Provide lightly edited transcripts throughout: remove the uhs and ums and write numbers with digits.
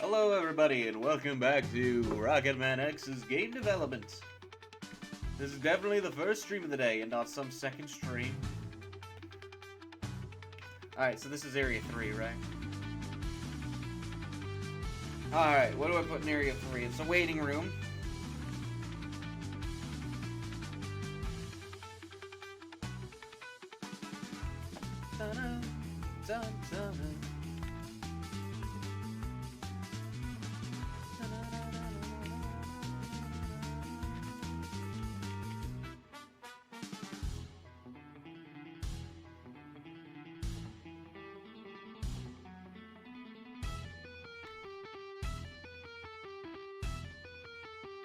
Hello everybody and welcome back to Rocketman X's game development. This is definitely the first stream of the day and not some second stream. Alright, so this is Area 3, right? Alright, what do I put in Area 3? It's a waiting room. Dun-dun, dun-dun-dun.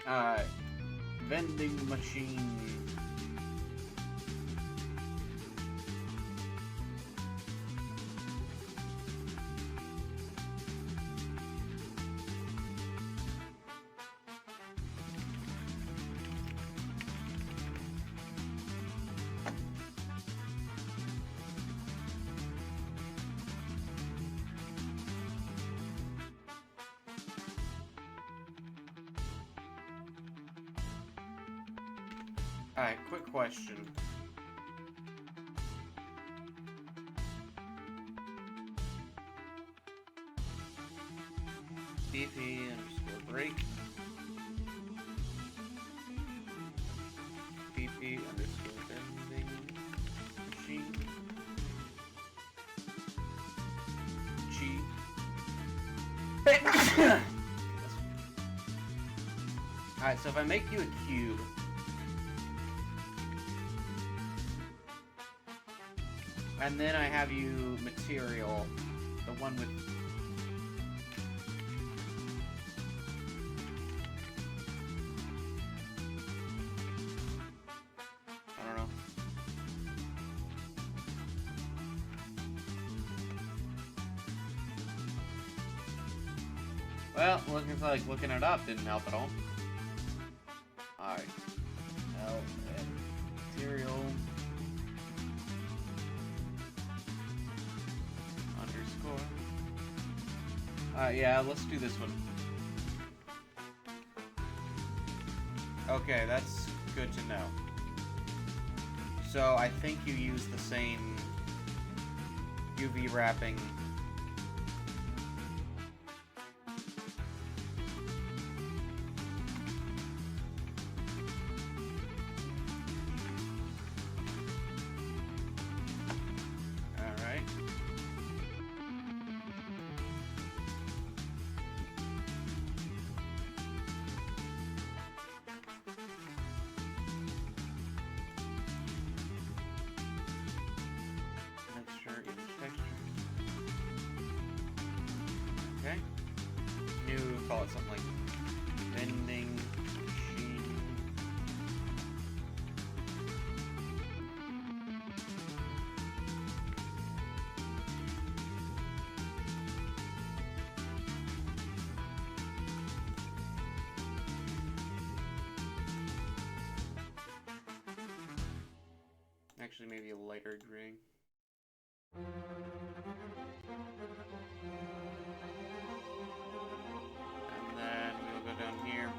Alright. Vending machine. Alright, quick question. BP underscore break. BP underscore vending machine. G. Alright, so if I make you a cube, and then I have you material, the one with... I don't know. Well, looking it up didn't help at all. Alright. Material... underscore. Yeah, let's do this one. Okay, that's good to know. So I think you use the same UV wrapping. Okay. New, call it something like vending machine. Actually, maybe a lighter gray. And then we'll go down here.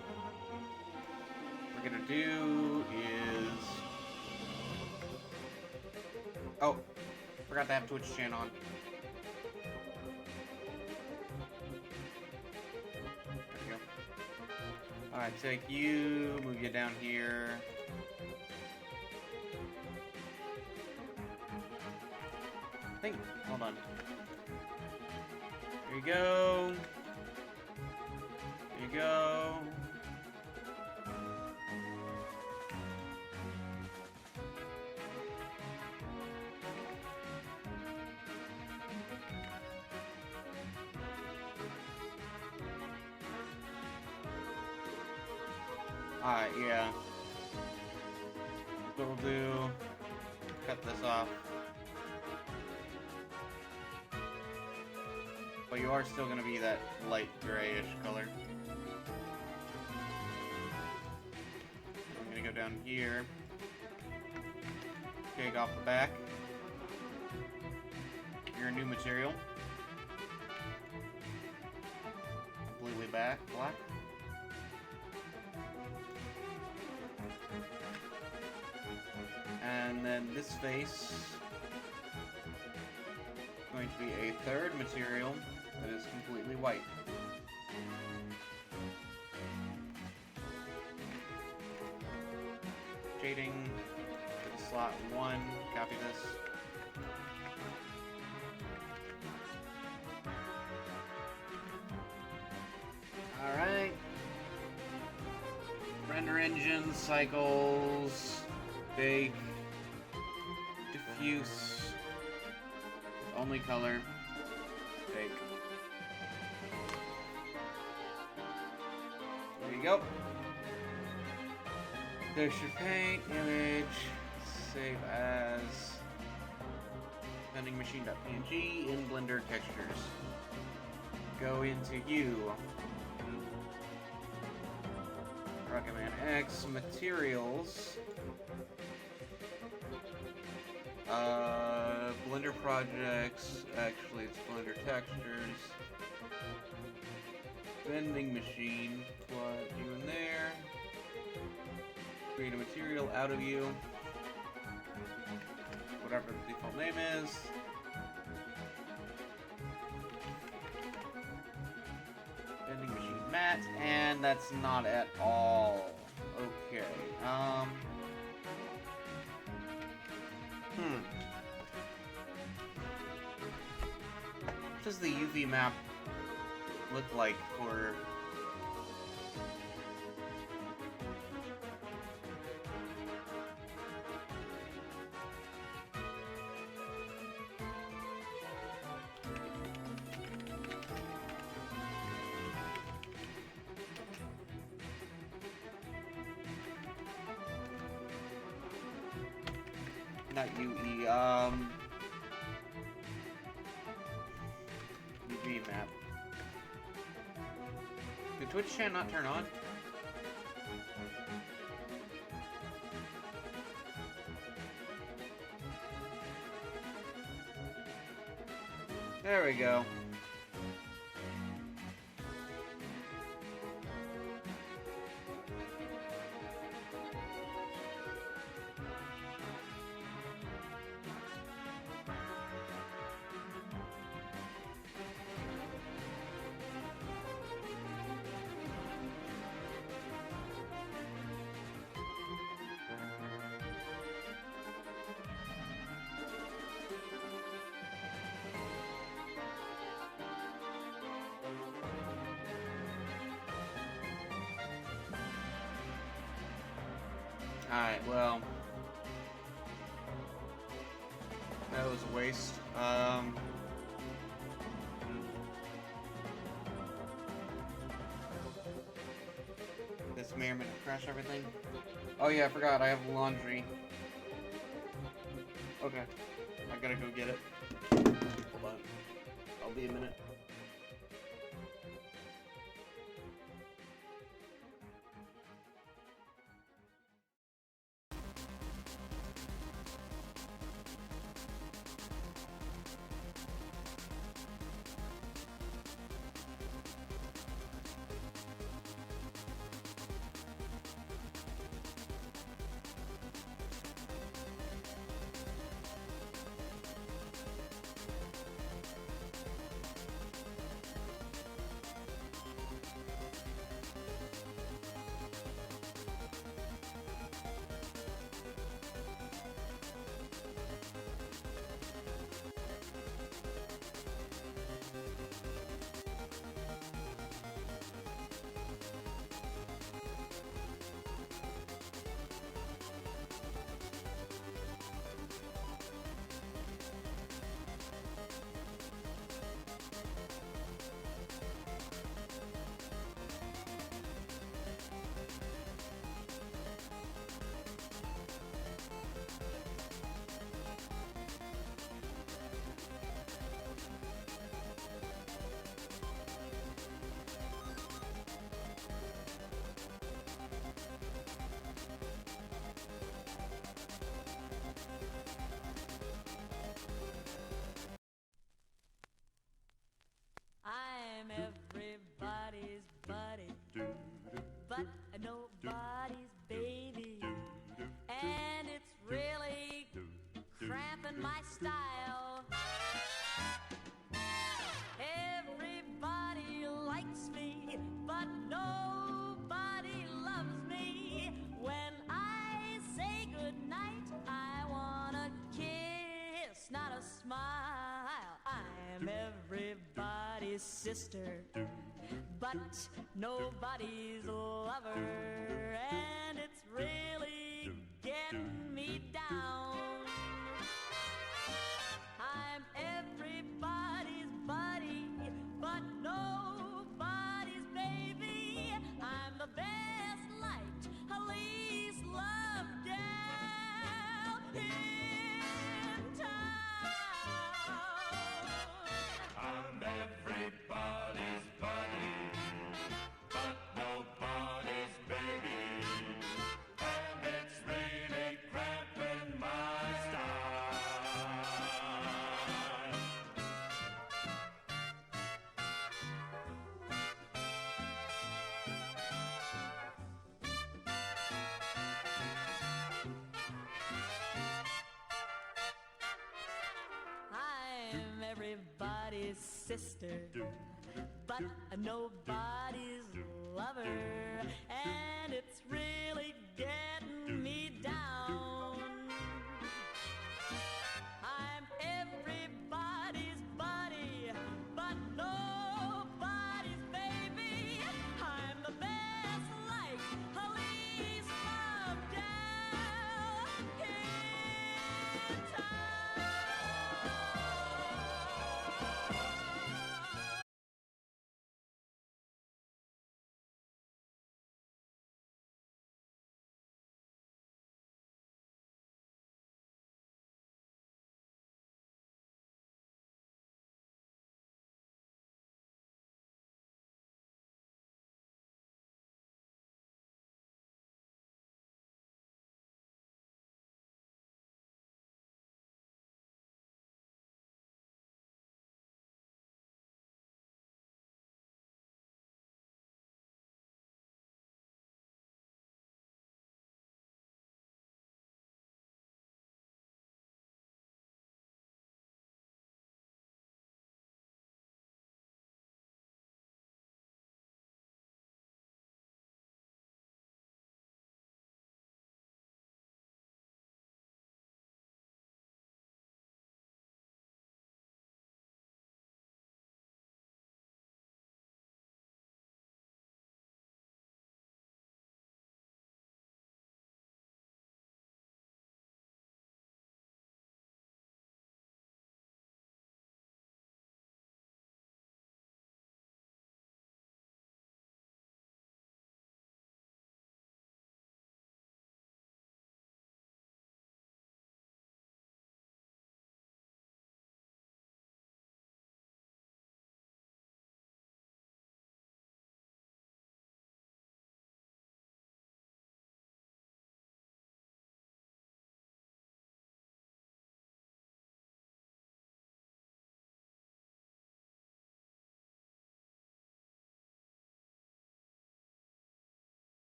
What we're gonna do is... Oh, forgot to have Twitch channel on. There we go. Alright, take you, move you down here. I think, hold on. There you go. There you go. Alright, yeah. What we'll do, cut this off. But you are still going to be that light grayish color. I'm going to go down here. Take off the back. Your new material. black. And then this face is going to be a third material that is completely white. Shading to the slot 1, copy this. Alright. Render engine, cycles, bake, diffuse, only color, bake. There you go. There's your paint, image, save as vending machine.png in Blender textures. Go into you. Rocketman X materials. Blender projects. Actually, it's Blender textures. Vending machine. Put you in there. Create a material out of you. Whatever the default name is. Vending machine mat, and that's not at all. Okay. What does the UV map look like for... Not UE, UV map. Did Twitch chat not turn on? There we go. Alright, well, that was a waste. This may or may not crash everything. Oh yeah, I forgot, I have laundry. Okay, I gotta go get it. Hold on, I'll be a minute. smile. I'm everybody's sister, but nobody's lover, and it's really getting me down. I'm everybody's buddy, but nobody's baby. I'm the best liked, least loved gal in town. I'm everybody's buddy, but nobody's baby, and it's really cramping my style. I'm everybody's sister, but nobody's lover, and it's really getting me down. I'm everybody's buddy, but nobody's baby. I'm the best liked, least loved gal in town.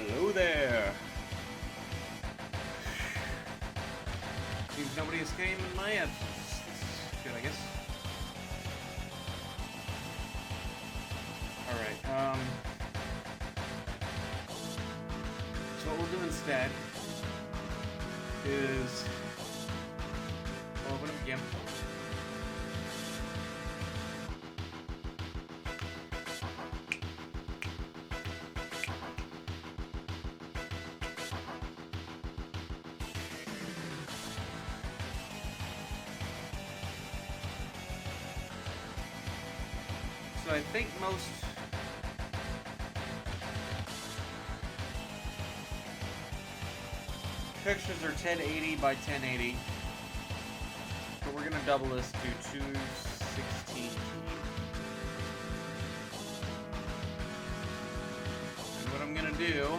Hello there. Seems nobody has came in my absence. That's good, I guess. Alright, so what we'll do instead is we'll open up GIMP. So I think most pictures are 1080 by 1080, but we're gonna double this to 216. And what I'm gonna do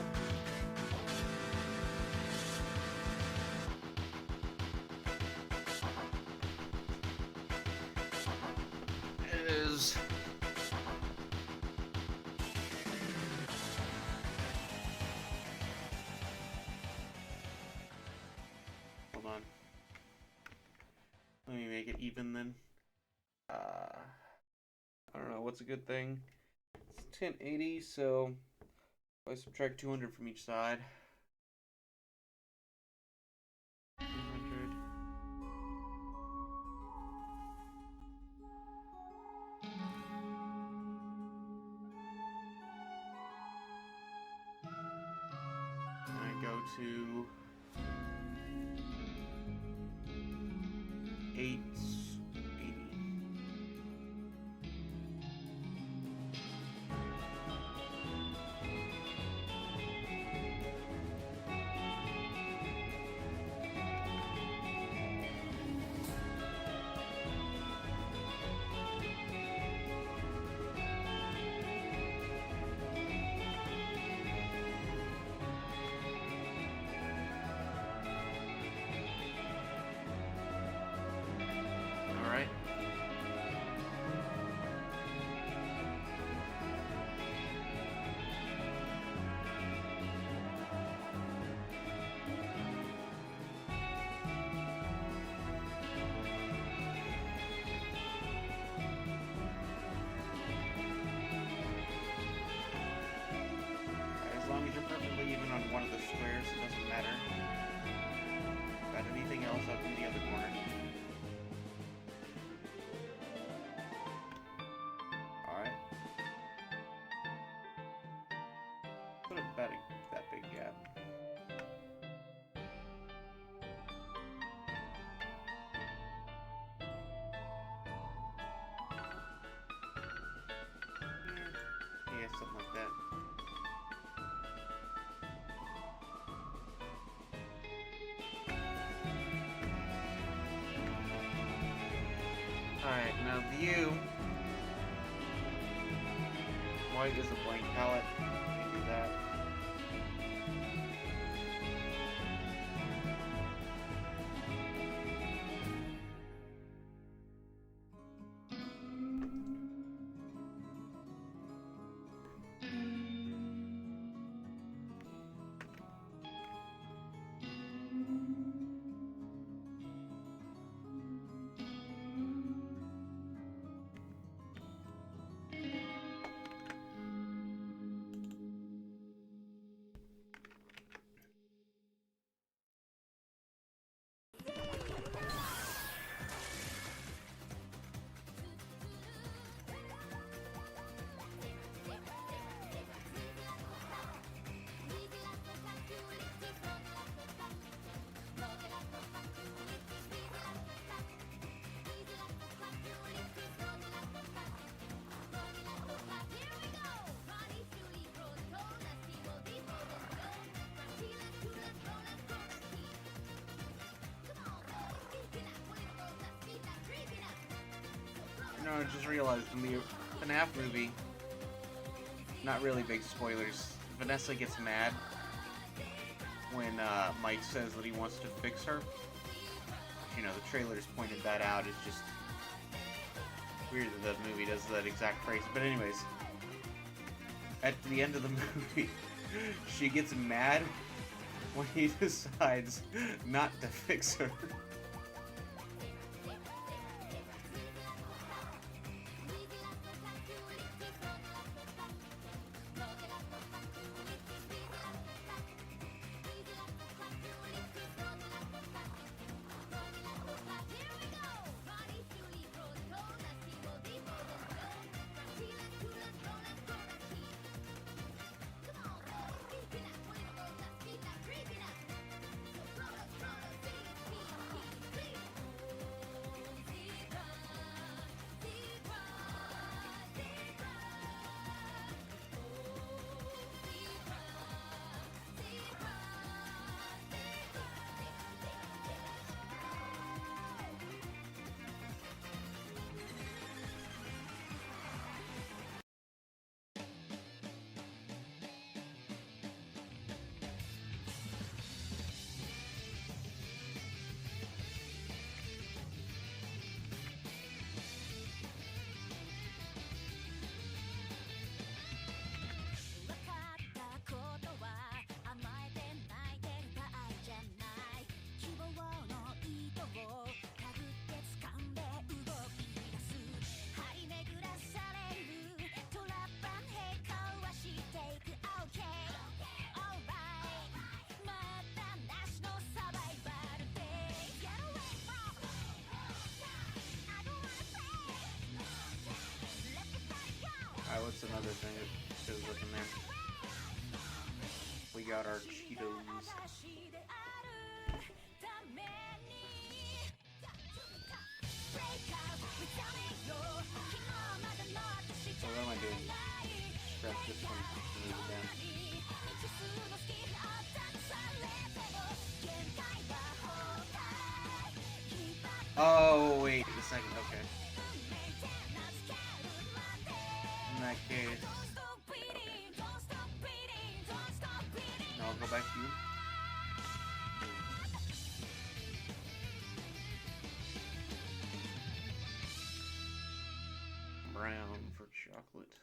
is hold on. Let me make it even then. I don't know, what's a good thing? It's 1080, so if I subtract 200 from each side. 200. And I go to 880. All right. As long as you're perfectly even on one of the squares, it doesn't matter about anything else up in the other corner. Alright. Put about that big gap. Yeah, something like that. Alright, now view. White is a blank palette. Can do that. I just realized in the FNAF movie, not really big spoilers, Vanessa gets mad when Mike says that he wants to fix her. You know, the trailers pointed that out. It's just weird that the movie does that exact phrase. But anyways, at the end of the movie, She gets mad when he decides not to fix her. Alright, what's another thing that shows up in there? We got our Cheetos. So what am I doing? Scratch this one and move it down. Oh, wait a second, okay. In that case... Okay. Now I'll go back to you. Brown for chocolate.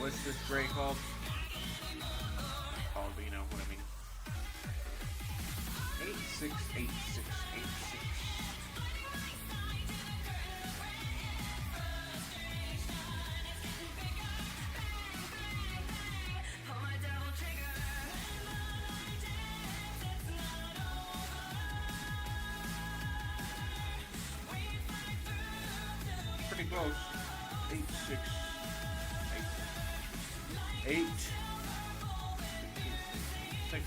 What's this gray called? Called, but you know what I mean. 868686. Pretty close. 8 6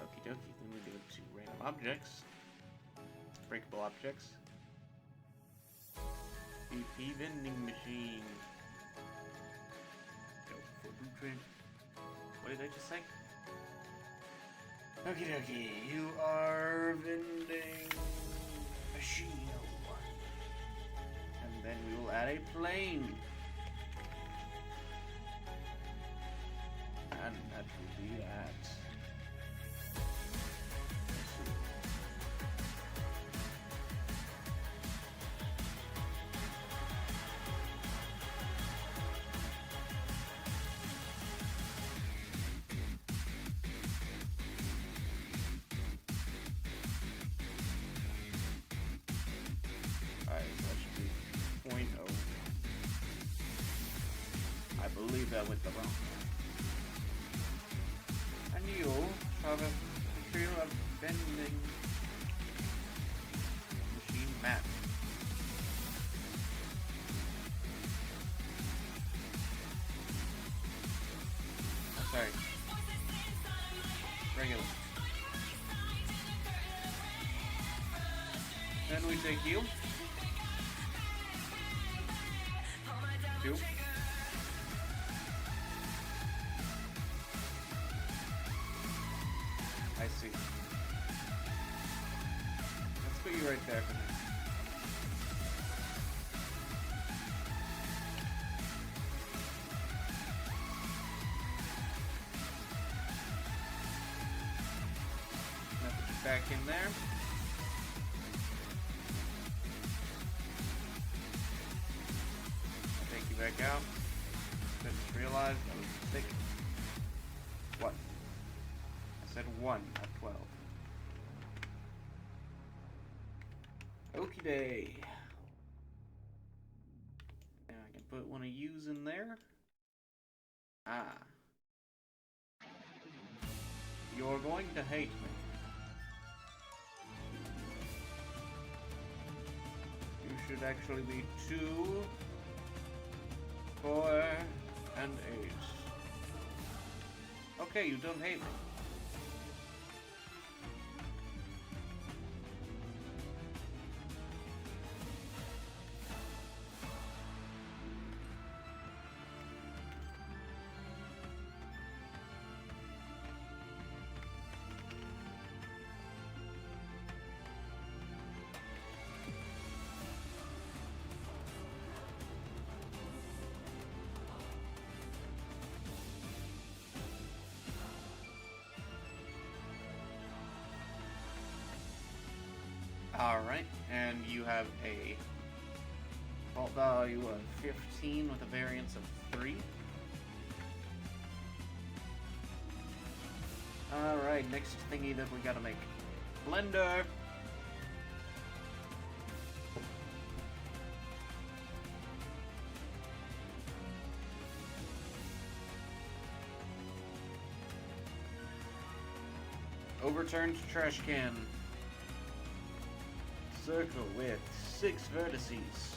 Okie dokie, then we go to random objects. Breakable objects. BP vending machine. Go for boot trade. What did I just say? Okie dokie, you are vending machine. And then we will add a plane. And that will be at... I believe that went the wrong way. And you have a material of vending machine map. Oh, sorry. Regular. Then we take you. 2. I see. Let's put you right there for now. Now put you back in there. I'll take you back out. Just realized I was sick. What? I said 1, not 12. Okie day. Now I can put one of yous in there. Ah. You're going to hate me. You should actually be 2, 4, and 8. Okay, you don't hate me. Alright, and you have a default value of 15 with a variance of 3. Alright, next thingy that we gotta make. Blender! Overturned trash can. Circle with 6 vertices.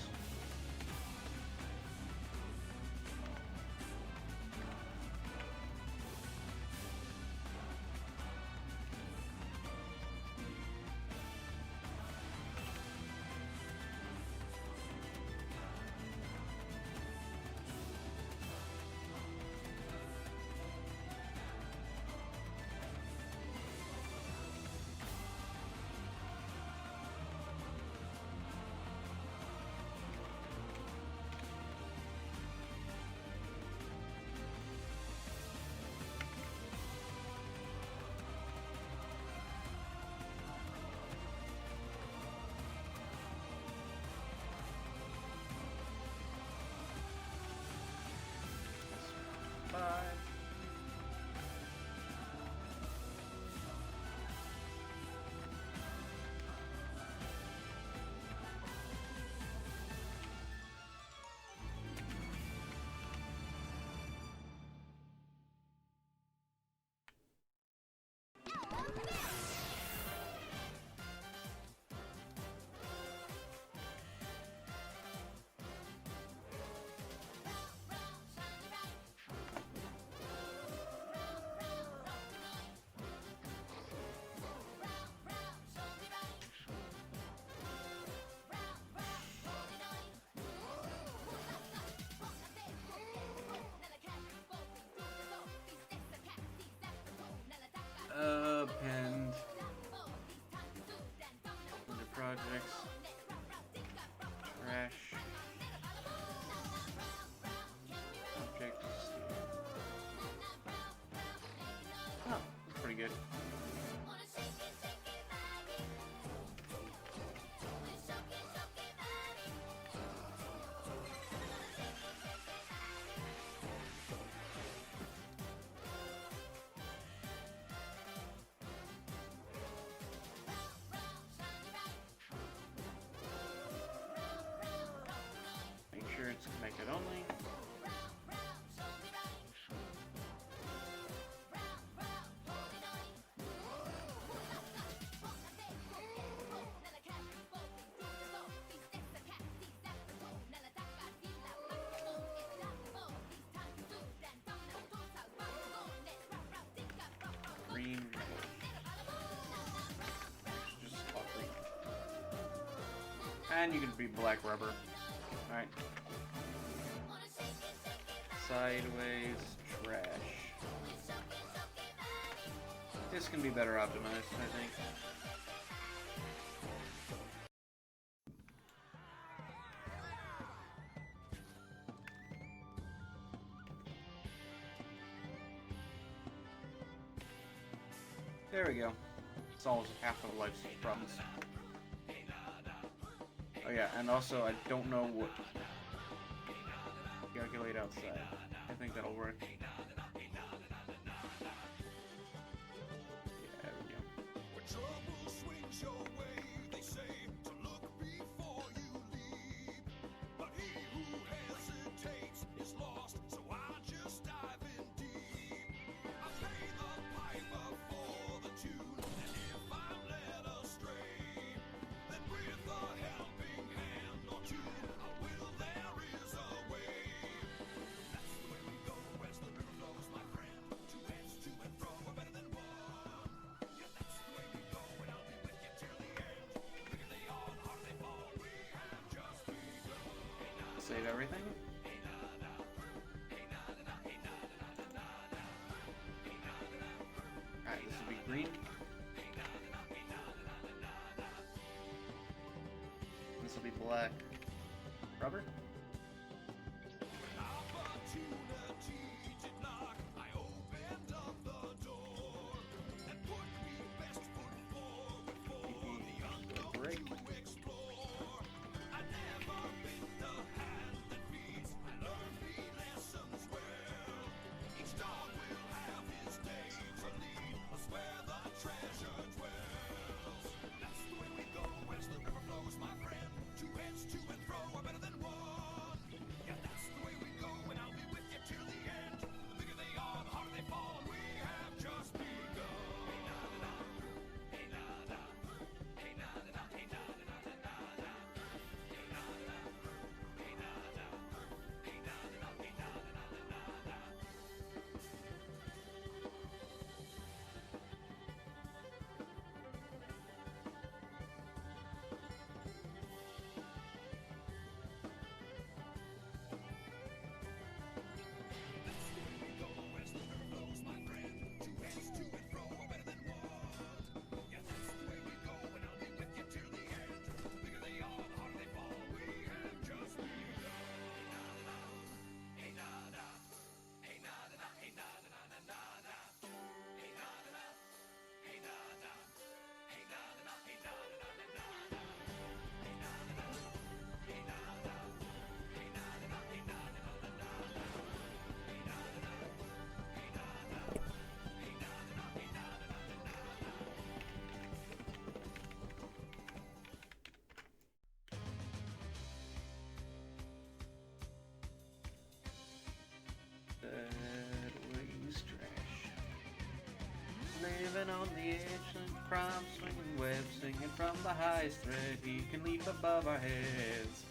good. Make sure it's connected only. Green metal. Just spot green. And you can be black rubber. Alright. Sideways trash. This can be better optimized, I think. There we go. Solves half of life's problems. Oh yeah, and also I don't know what calculate outside. I think that'll work. Yeah, there we go. When trouble swings your way, they say to look before you leap. But he who hesitates is lost, so I just dive in deep. I pay the piper for the tune, and if I'm led astray, then with a helping hand or two, I will, there is a way. That's the way we go as the river flows, my friend. Two hands to and fro are better than one. Yeah, that's the way we go, and I'll be with you till the end. Bigger they are, the harder they fall. We have just begun. Save everything. Alright, this will be green. This will be black. Rubber? Opportunity did knock. I opened up the door and put me best foot forward for the unknown Break. to explore. I've never been the hand that feeds. I learned the lessons well. Each dog will have his day to lead us where the treasure dwells. That's the way we go as the river flows, my friend. Two heads to and fro are better than one. Yeah, that's the way we go, and I'll be with you till the end. The bigger they are, the harder they fall. We have just begun. Sideways trash. Living on the edge, and crime swinging web, singing from the highest thread. He can leap above our heads.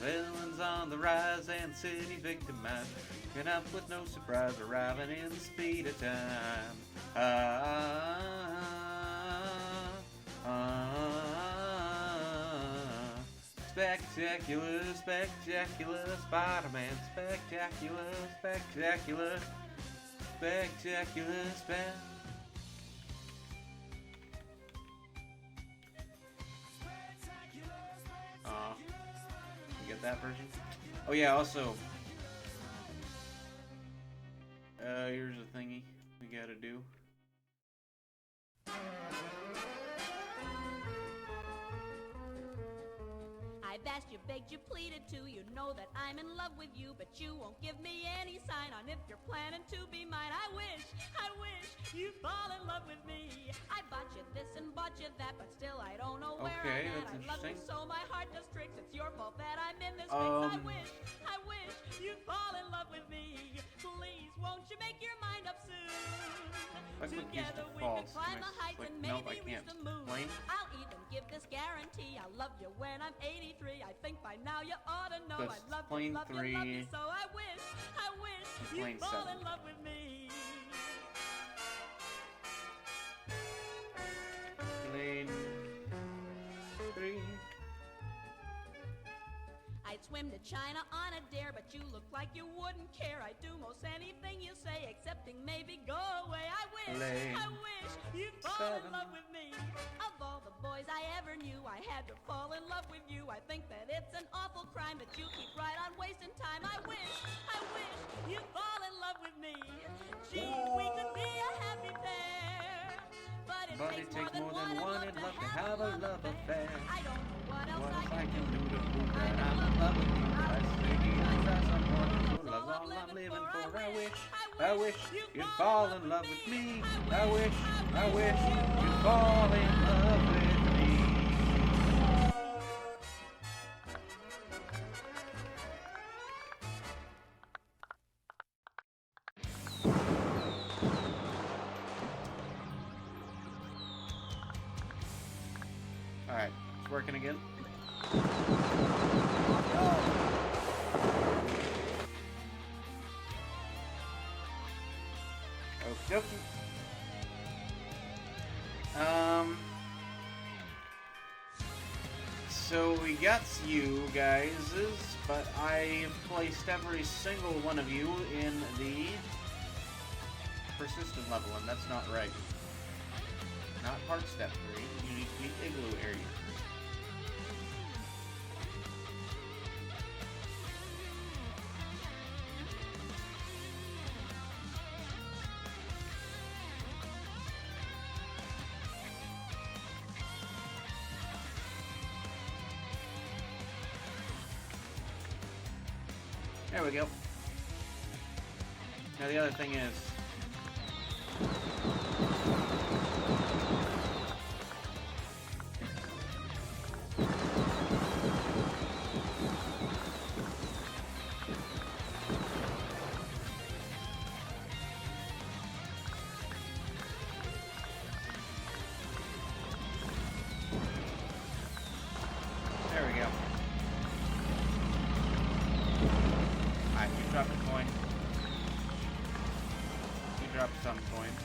Villains on the rise and city victimized. Get up with no surprise, arriving in the speed of time. Spectacular, spectacular, Spider-Man, spectacular, spectacular, spectacular, you get that version? Oh yeah, also, here's a thingy we gotta do. I've asked you, begged you, pleaded to. You know that I'm in love with you, but you won't give me any sign on if you're planning to be mine. I wish you'd fall in love with me. I bought you this and bought you that, but still I don't know where Okay, I'm at. that's I love you interesting. so my heart does tricks. It's your fault that I'm in this fix. I wish you'd fall in love with me. Please, won't you make your mind up soon? I click use Together we defaults. could climb Can I the heights click- and nope, I maybe reach can't. the moon. Plain? I'll even give this guarantee. I'll love you when I'm 83. I think by now you ought to know Just I love plain you, love you, love you. 3. So I wish Plain you'd fall 7. in love with me. Lane 3. I'd swim to China on a dare, but you look like you wouldn't care. I'd do most anything you say, excepting maybe go away. I wish you'd fall in 7. love with me. Of all the boys I ever knew, I had to fall in love with you. I think that it's an awful crime that you keep right on wasting time. I wish you'd fall in love with me. Gee, we could be a happy pair. But it takes more than one in love to have a love affair. I don't know what else I can do to prove that I'm in love with you. I say that's important. Love all I'm living for. I wish you'd fall in love with me. I wish you'd fall in love with me. Alright, it's working again. Okie dokie. So we got you guys, but I placed every single one of you in the persistent level, and that's not right. Not hard step 3, you need to be igloo area. There we go. Now the other thing is, there we go. Alright, you drop a coin. You drop some coins.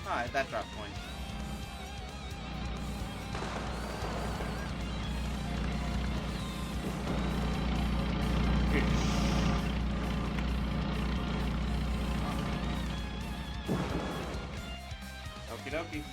Alright, that dropped coins. Okie dokie.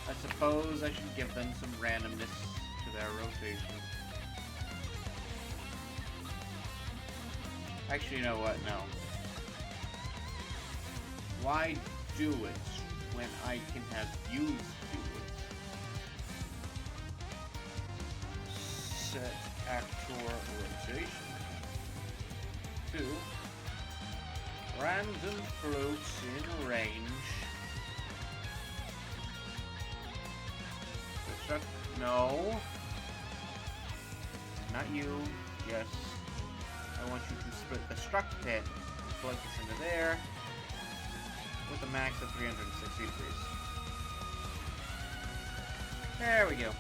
I suppose I should give them some randomness to their rotation. Actually, you know what? No. Why do it when I can have you do it? Set actor rotation to random floats in range. No. Not you. Yes. I want you to split the struck pit. Plug this into there. With a max of 360 degrees. There we go.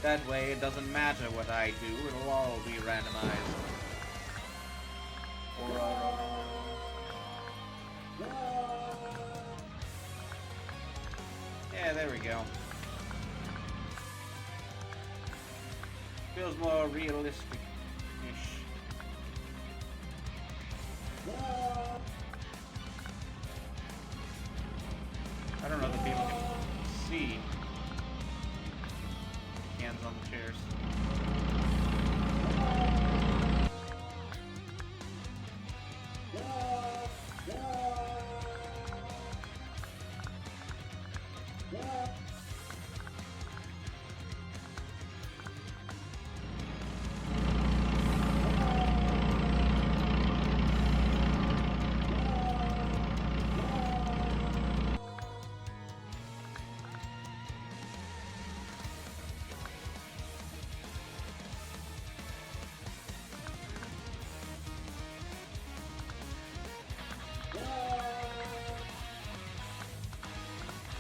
That way it doesn't matter what I do, it'll all be randomized. Yeah, there we go. Feels more realistic-ish. I don't know that people can see hands on the chairs.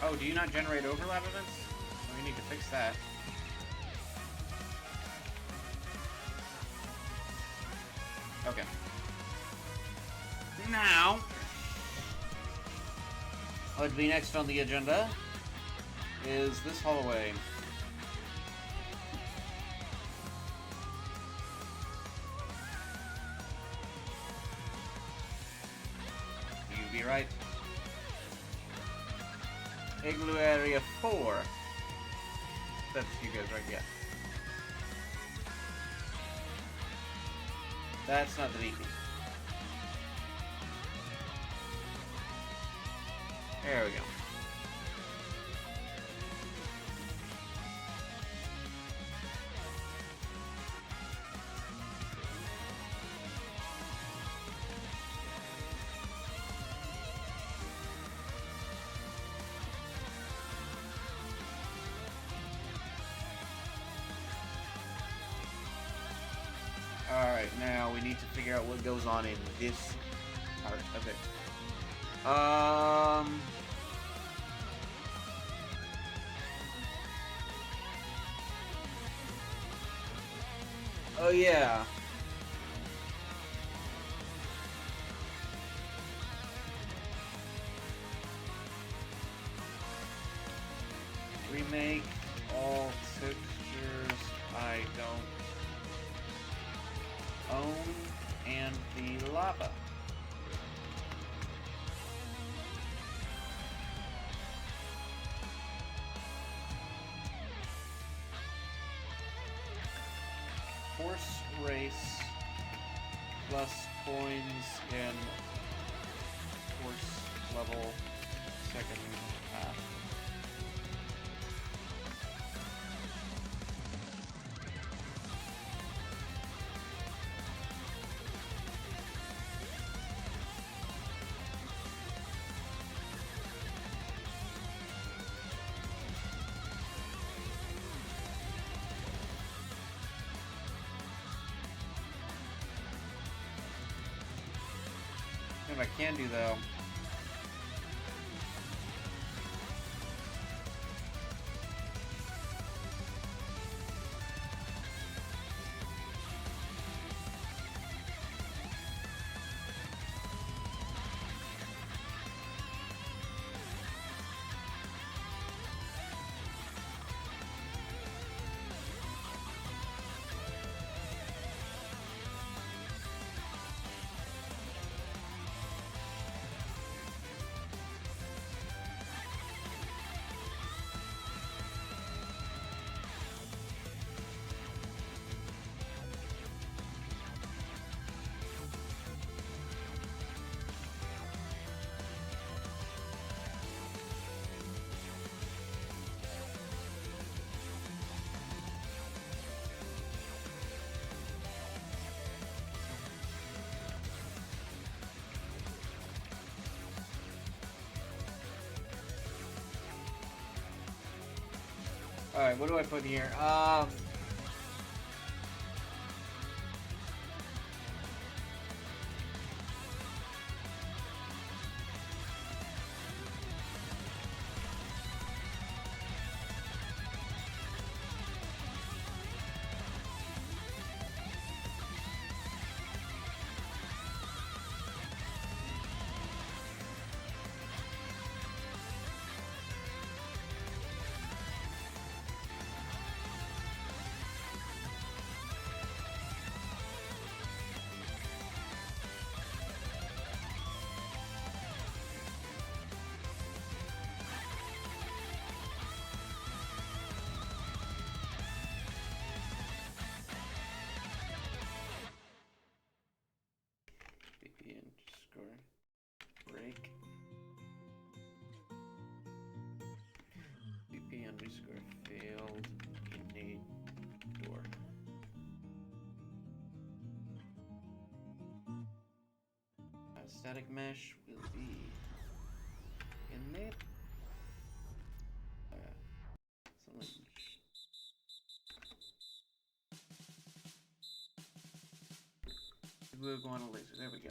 Oh, do you not generate overlap events? We need to fix that. Okay. Now, what would be next on the agenda is this hallway. You be right. Igloo Area 4. That's you guys, right? Yeah. That's not the DP. There we go. Alright, now we need to figure out what goes on in this part of it. Oh yeah. Remake all textures I don't own and the lava. Horse race plus coins in horse level second half. What I can do though, alright, what do I put here? Static mesh will be in there. Something. We'll go on a laser. There we go.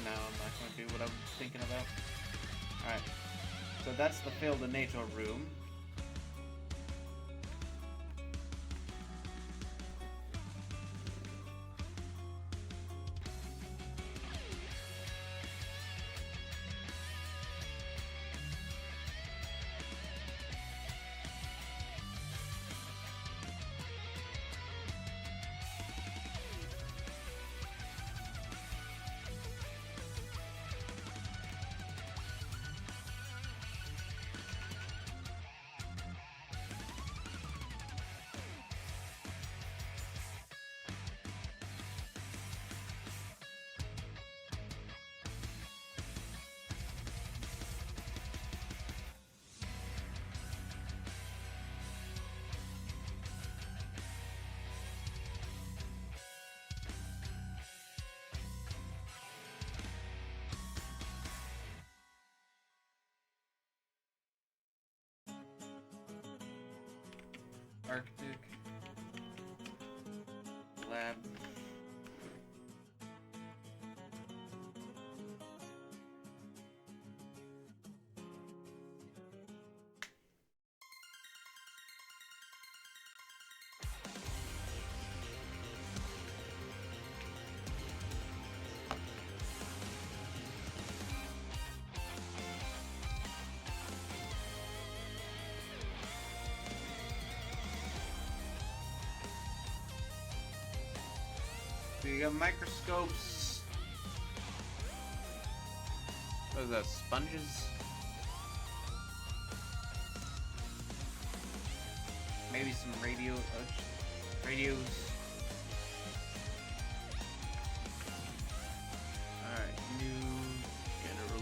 No, I'm not going to do what I'm thinking about. Alright. So that's the Field of Nature room. Arctic Lab. So you got microscopes. What is that? Sponges? Maybe some radios. Alright, new general.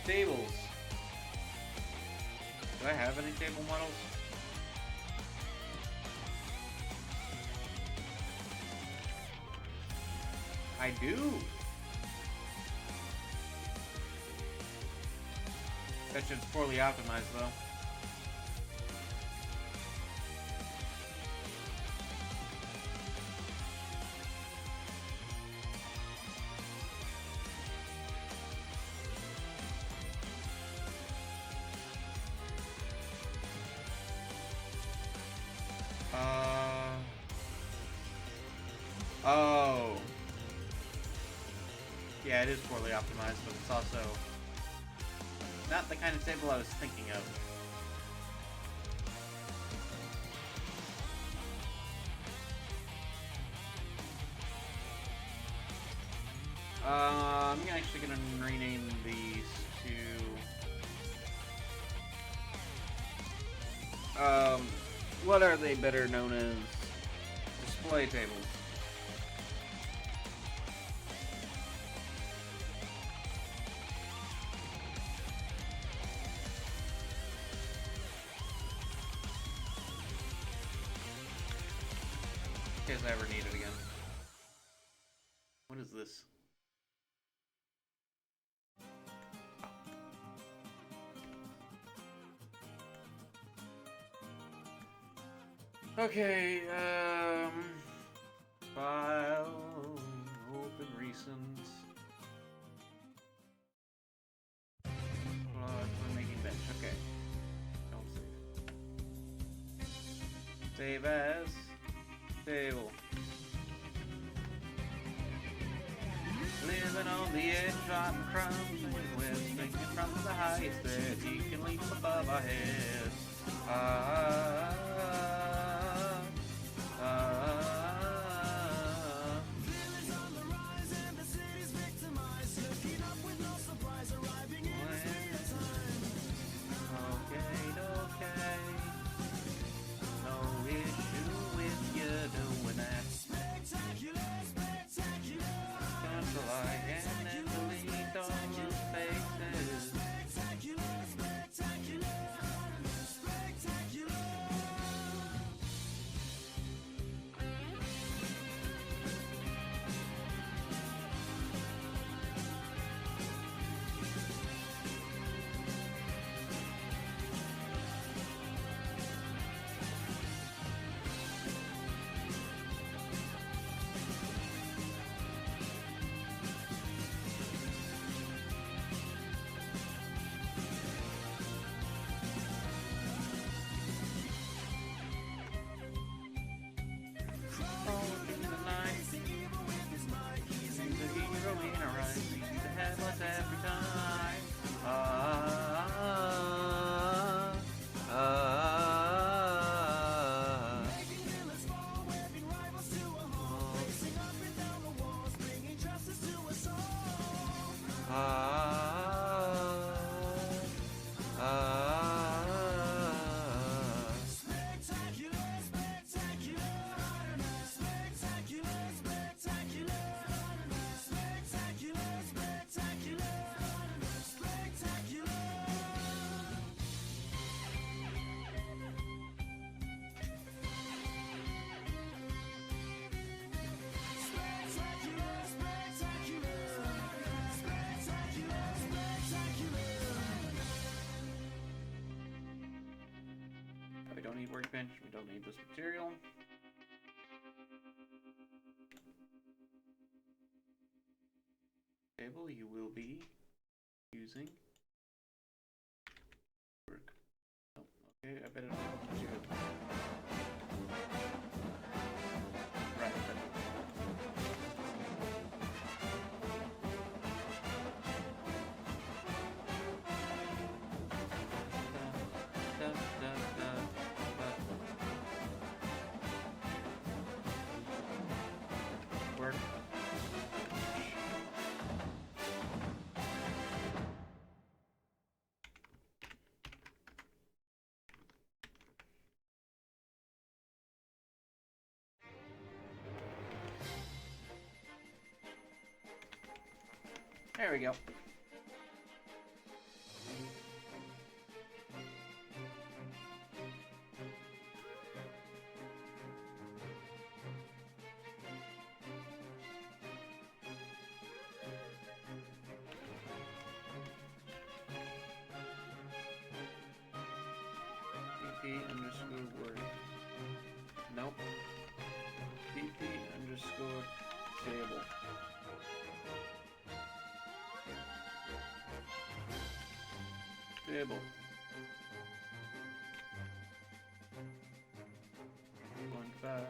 Tables. Do I have any table models? I do. That shit's poorly optimized though. Oh. Yeah, it is poorly optimized, but it's also not the kind of table I was thinking of. I'm actually gonna rename these to what are they better known as? Display tables. In case I ever need it again. What is this? Okay, file, open recent. We're making bench, okay. Don't save. Save as table. Living on the edge, dropping crumbs, and we're swinging from the heights that he can leap above our heads. Village on the rise and the city's victimized. Looking up with no surprise, arriving in its nick of time. Okay. No issue with you doing that. Spectacular, spectacular. Come to light and then delete all those faces. Spectacular, spectacular. Spectacular. Rolling in the night. See the hero in our eyes. See the headlights every time. Making villains fall, webbing rivals to a halt. Racing up and down the walls, bringing justice to us all. Spectacular, spectacular. Spectacular, spectacular. Spectacular, spectacular. Spectacular. Spectacular, spectacular. Spectacular, spectacular. We don't need workbench. We don't need this material. Table you will be using. Work. Oh, okay, I bet it'll do it. Right. Work. There we go. PP_word. Nope. PP_table. Table. 1.5.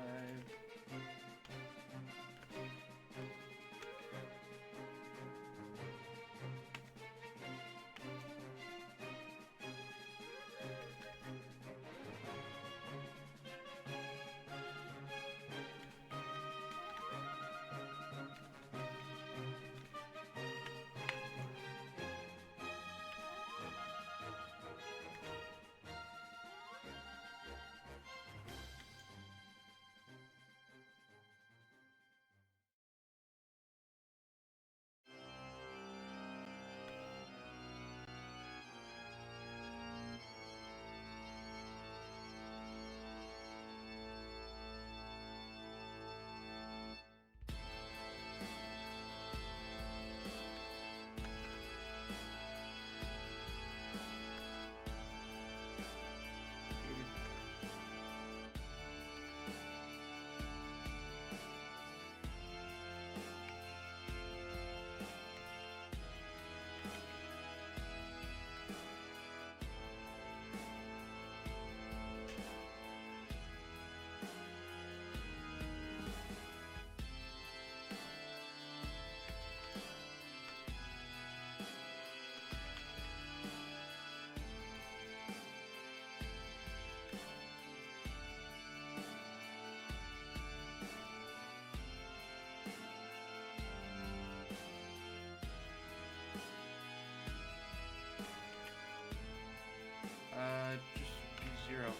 Just 0.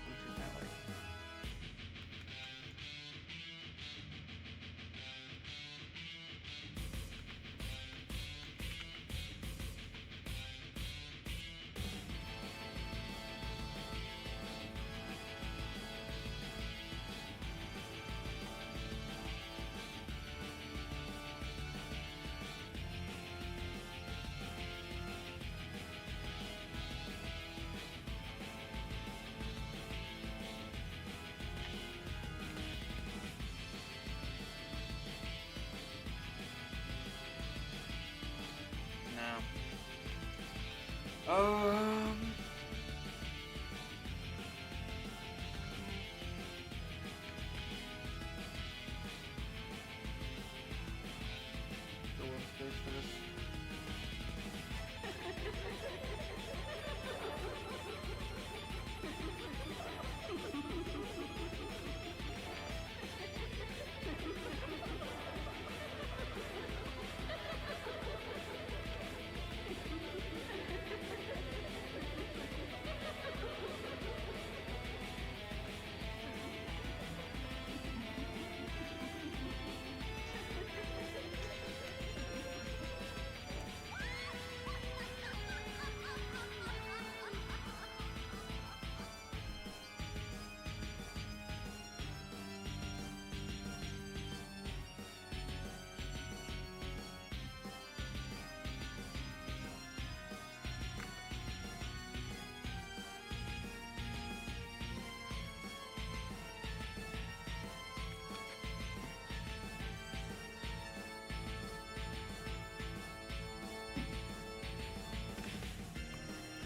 Which is that like? No. Go upstairs for this.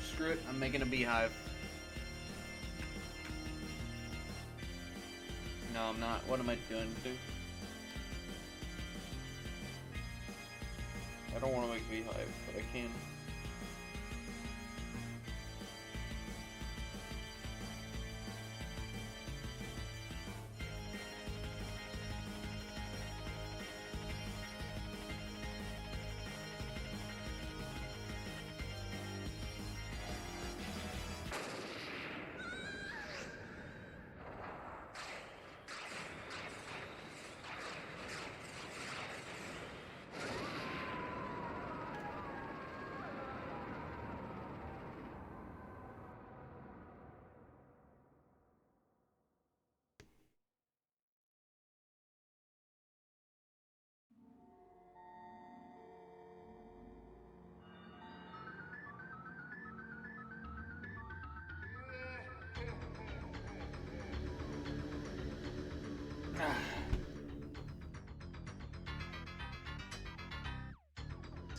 Screw it, I'm making a beehive. No, I'm not. What am I doing, dude? I don't want to make a beehive, but I can.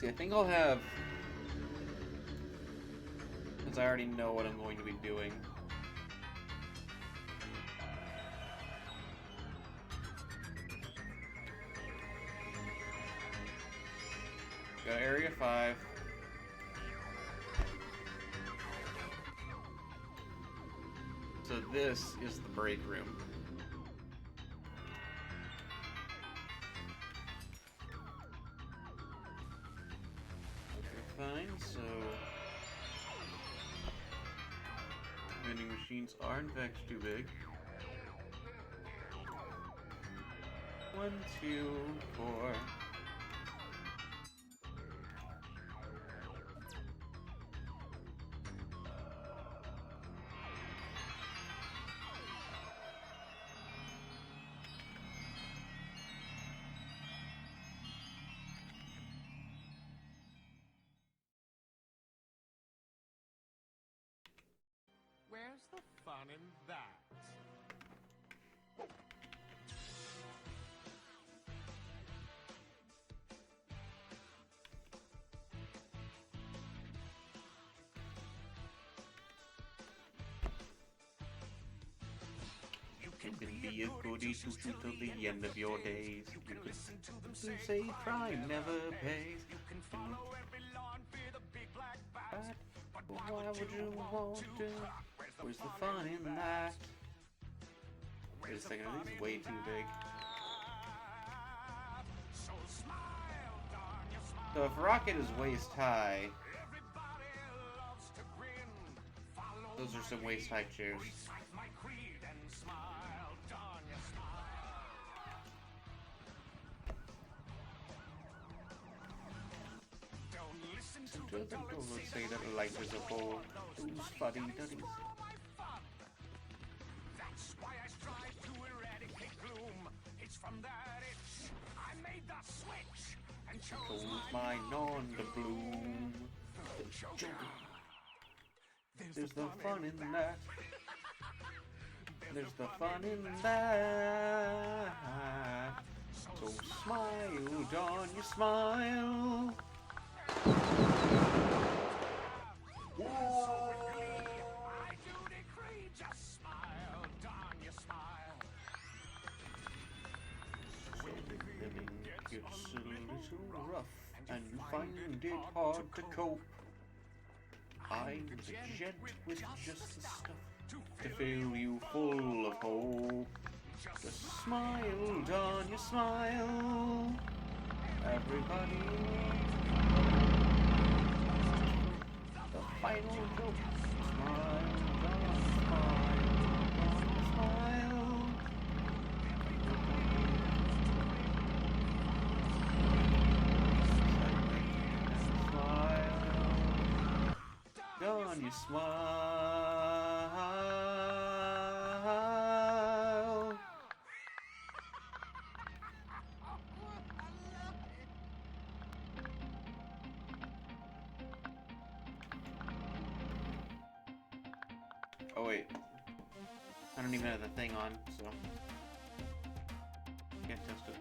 See, I think I'll have, because I already know what I'm going to be doing. Got Area 5. So this is the break room. Fine, so vending machines are in fact too big. 1, 2, 4. Where's the fun in that? You can be a goody two till the end of your days. You could say crime never pays. You can follow every law and fear the big black bats. But why would you want to? Where's the fun in that? Wait a second, this is way too big. So smile, darn your smile. So if Rocket is waist high, Those are some waist high chairs. Don't say that life is a bore. Those fuddy duddies. That's why I strive to eradicate gloom. It's from that itch I made the switch and chose My non the bloom. There's the fun in that. There's the fun in that. So smile, Dawn, you smile. I do decree, just smile, Dawn, you smile. So living gets a little rough, and you find it hard to cope. I'm the gent with just the stuff to fill you full of hope. Just smile, Dawn, you smile. Everybody. The final joke. Smile, Dawn, smile, Dawn, smile. Dawn, you smile. Oh wait, I don't even have the thing on, so can't test it.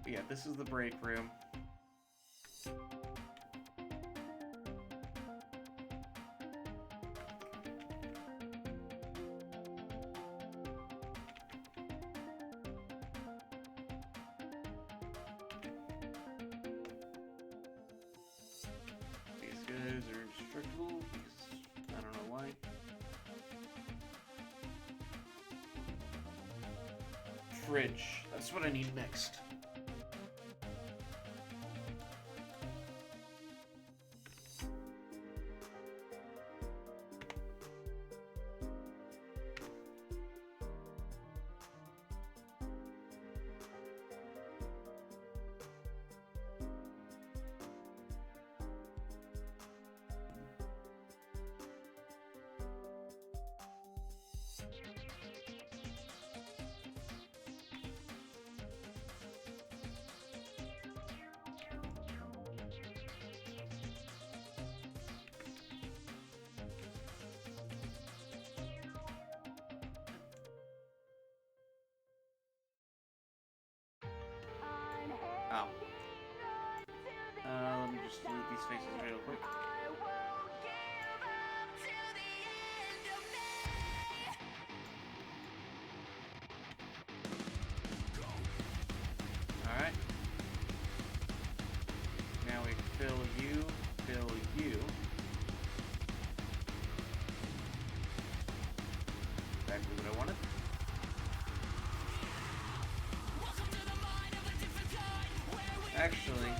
But yeah, this is the break room. These guys are indestructible because I don't know why. Fridge. That's what I need next. Oh. Let me just delete these faces real quick. Alright. Now we fill you, fill you. Exactly what I wanted. Actually,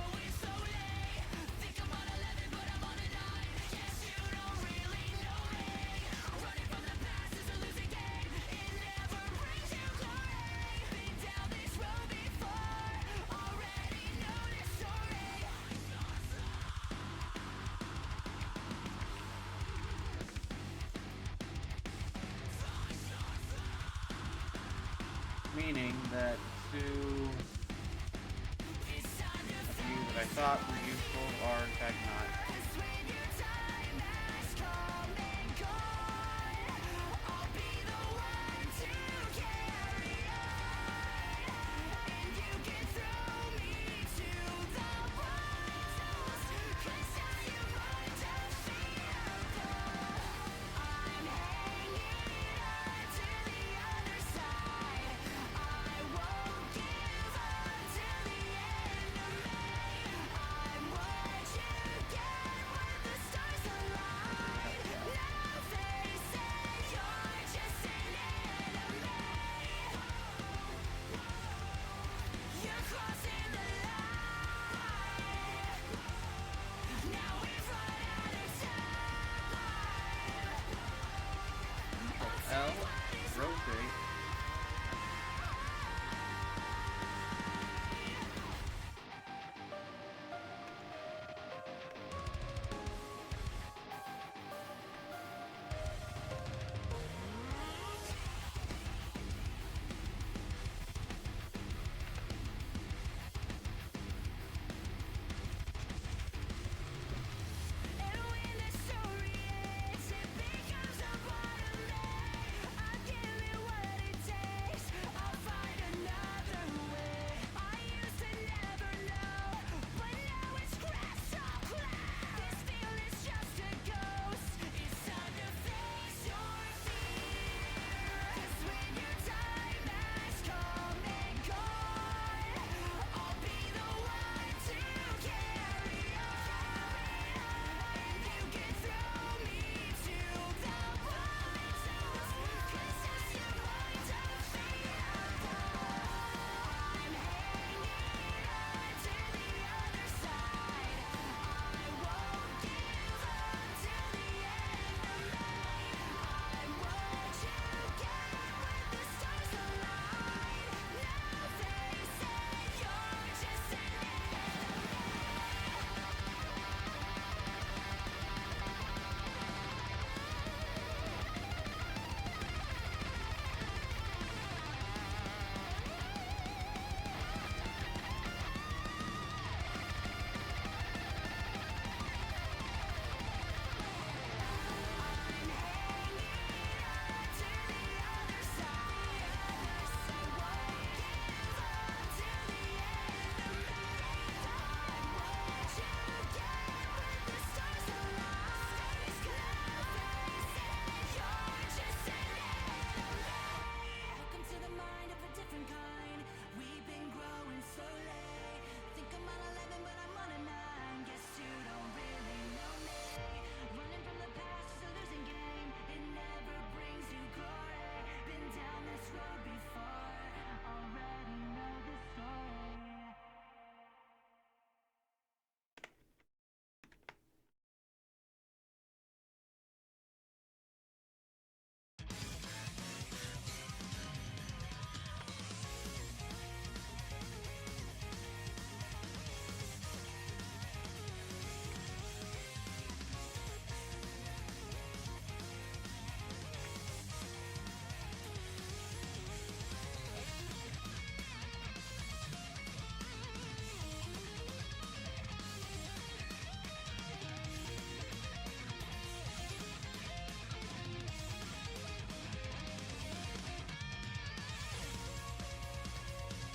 meaning that two that I thought were useful are in fact not.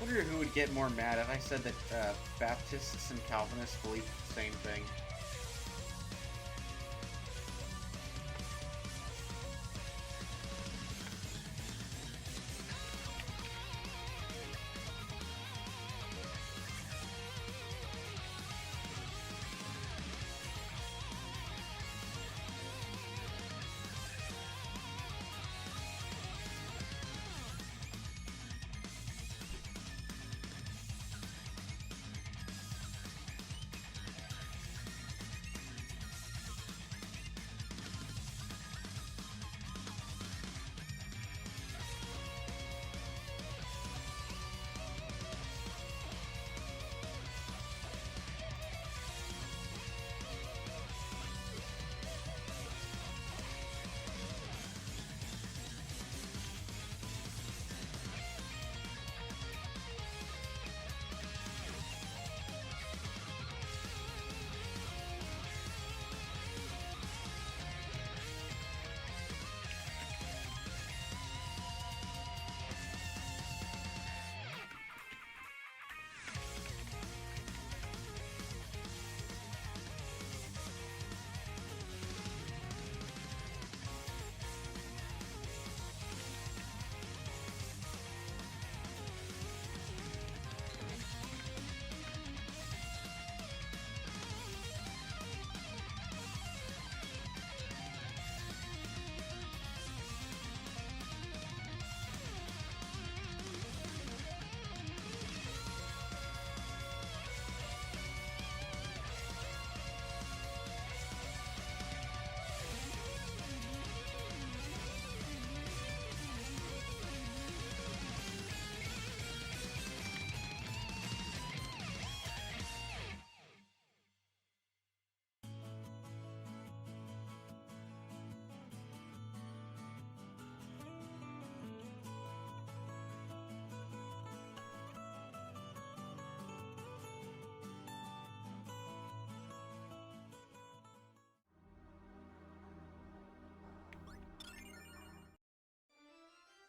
wonder who would get more mad if I said that Baptists and Calvinists believe the same thing.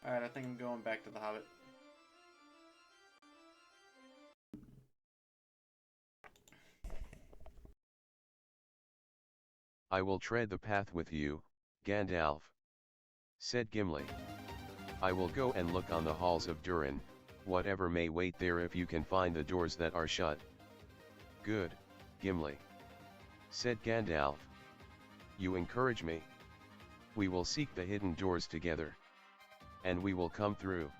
Alright, I think I'm going back to The Hobbit. I will tread the path with you, Gandalf, said Gimli. I will go and look on the halls of Durin, whatever may wait there if you can find the doors that are shut. Good, Gimli, said Gandalf. You encourage me. We will seek the hidden doors together. And we will come through.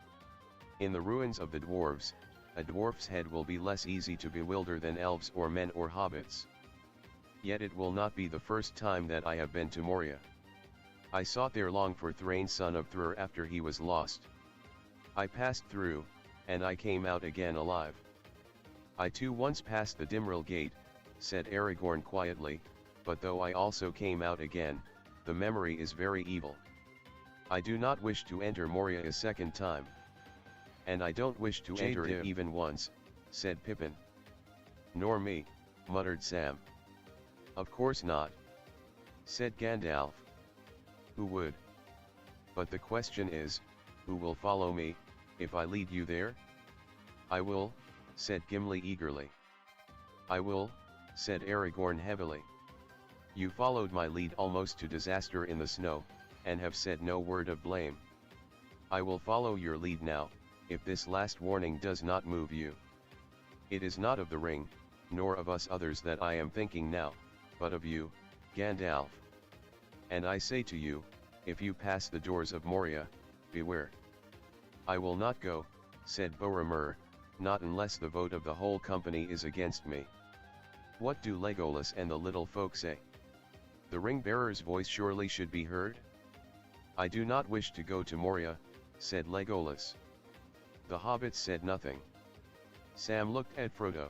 In the ruins of the dwarves, a dwarf's head will be less easy to bewilder than elves or men or hobbits. Yet it will not be the first time that I have been to Moria. I sought there long for Thrain son of Thrur after he was lost. I passed through, and I came out again alive. I too once passed the Dimril Gate, said Aragorn quietly, but though I also came out again, the memory is very evil. I do not wish to enter Moria a second time. And I don't wish to enter it even once, said Pippin. Nor me, muttered Sam. Of course not, said Gandalf. Who would? But the question is, who will follow me, if I lead you there? I will, said Gimli eagerly. I will, said Aragorn heavily. You followed my lead almost to disaster in the snow, and have said no word of blame. I will follow your lead now, if this last warning does not move you. It is not of the ring, nor of us others that I am thinking now, but of you, Gandalf. And I say to you, if you pass the doors of Moria, beware. I will not go, said Boromir, not unless the vote of the whole company is against me. What do Legolas and the little folk say? The ring-bearer's voice surely should be heard? I do not wish to go to Moria, said Legolas. The hobbits said nothing. Sam looked at Frodo.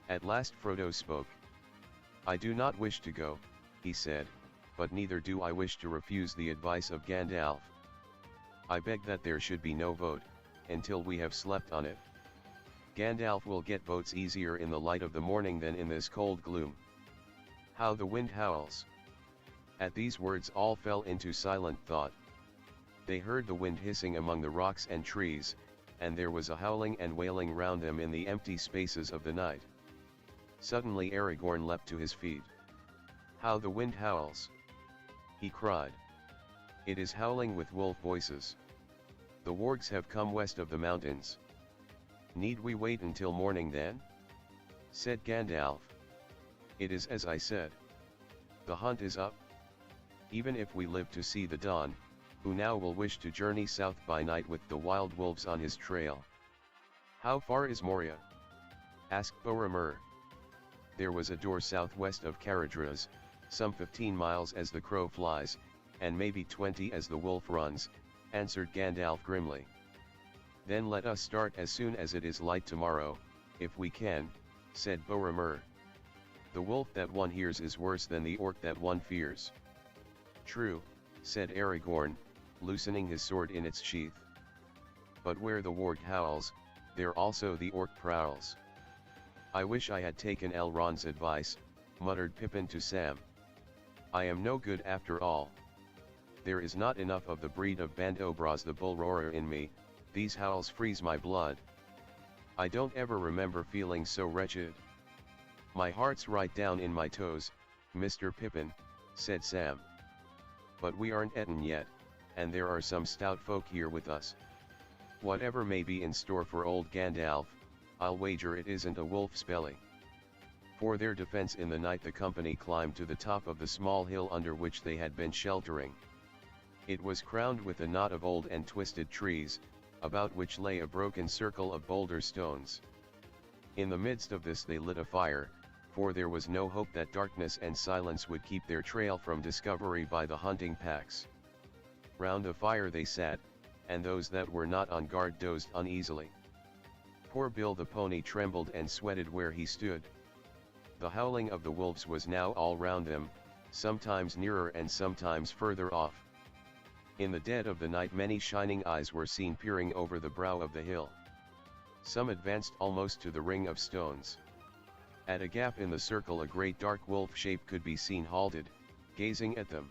At last Frodo spoke. I do not wish to go, he said, but neither do I wish to refuse the advice of Gandalf. I beg that there should be no vote, until we have slept on it. Gandalf will get votes easier in the light of the morning than in this cold gloom. How the wind howls. At these words all fell into silent thought. They heard the wind hissing among the rocks and trees, and there was a howling and wailing round them in the empty spaces of the night. Suddenly Aragorn leapt to his feet. "How the wind howls!" he cried. "It is howling with wolf voices. The wargs have come west of the mountains. Need we wait until morning then?" said Gandalf. "It is as I said. The hunt is up. Even if we live to see the dawn, who now will wish to journey south by night with the wild wolves on his trail?" "How far is Moria?" asked Boromir. "There was a door southwest of Caradhras, some 15 miles as the crow flies, and maybe 20 as the wolf runs," answered Gandalf grimly. "Then let us start as soon as it is light tomorrow, if we can," said Boromir. "The wolf that one hears is worse than the orc that one fears." "True," said Aragorn, loosening his sword in its sheath. "But where the warg howls, there also the orc prowls." "I wish I had taken Elrond's advice," muttered Pippin to Sam. "I am no good after all. There is not enough of the breed of Bandobras the Bull Roarer in me, these howls freeze my blood. I don't ever remember feeling so wretched." "My heart's right down in my toes, Mr. Pippin," said Sam. "But we aren't eaten yet, and there are some stout folk here with us. Whatever may be in store for old Gandalf, I'll wager it isn't a wolf's belly." For their defense in the night the company climbed to the top of the small hill under which they had been sheltering. It was crowned with a knot of old and twisted trees, about which lay a broken circle of boulder stones. In the midst of this they lit a fire, for there was no hope that darkness and silence would keep their trail from discovery by the hunting packs. Round the fire they sat, and those that were not on guard dozed uneasily. Poor Bill the pony trembled and sweated where he stood. The howling of the wolves was now all round them, sometimes nearer and sometimes further off. In the dead of the night many shining eyes were seen peering over the brow of the hill. Some advanced almost to the ring of stones. At a gap in the circle a great dark wolf shape could be seen halted, gazing at them.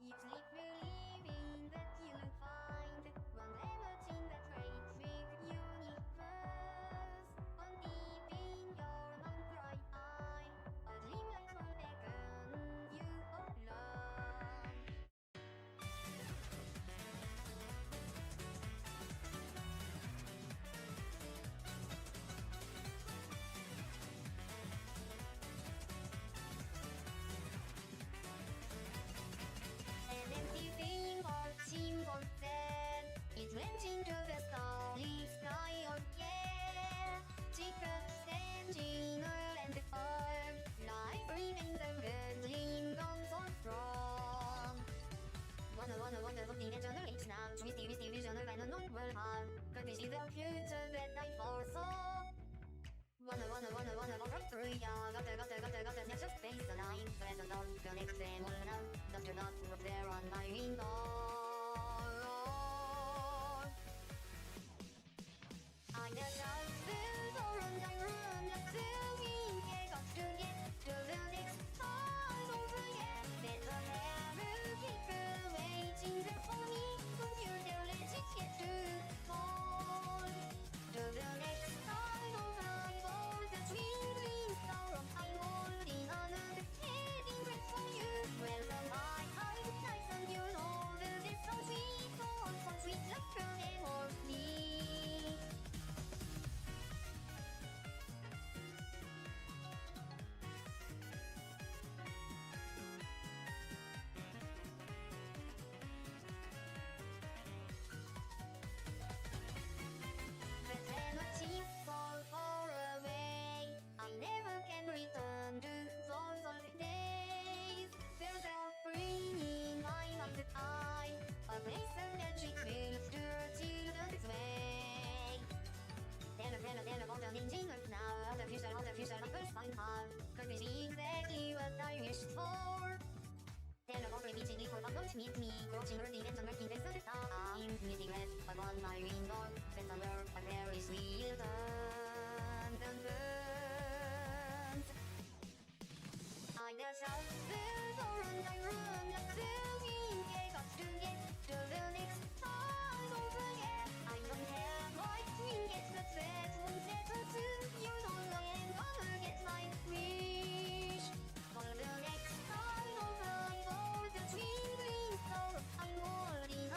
It's like believing that you'll find one everything that creates big universe. One deep in your non-bright eye, a dreamlight will beckon you along. An empty thing or symbol that it went into the starry sky, oh yeah. Secret standing and the fire, life remains a burning on so strong. Wonder, looking at generations now, twisty vision of an unknown world hard. But this is the future that I foresaw. Wanna break through ya. Gotta snatch a space alive. Present on connect them all now. Don't you not look there on my window. I got nothing for a room. Nothing in here. Got to get to the next time over yet. Better have a keeper waiting there for me. When you're there, let's get to fall. To the next time over. Twinkling star of my holding on the heading right for you. Well, my eyes nice and you know. to meet me. Approaching early and unworking this is I'm meeting red, but on my window, set under a very sweet dun. I guess I'll run, I run, let's do it, yeah, got to get to the next time over, yeah. I don't have my dream, it's the set, one set or two, you don't know, and gonna get my wish. For the next time over, I go the dream green store, I'm already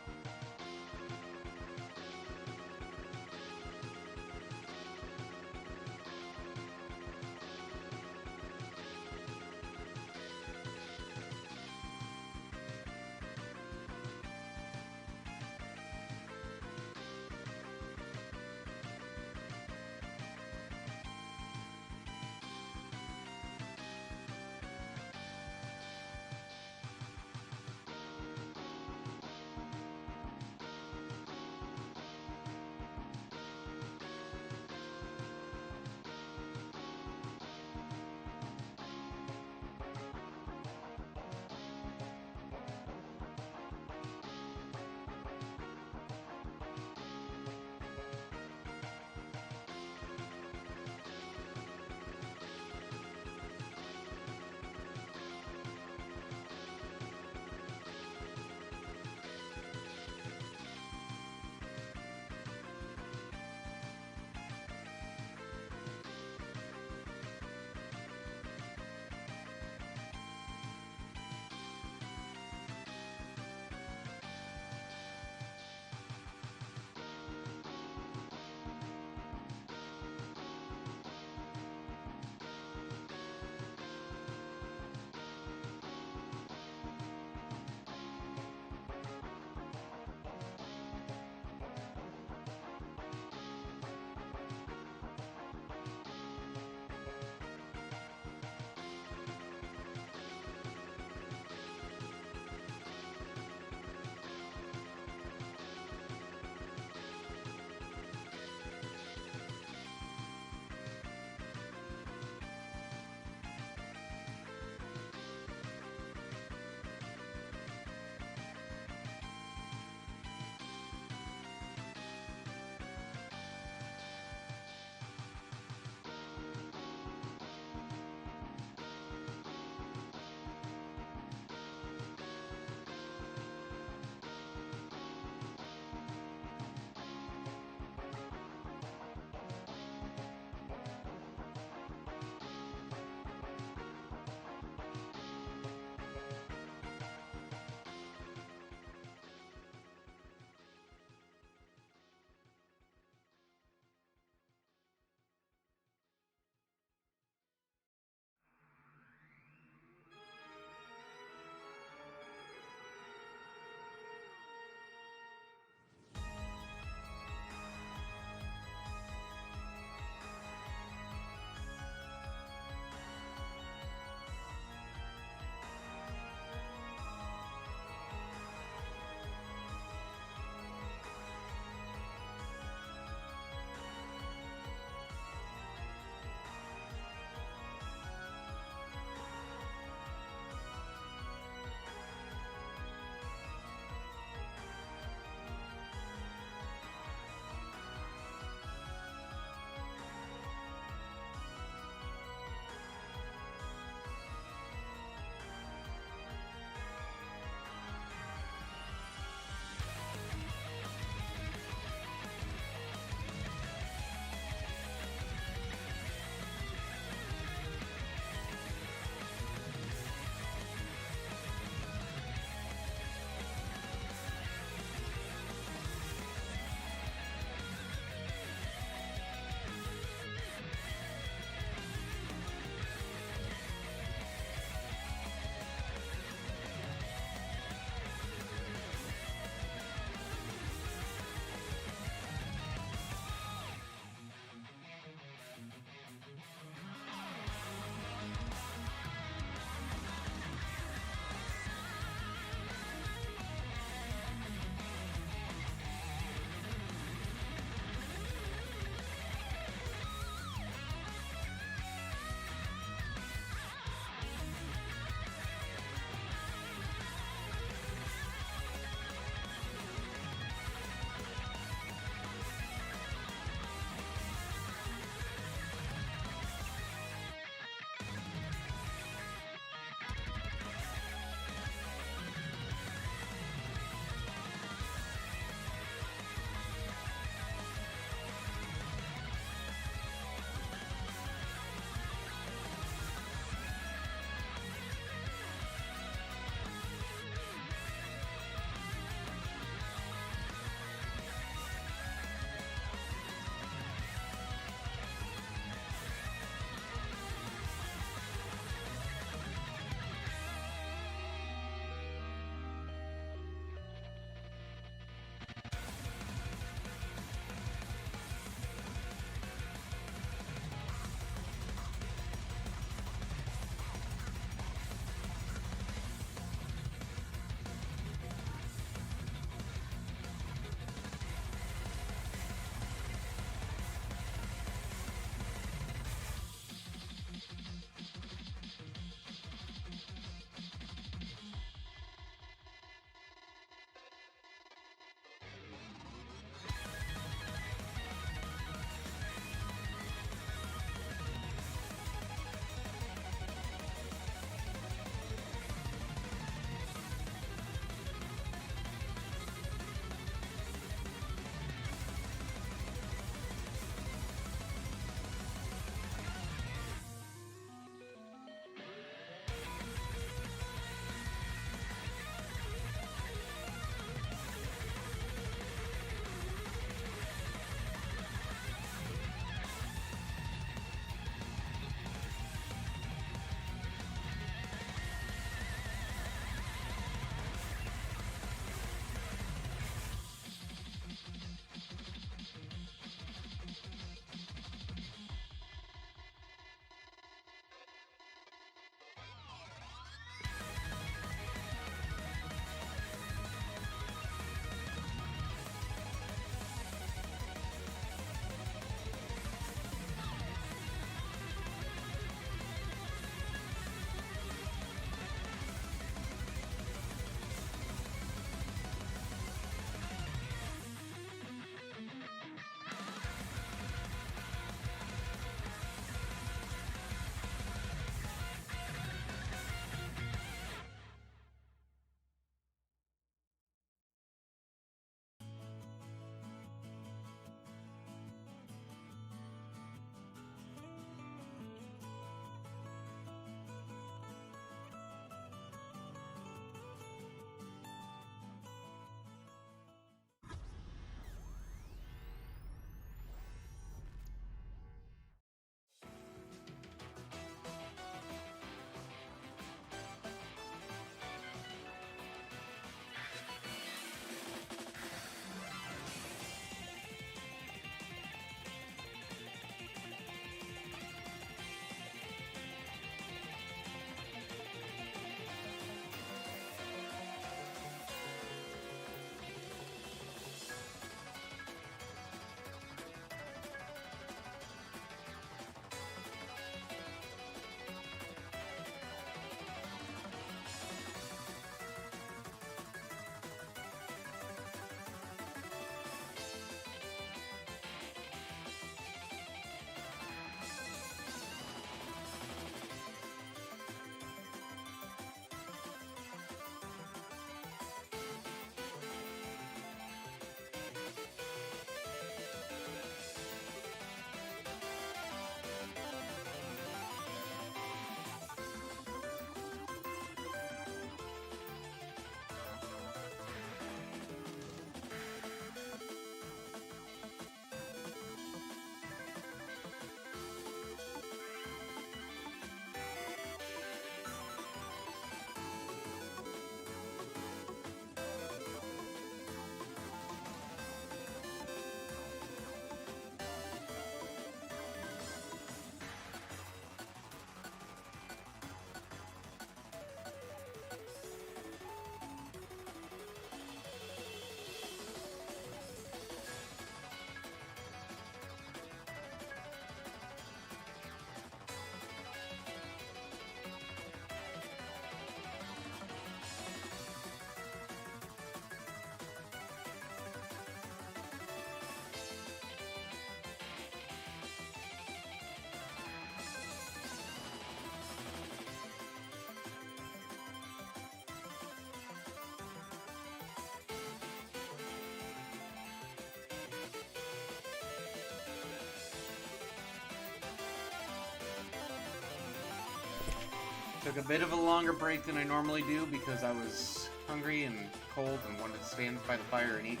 Took a bit of a longer break than I normally do because I was hungry and cold and wanted to stand by the fire and eat.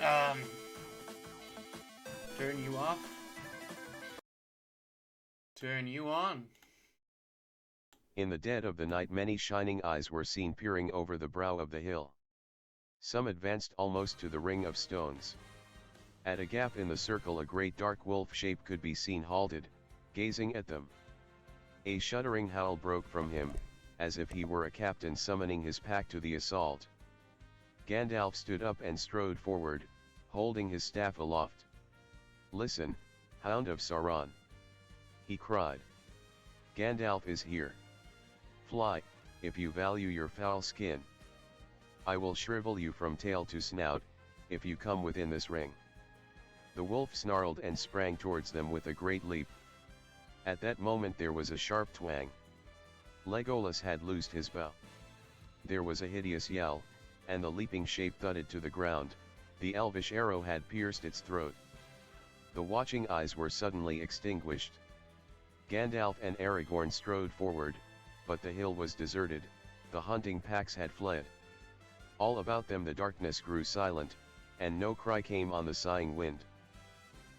Alright, turn you off. Turn you on. In the dead of the night many shining eyes were seen peering over the brow of the hill. Some advanced almost to the ring of stones. At a gap in the circle a great dark wolf shape could be seen halted, gazing at them. A shuddering howl broke from him, as if he were a captain summoning his pack to the assault. Gandalf stood up and strode forward, holding his staff aloft. "Listen, Hound of Sauron!" he cried. "Gandalf is here. Fly, if you value your foul skin. I will shrivel you from tail to snout, if you come within this ring." The wolf snarled and sprang towards them with a great leap. At that moment there was a sharp twang. Legolas had loosed his bow. There was a hideous yell, and the leaping shape thudded to the ground. The elvish arrow had pierced its throat. The watching eyes were suddenly extinguished. Gandalf and Aragorn strode forward, but the hill was deserted, the hunting packs had fled. All about them the darkness grew silent, and no cry came on the sighing wind.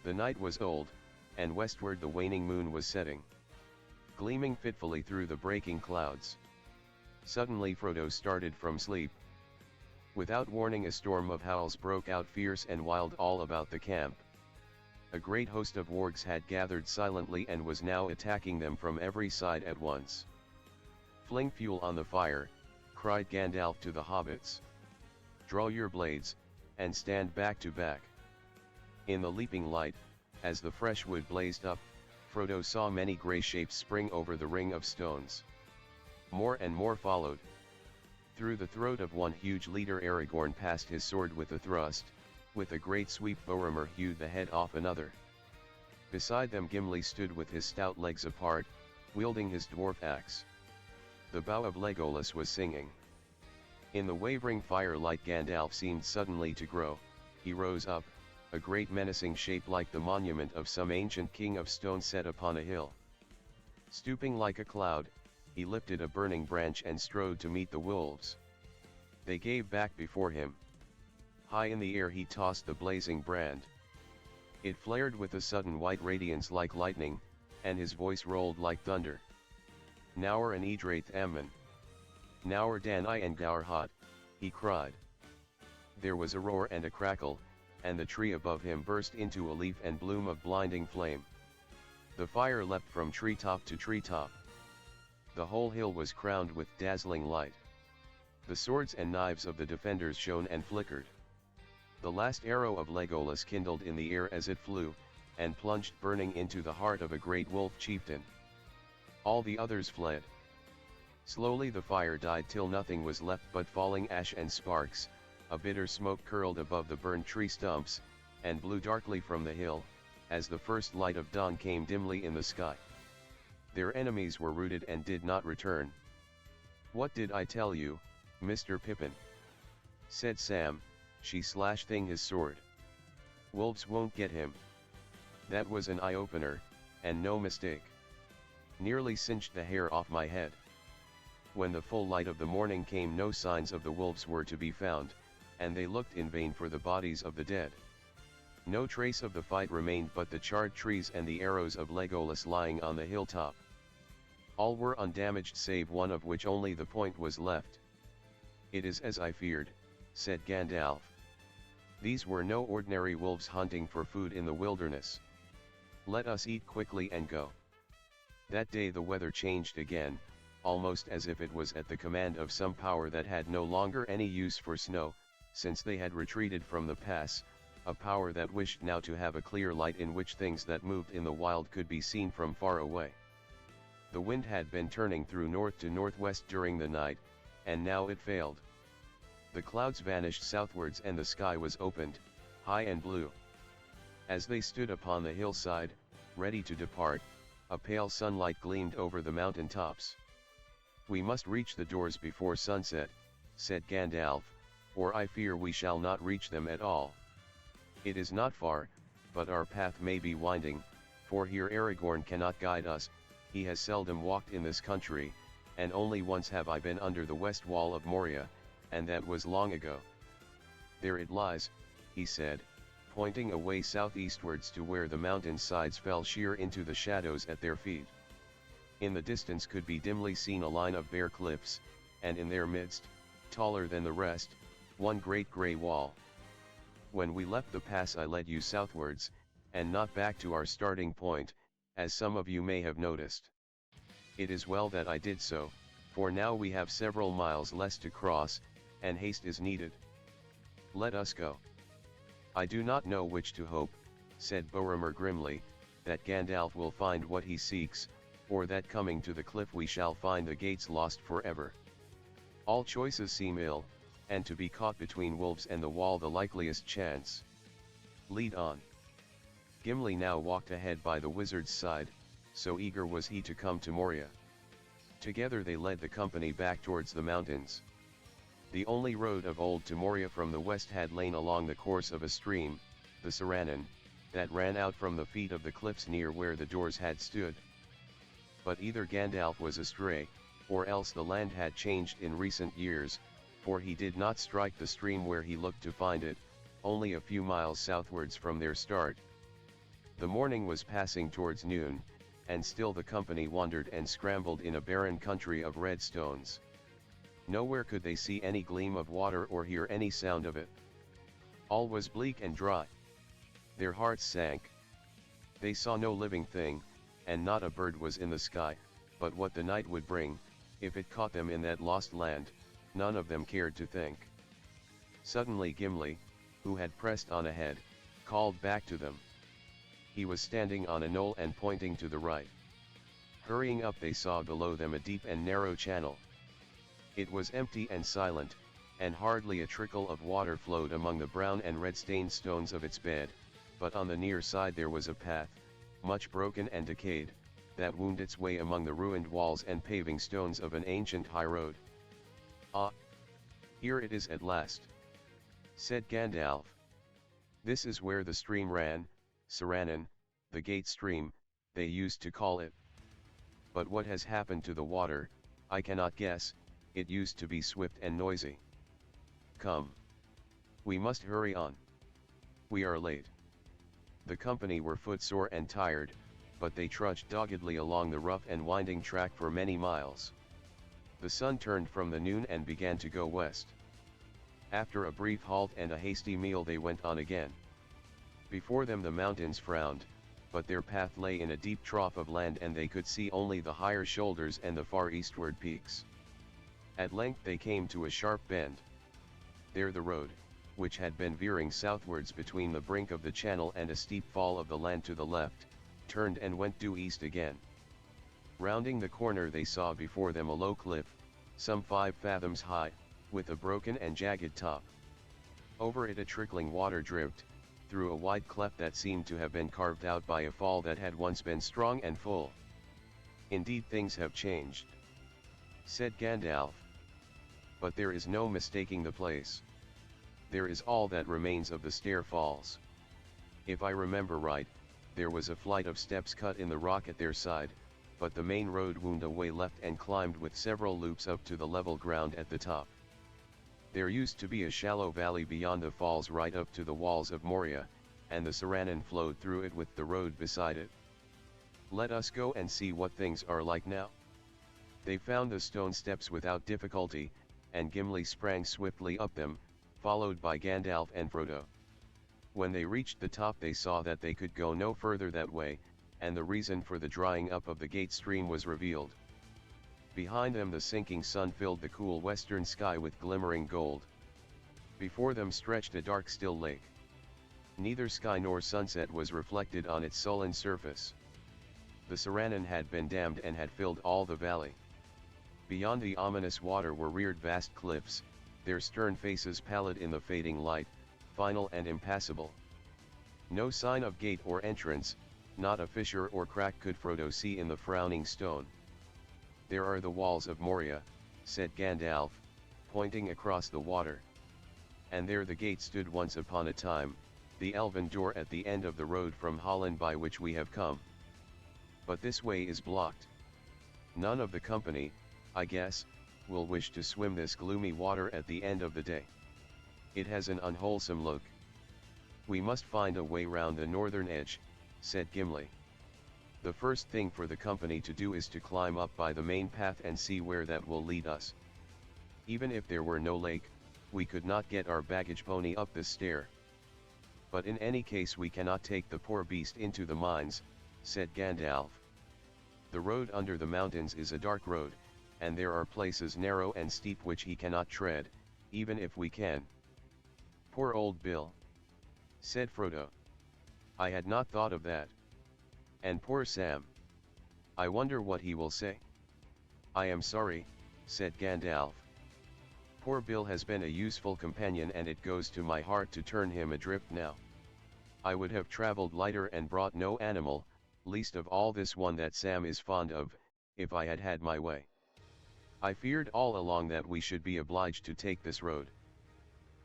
The night was old, and westward the waning moon was setting, gleaming fitfully through the breaking clouds. Suddenly Frodo started from sleep. Without warning a storm of howls broke out fierce and wild all about the camp. A great host of wargs had gathered silently and was now attacking them from every side at once. "Fling fuel on the fire," cried Gandalf to the hobbits. "Draw your blades, and stand back to back." In the leaping light, as the fresh wood blazed up, Frodo saw many grey shapes spring over the ring of stones. More and more followed. Through the throat of one huge leader Aragorn passed his sword with a thrust. With a great sweep Boromir hewed the head off another. Beside them Gimli stood with his stout legs apart, wielding his dwarf axe. The bow of Legolas was singing. In the wavering firelight Gandalf seemed suddenly to grow. He rose up, a great menacing shape like the monument of some ancient king of stone set upon a hill. Stooping like a cloud, he lifted a burning branch and strode to meet the wolves. They gave back before him. High in the air he tossed the blazing brand. It flared with a sudden white radiance like lightning, and his voice rolled like thunder. "Naur and Edraith Amon. Naur Dan I and Gaur Hot," he cried. There was a roar and a crackle, and the tree above him burst into a leaf and bloom of blinding flame. The fire leapt from treetop to treetop. The whole hill was crowned with dazzling light. The swords and knives of the defenders shone and flickered. The last arrow of Legolas kindled in the air as it flew, and plunged burning into the heart of a great wolf chieftain. All the others fled. Slowly the fire died till nothing was left but falling ash and sparks. A bitter smoke curled above the burned tree stumps, and blew darkly from the hill, as the first light of dawn came dimly in the sky. Their enemies were routed and did not return. "What did I tell you, Mr. Pippin?" said Sam, slashing his sword. "Wolves won't get him." That was an eye-opener, and no mistake. Nearly cinched the hair off my head. When the full light of the morning came no signs of the wolves were to be found, and they looked in vain for the bodies of the dead. No trace of the fight remained but the charred trees and the arrows of Legolas lying on the hilltop. All were undamaged save one of which only the point was left. "It is as I feared," said Gandalf. "These were no ordinary wolves hunting for food in the wilderness. Let us eat quickly and go." That day the weather changed again, almost as if it was at the command of some power that had no longer any use for snow, since they had retreated from the pass, a power that wished now to have a clear light in which things that moved in the wild could be seen from far away. The wind had been turning through north to northwest during the night, and now it failed. The clouds vanished southwards and the sky was opened, high and blue. As they stood upon the hillside, ready to depart, a pale sunlight gleamed over the mountain tops. "We must reach the doors before sunset," said Gandalf, "or I fear we shall not reach them at all. It is not far, but our path may be winding, for here Aragorn cannot guide us, he has seldom walked in this country, and only once have I been under the west wall of Moria, and that was long ago. There it lies, he said, pointing away southeastwards to where the mountain sides fell sheer into the shadows at their feet. In the distance could be dimly seen a line of bare cliffs, and in their midst, taller than the rest, one great grey wall. When we left the pass I led you southwards, and not back to our starting point, as some of you may have noticed. It is well that I did so, for now we have several miles less to cross, and haste is needed. Let us go. I do not know which to hope, said Boromir grimly, that Gandalf will find what he seeks, or that coming to the cliff we shall find the gates lost forever. All choices seem ill, and to be caught between wolves and the wall the likeliest chance. Lead on. Gimli now walked ahead by the wizard's side, so eager was he to come to Moria. Together they led the company back towards the mountains. The only road of old to Moria from the west had lain along the course of a stream, the Saranen, that ran out from the feet of the cliffs near where the doors had stood. But either Gandalf was astray, or else the land had changed in recent years, for he did not strike the stream where he looked to find it, only a few miles southwards from their start. The morning was passing towards noon, and still the company wandered and scrambled in a barren country of red stones. Nowhere could they see any gleam of water or hear any sound of it. All was bleak and dry. Their hearts sank. They saw no living thing, and not a bird was in the sky, but what the night would bring, if it caught them in that lost land, none of them cared to think. Suddenly Gimli, who had pressed on ahead, called back to them. He was standing on a knoll and pointing to the right. Hurrying up they saw below them a deep and narrow channel. It was empty and silent, and hardly a trickle of water flowed among the brown and red-stained stones of its bed, but on the near side there was a path, much broken and decayed, that wound its way among the ruined walls and paving stones of an ancient high road. Ah! Here it is at last, said Gandalf. This is where the stream ran, Saranen, the gate stream, they used to call it. But what has happened to the water, I cannot guess. It used to be swift and noisy. Come. We must hurry on. We are late. The company were footsore and tired, but they trudged doggedly along the rough and winding track for many miles. The sun turned from the noon and began to go west. After a brief halt and a hasty meal they went on again. Before them the mountains frowned, but their path lay in a deep trough of land and they could see only the higher shoulders and the far eastward peaks. At length they came to a sharp bend. There the road, which had been veering southwards between the brink of the channel and a steep fall of the land to the left, turned and went due east again. Rounding the corner they saw before them a low cliff, some 5 fathoms high, with a broken and jagged top. Over it a trickling water dripped, through a wide cleft that seemed to have been carved out by a fall that had once been strong and full. Indeed things have changed, said Gandalf. But there is no mistaking the place. There is all that remains of the stair falls. If I remember right, there was a flight of steps cut in the rock at their side, but the main road wound away left and climbed with several loops up to the level ground at the top. There used to be a shallow valley beyond the falls right up to the walls of Moria, and the Saranen flowed through it with the road beside it. Let us go and see what things are like now. They found the stone steps without difficulty, and Gimli sprang swiftly up them, followed by Gandalf and Frodo. When they reached the top they saw that they could go no further that way, and the reason for the drying up of the gate stream was revealed. Behind them the sinking sun filled the cool western sky with glimmering gold. Before them stretched a dark still lake. Neither sky nor sunset was reflected on its sullen surface. The Saranen had been dammed and had filled all the valley. Beyond the ominous water were reared vast cliffs, their stern faces pallid in the fading light, final and impassable. No sign of gate or entrance, not a fissure or crack could Frodo see in the frowning stone. There are the walls of Moria, said Gandalf, pointing across the water. And there the gate stood once upon a time, the elven door at the end of the road from Holland by which we have come. But this way is blocked. None of the company, I guess, will wish to swim this gloomy water at the end of the day. It has an unwholesome look. We must find a way round the northern edge, said Gimli. The first thing for the company to do is to climb up by the main path and see where that will lead us. Even if there were no lake, we could not get our baggage pony up this stair. But in any case we cannot take the poor beast into the mines, said Gandalf. The road under the mountains is a dark road, and there are places narrow and steep which he cannot tread, even if we can. Poor old Bill, said Frodo. I had not thought of that. And poor Sam. I wonder what he will say. I am sorry, said Gandalf. Poor Bill has been a useful companion and it goes to my heart to turn him adrift now. I would have traveled lighter and brought no animal, least of all this one that Sam is fond of, if I had had my way. I feared all along that we should be obliged to take this road.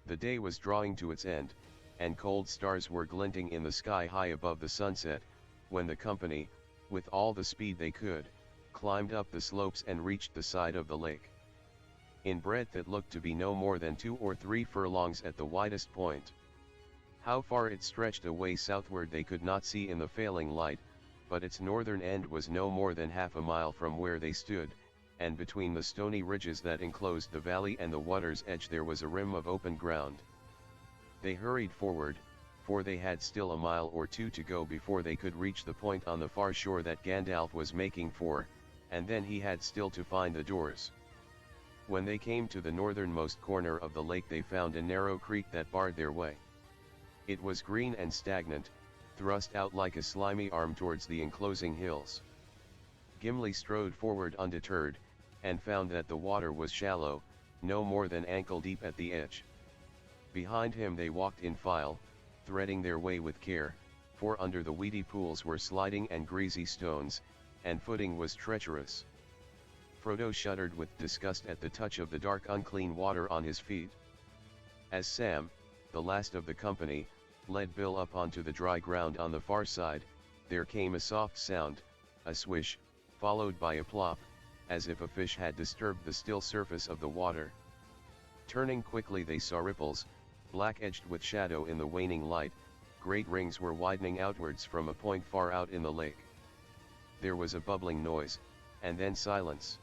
The day was drawing to its end, and cold stars were glinting in the sky high above the sunset, when the company, with all the speed they could, climbed up the slopes and reached the side of the lake. In breadth it looked to be no more than 2 or 3 furlongs at the widest point. How far it stretched away southward they could not see in the failing light, but its northern end was no more than half a mile from where they stood, and between the stony ridges that enclosed the valley and the water's edge there was a rim of open ground. They hurried forward, for they had still a mile or 2 to go before they could reach the point on the far shore that Gandalf was making for, and then he had still to find the doors. When they came to the northernmost corner of the lake they found a narrow creek that barred their way. It was green and stagnant, thrust out like a slimy arm towards the enclosing hills. Gimli strode forward undeterred, and found that the water was shallow, no more than ankle deep at the edge. Behind him they walked in file, threading their way with care, for under the weedy pools were sliding and greasy stones, and footing was treacherous. Frodo shuddered with disgust at the touch of the dark unclean water on his feet. As Sam, the last of the company, led Bill up onto the dry ground on the far side, there came a soft sound, a swish, followed by a plop, as if a fish had disturbed the still surface of the water. Turning quickly they saw ripples, black-edged with shadow in the waning light, great rings were widening outwards from a point far out in the lake. There was a bubbling noise, and then silence.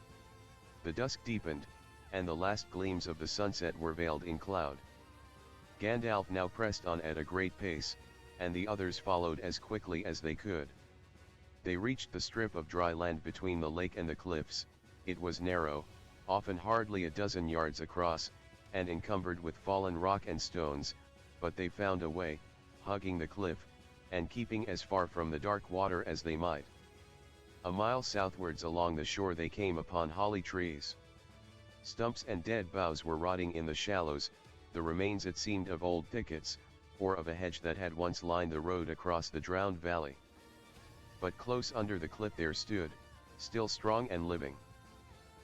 The dusk deepened, and the last gleams of the sunset were veiled in cloud. Gandalf now pressed on at a great pace, and the others followed as quickly as they could. They reached the strip of dry land between the lake and the cliffs. It was narrow, often hardly a dozen yards across, and encumbered with fallen rock and stones, but they found a way, hugging the cliff, and keeping as far from the dark water as they might. A mile southwards along the shore they came upon holly trees. Stumps and dead boughs were rotting in the shallows, the remains it seemed of old thickets, or of a hedge that had once lined the road across the drowned valley. But close under the cliff there stood, still strong and living,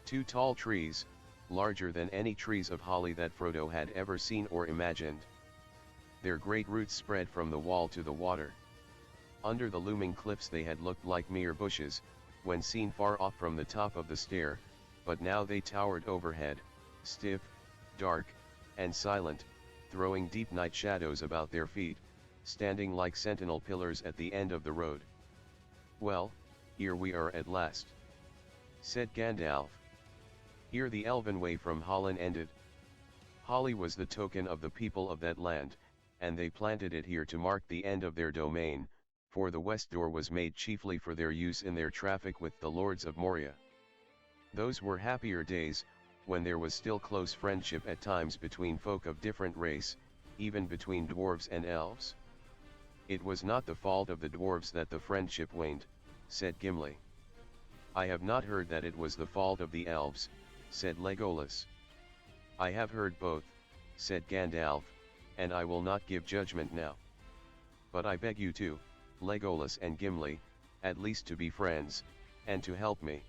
2 tall trees, larger than any trees of holly that Frodo had ever seen or imagined. Their great roots spread from the wall to the water. Under the looming cliffs they had looked like mere bushes, when seen far off from the top of the stair, but now they towered overhead, stiff, dark, and silent, throwing deep night shadows about their feet, standing like sentinel pillars at the end of the road. Well, here we are at last, said Gandalf. Here the elven way from Hollin ended. Holly was the token of the people of that land, and they planted it here to mark the end of their domain, for the west door was made chiefly for their use in their traffic with the lords of Moria. Those were happier days, when there was still close friendship at times between folk of different race, even between dwarves and elves. It was not the fault of the dwarves that the friendship waned, said Gimli. I have not heard that it was the fault of the elves, said Legolas. I have heard both, said Gandalf, and I will not give judgment now. But I beg you to, Legolas and Gimli, at least to be friends, and to help me.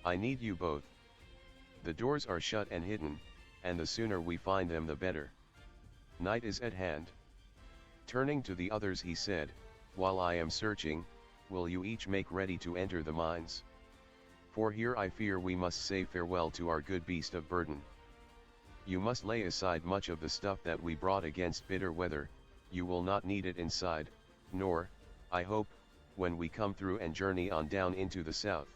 I need you both. The doors are shut and hidden, and the sooner we find them the better. Night is at hand. Turning to the others he said, while I am searching, will you each make ready to enter the mines? For here I fear we must say farewell to our good beast of burden. You must lay aside much of the stuff that we brought against bitter weather, you will not need it inside, nor, I hope, when we come through and journey on down into the south.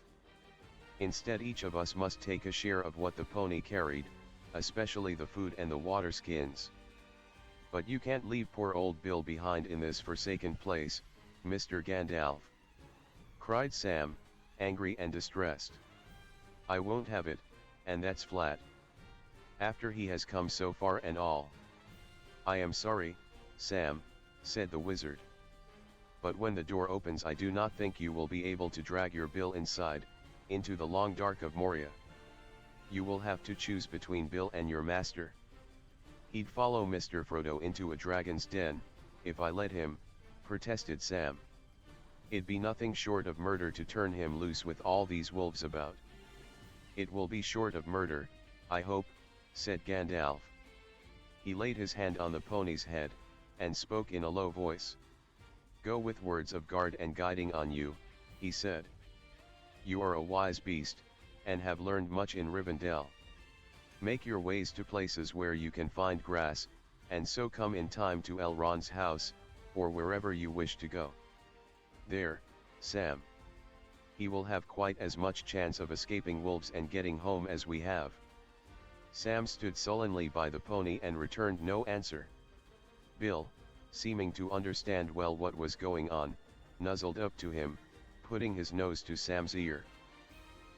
Instead each of us must take a share of what the pony carried, especially the food and the water skins. But you can't leave poor old Bill behind in this forsaken place, Mr. Gandalf," cried Sam, angry and distressed. "I won't have it, and that's flat. After he has come so far and all." "I am sorry, Sam," said the wizard. "But when the door opens I do not think you will be able to drag your Bill inside, into the long dark of Moria. You will have to choose between Bill and your master." "He'd follow Mr. Frodo into a dragon's den, if I let him," protested Sam. "It'd be nothing short of murder to turn him loose with all these wolves about." "It will be short of murder, I hope," said Gandalf. He laid his hand on the pony's head, and spoke in a low voice. "Go with words of guard and guiding on you," he said. "You are a wise beast, and have learned much in Rivendell. Make your ways to places where you can find grass, and so come in time to Elrond's house, or wherever you wish to go. There, Sam. He will have quite as much chance of escaping wolves and getting home as we have." Sam stood sullenly by the pony and returned no answer. Bill, seeming to understand well what was going on, nuzzled up to him, putting his nose to Sam's ear.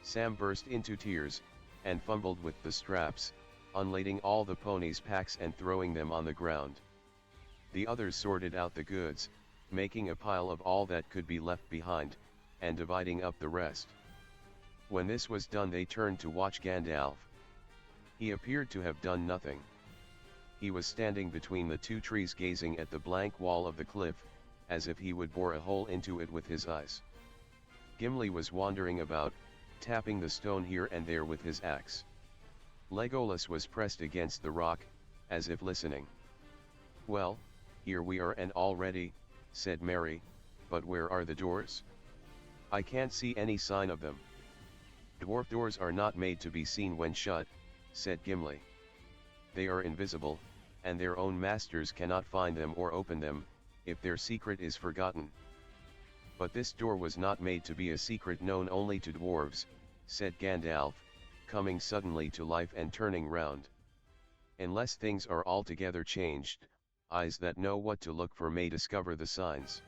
Sam burst into tears, and fumbled with the straps, unlading all the pony's packs and throwing them on the ground. The others sorted out the goods, making a pile of all that could be left behind, and dividing up the rest. When this was done they turned to watch Gandalf. He appeared to have done nothing. He was standing between the two trees gazing at the blank wall of the cliff, as if he would bore a hole into it with his eyes. Gimli was wandering about, tapping the stone here and there with his axe. Legolas was pressed against the rock, as if listening. "Well, here we are and all ready," said Merry, "but where are the doors? I can't see any sign of them." "Dwarf doors are not made to be seen when shut," said Gimli. "They are invisible, and their own masters cannot find them or open them, if their secret is forgotten." "But this door was not made to be a secret known only to dwarves," said Gandalf, coming suddenly to life and turning round. "Unless things are altogether changed, eyes that know what to look for may discover the signs."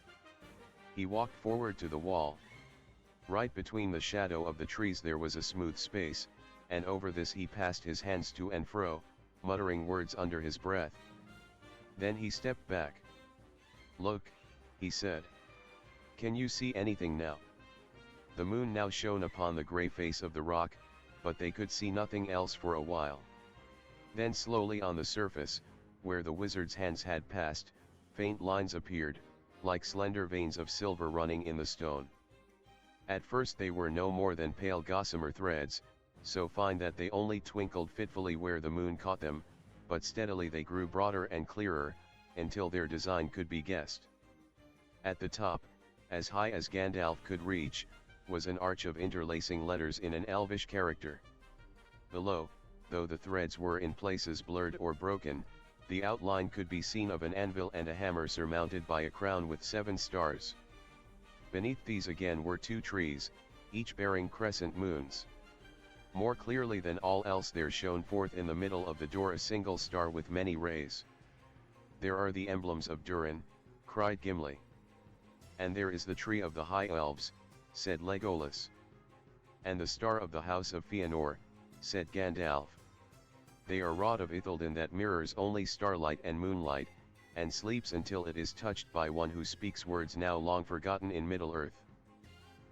He walked forward to the wall. Right between the shadow of the trees there was a smooth space, and over this he passed his hands to and fro, muttering words under his breath. Then he stepped back. "Look," he said. "Can you see anything now?" The moon now shone upon the grey face of the rock, but they could see nothing else for a while. Then slowly on the surface, where the wizard's hands had passed, faint lines appeared, like slender veins of silver running in the stone. At first they were no more than pale gossamer threads, so fine that they only twinkled fitfully where the moon caught them, but steadily they grew broader and clearer, until their design could be guessed. At the top, as high as Gandalf could reach, was an arch of interlacing letters in an elvish character. Below, though the threads were in places blurred or broken, the outline could be seen of an anvil and a hammer surmounted by a crown with 7 stars. Beneath these again were 2 trees, each bearing crescent moons. More clearly than all else there shone forth in the middle of the door a single star with many rays. "There are the emblems of Durin," cried Gimli. "And there is the tree of the High Elves," said Legolas. "And the star of the House of Fëanor," said Gandalf. "They are wrought of Ithilden that mirrors only starlight and moonlight, and sleeps until it is touched by one who speaks words now long forgotten in Middle-earth.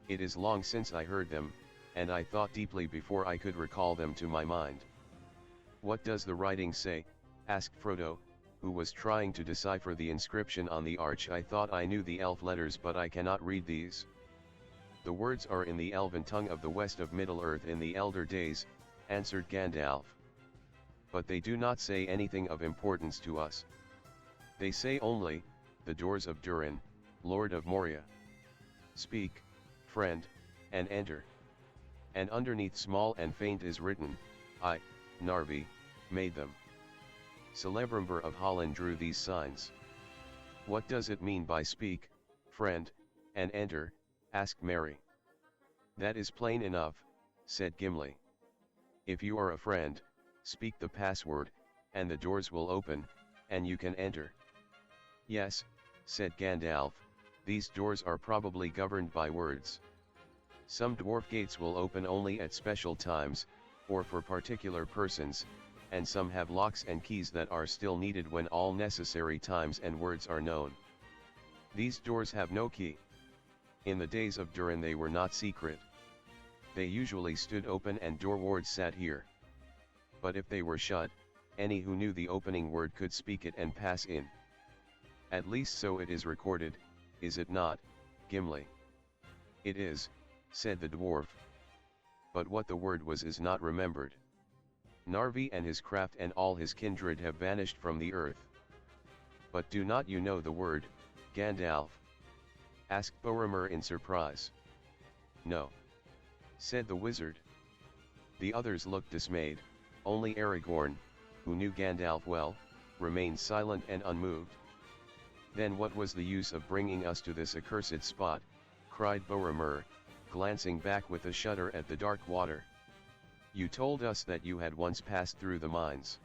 It is long since I heard them, and I thought deeply before I could recall them to my mind." "What does the writing say?" asked Frodo, who was trying to decipher the inscription on the arch. "I thought I knew the elf letters, but I cannot read these." "The words are in the elven tongue of the west of Middle-earth in the elder days," answered Gandalf. "But they do not say anything of importance to us. They say only, 'The doors of Durin, Lord of Moria. Speak, friend, and enter.' and underneath small and faint is written, I, Narvi, made them. Celebrumber of Holland drew these signs. What does it mean by speak, friend, and enter? Asked Mary. That is plain enough, said Gimli. If you are a friend, speak the password, and the doors will open, and you can enter. Yes, said Gandalf, these doors are probably governed by words. Some dwarf gates will open only at special times, or for particular persons, and some have locks and keys that are still needed when all necessary times and words are known. These doors have no key. In the days of Durin they were not secret. They usually stood open and door wards sat here. But if they were shut, any who knew the opening word could speak it and pass in. At least so it is recorded, is it not, Gimli? It is, said the dwarf. But what the word was is not remembered. Narvi and his craft and all his kindred have vanished from the earth. But do not you know the word, Gandalf? Asked Boromir in surprise. No, said the wizard. The others looked dismayed, only Aragorn, who knew Gandalf well, remained silent and unmoved. Then what was the use of bringing us to this accursed spot, cried Boromir, glancing back with a shudder at the dark water. You told us that you had once passed through the mines.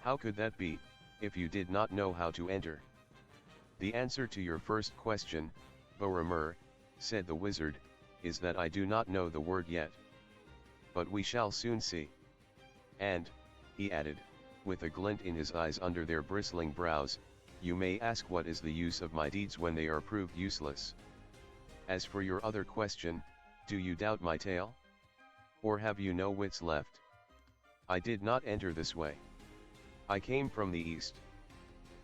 How could that be, if you did not know how to enter? The answer to your first question, Boromir, said the wizard, is that I do not know the word yet. But we shall soon see. And, he added, with a glint in his eyes under their bristling brows, you may ask what is the use of my deeds when they are proved useless. As for your other question, do you doubt my tale? Or have you no wits left? I did not enter this way. I came from the east.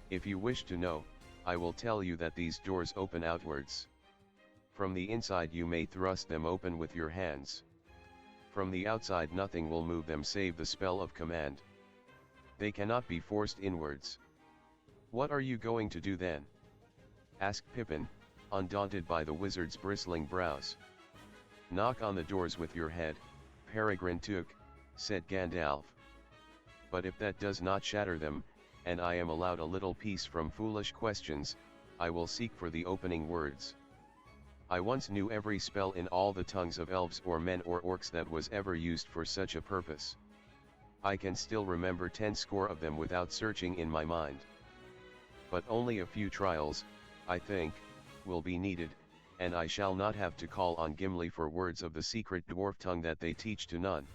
If you wish to know, I will tell you that these doors open outwards. From the inside you may thrust them open with your hands. From the outside nothing will move them save the spell of command. They cannot be forced inwards. What are you going to do then? Asked Pippin, undaunted by the wizard's bristling brows. Knock on the doors with your head, Peregrine Took, said Gandalf. But if that does not shatter them, and I am allowed a little peace from foolish questions, I will seek for the opening words. I once knew every spell in all the tongues of elves or men or orcs that was ever used for such a purpose. I can still remember 10 score of them without searching in my mind. But only a few trials, I think, will be needed, and I shall not have to call on Gimli for words of the secret dwarf tongue that they teach to none.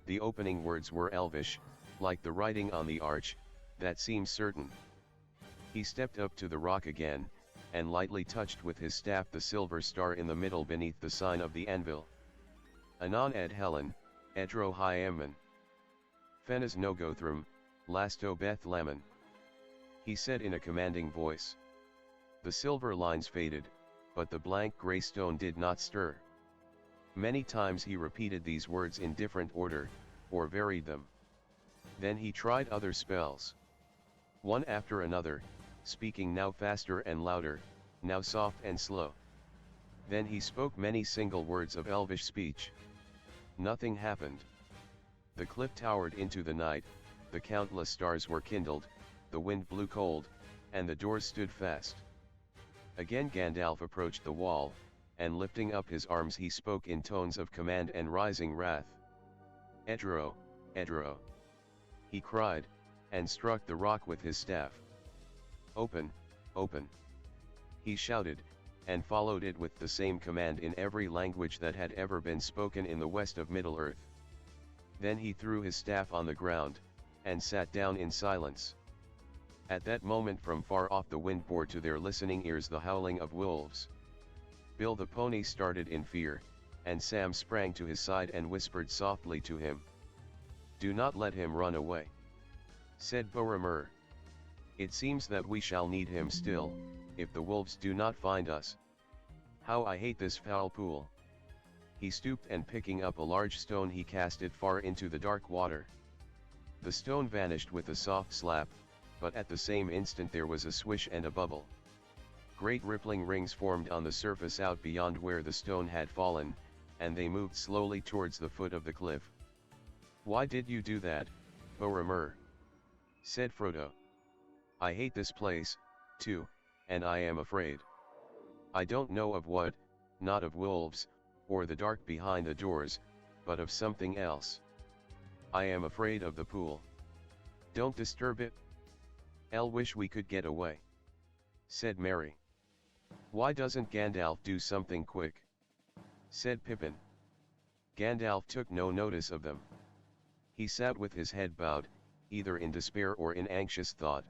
The opening words were elvish, like the writing on the arch, that seems certain. He stepped up to the rock again, and lightly touched with his staff the silver star in the middle beneath the sign of the anvil. Anon ed Helen, Edro Hyaman. Fenas Nogothram, Lasto Beth Laman. He said in a commanding voice. The silver lines faded, but the blank grey stone did not stir. Many times he repeated these words in different order, or varied them. Then he tried other spells. One after another, speaking now faster and louder, now soft and slow. Then he spoke many single words of elvish speech. Nothing happened. The cliff towered into the night, the countless stars were kindled, the wind blew cold, and the doors stood fast. Again Gandalf approached the wall, and lifting up his arms he spoke in tones of command and rising wrath. Edro, Edro! He cried, and struck the rock with his staff. Open, open! He shouted, and followed it with the same command in every language that had ever been spoken in the west of Middle-earth. Then he threw his staff on the ground, and sat down in silence. At that moment from far off the wind bore to their listening ears the howling of wolves. Bill the pony started in fear, and Sam sprang to his side and whispered softly to him. Do not let him run away, said Boromir. It seems that we shall need him still, if the wolves do not find us. How I hate this foul pool. He stooped and picking up a large stone he cast it far into the dark water. The stone vanished with a soft slap, but at the same instant there was a swish and a bubble. Great rippling rings formed on the surface out beyond where the stone had fallen, and they moved slowly towards the foot of the cliff. "Why did you do that, Boromir?" said Frodo. "I hate this place, too, and I am afraid. I don't know of what, not of wolves, or the dark behind the doors, but of something else. I am afraid of the pool. Don't disturb it. I'll wish we could get away," said Merry. "Why doesn't Gandalf do something quick?" said Pippin. Gandalf took no notice of them. He sat with his head bowed, either in despair or in anxious thought.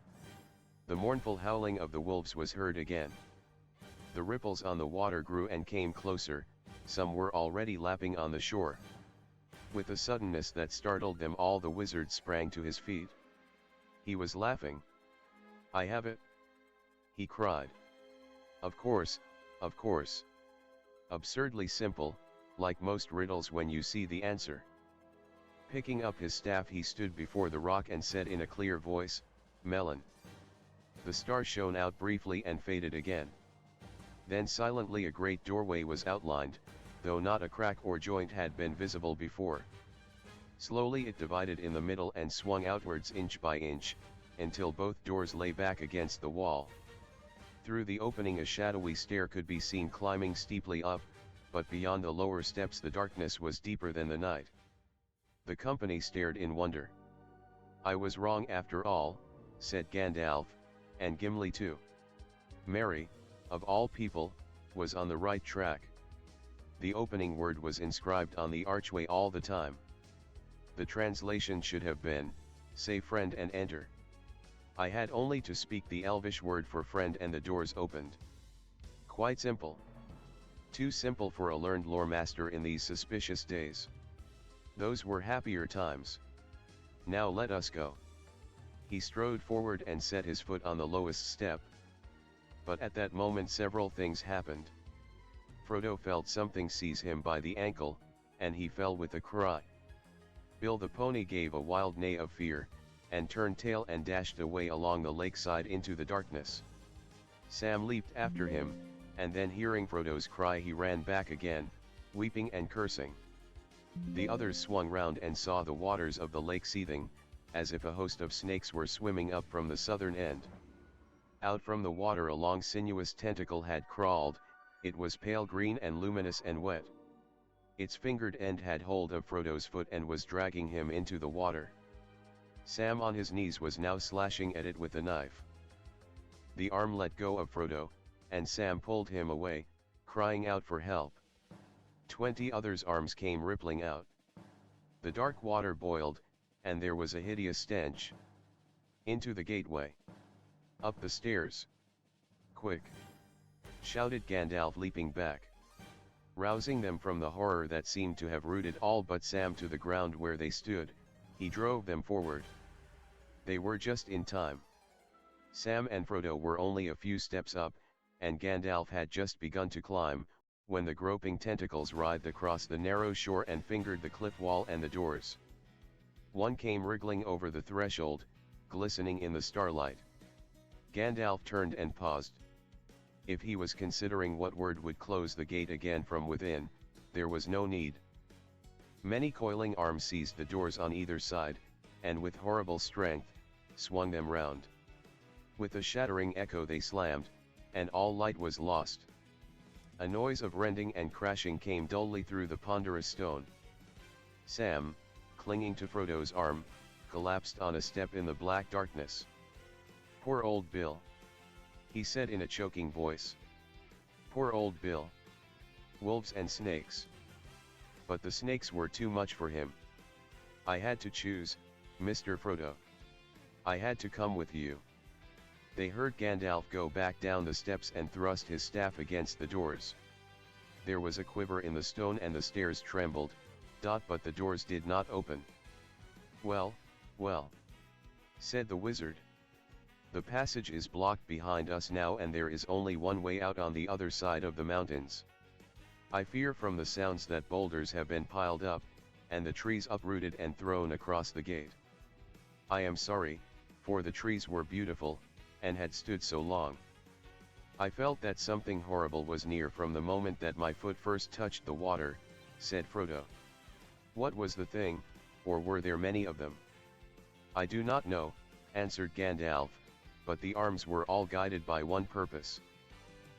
The mournful howling of the wolves was heard again. The ripples on the water grew and came closer, some were already lapping on the shore. With a suddenness that startled them all, the wizard sprang to his feet. He was laughing. "I have it!" he cried. Of course, of course. Absurdly simple, like most riddles when you see the answer." Picking up his staff, he stood before the rock and said in a clear voice, "Melon." The star shone out briefly and faded again. Then silently a great doorway was outlined, though not a crack or joint had been visible before. Slowly it divided in the middle and swung outwards inch by inch, until both doors lay back against the wall. Through the opening a shadowy stair could be seen climbing steeply up, but beyond the lower steps the darkness was deeper than the night. The company stared in wonder. "I was wrong after all," said Gandalf, "and Gimli too. Merry, of all people, was on the right track. The opening word was inscribed on the archway all the time. The translation should have been, 'Say friend and enter.' I had only to speak the Elvish word for friend and the doors opened. Quite simple. Too simple for a learned lore master in these suspicious days. Those were happier times. Now let us go." He strode forward and set his foot on the lowest step. But at that moment several things happened. Frodo felt something seize him by the ankle, and he fell with a cry. Bill the pony gave a wild neigh of fear, and turned tail and dashed away along the lakeside into the darkness. Sam leaped after him, and then hearing Frodo's cry he ran back again, weeping and cursing. The others swung round and saw the waters of the lake seething, as if a host of snakes were swimming up from the southern end. Out from the water a long sinuous tentacle had crawled. It was pale green and luminous and wet. Its fingered end had hold of Frodo's foot and was dragging him into the water. Sam on his knees was now slashing at it with a knife. The arm let go of Frodo, and Sam pulled him away, crying out for help. 20 others' arms came rippling out. The dark water boiled, and there was a hideous stench. Into the gateway. Up the stairs. "Quick!" shouted Gandalf, leaping back. Rousing them from the horror that seemed to have rooted all but Sam to the ground where they stood, he drove them forward. They were just in time. Sam and Frodo were only a few steps up, and Gandalf had just begun to climb, when the groping tentacles writhed across the narrow shore and fingered the cliff wall and the doors. One came wriggling over the threshold, glistening in the starlight. Gandalf turned and paused. If he was considering what word would close the gate again from within, there was no need. Many coiling arms seized the doors on either side, and with horrible strength, swung them round. With a shattering echo they slammed, and all light was lost. A noise of rending and crashing came dully through the ponderous stone. Sam, clinging to Frodo's arm, collapsed on a step in the black darkness. "Poor old Bill," he said in a choking voice. "Poor old Bill. Wolves and snakes." But the snakes were too much for him. "I had to choose, Mr. Frodo. I had to come with you." They heard Gandalf go back down the steps and thrust his staff against the doors. There was a quiver in the stone and the stairs trembled, but the doors did not open. "Well, well," said the wizard. "The passage is blocked behind us now, and there is only one way out on the other side of the mountains. I fear from the sounds that boulders have been piled up, and the trees uprooted and thrown across the gate. I am sorry, for the trees were beautiful, and had stood so long. I felt that something horrible was near from the moment that my foot first touched the water, said Frodo. What was the thing, or were there many of them? I do not know, answered Gandalf, but the arms were all guided by one purpose.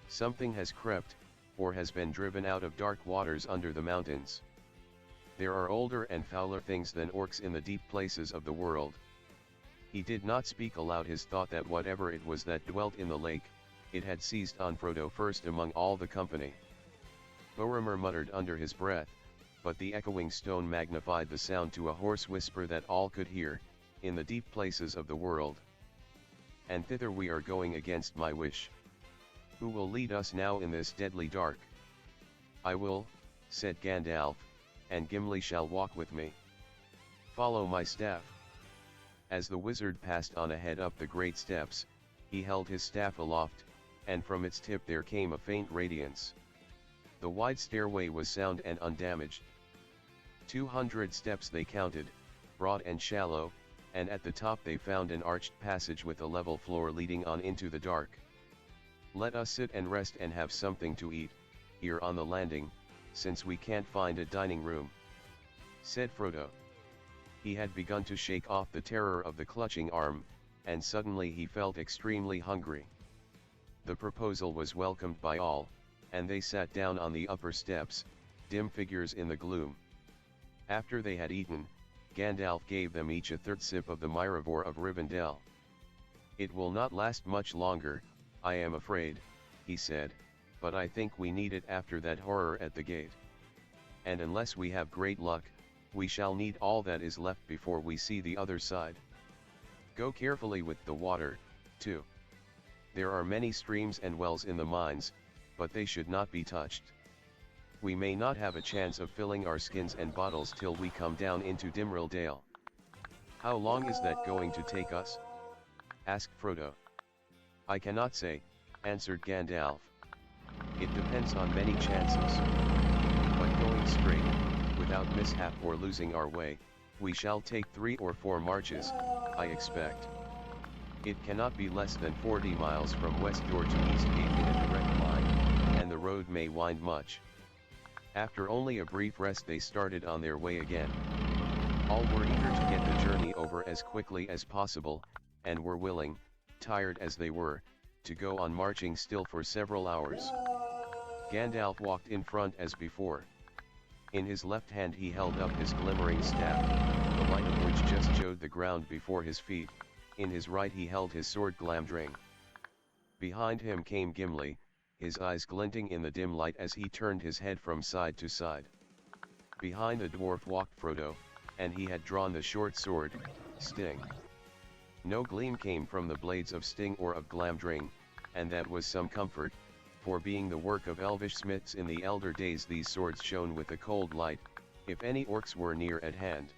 Something has crept, or has been driven out of dark waters under the mountains. There are older and fouler things than orcs in the deep places of the world. He did not speak aloud his thought that whatever it was that dwelt in the lake, it had seized on Frodo first among all the company. Boromir muttered under his breath, but the echoing stone magnified the sound to a hoarse whisper that all could hear, in the deep places of the world. And thither we are going against my wish. Who will lead us now in this deadly dark? I will, said Gandalf, and Gimli shall walk with me. Follow my staff. As the wizard passed on ahead up the great steps, he held his staff aloft, and from its tip there came a faint radiance. The wide stairway was sound and undamaged. 200 steps they counted, broad and shallow, and at the top they found an arched passage with a level floor leading on into the dark. Let us sit and rest and have something to eat, here on the landing, since we can't find a dining room, said Frodo. He had begun to shake off the terror of the clutching arm, and suddenly he felt extremely hungry. The proposal was welcomed by all, and they sat down on the upper steps, dim figures in the gloom. After they had eaten, Gandalf gave them each a third sip of the Myrivor of Rivendell. It will not last much longer, I am afraid, he said, but I think we need it after that horror at the gate. And unless we have great luck, we shall need all that is left before we see the other side. Go carefully with the water, too. There are many streams and wells in the mines, but they should not be touched. We may not have a chance of filling our skins and bottles till we come down into Dimril Dale. How long is that going to take us? Asked Frodo. I cannot say, answered Gandalf. It depends on many chances. But going straight, without mishap or losing our way, we shall take 3 or 4 marches, I expect. It cannot be less than 40 miles from West Door to East Gate in a direct line, and the road may wind much. After only a brief rest they started on their way again. All were eager to get the journey over as quickly as possible, and were willing, tired as they were, to go on marching still for several hours. Gandalf walked in front as before. In his left hand he held up his glimmering staff, the light of which just showed the ground before his feet. In his right he held his sword Glamdring. Behind him came Gimli, his eyes glinting in the dim light as he turned his head from side to side. Behind the dwarf walked Frodo, and he had drawn the short sword, Sting. No gleam came from the blades of Sting or of Glamdring, and that was some comfort, for being the work of elvish smiths in the elder days these swords shone with a cold light, if any orcs were near at hand.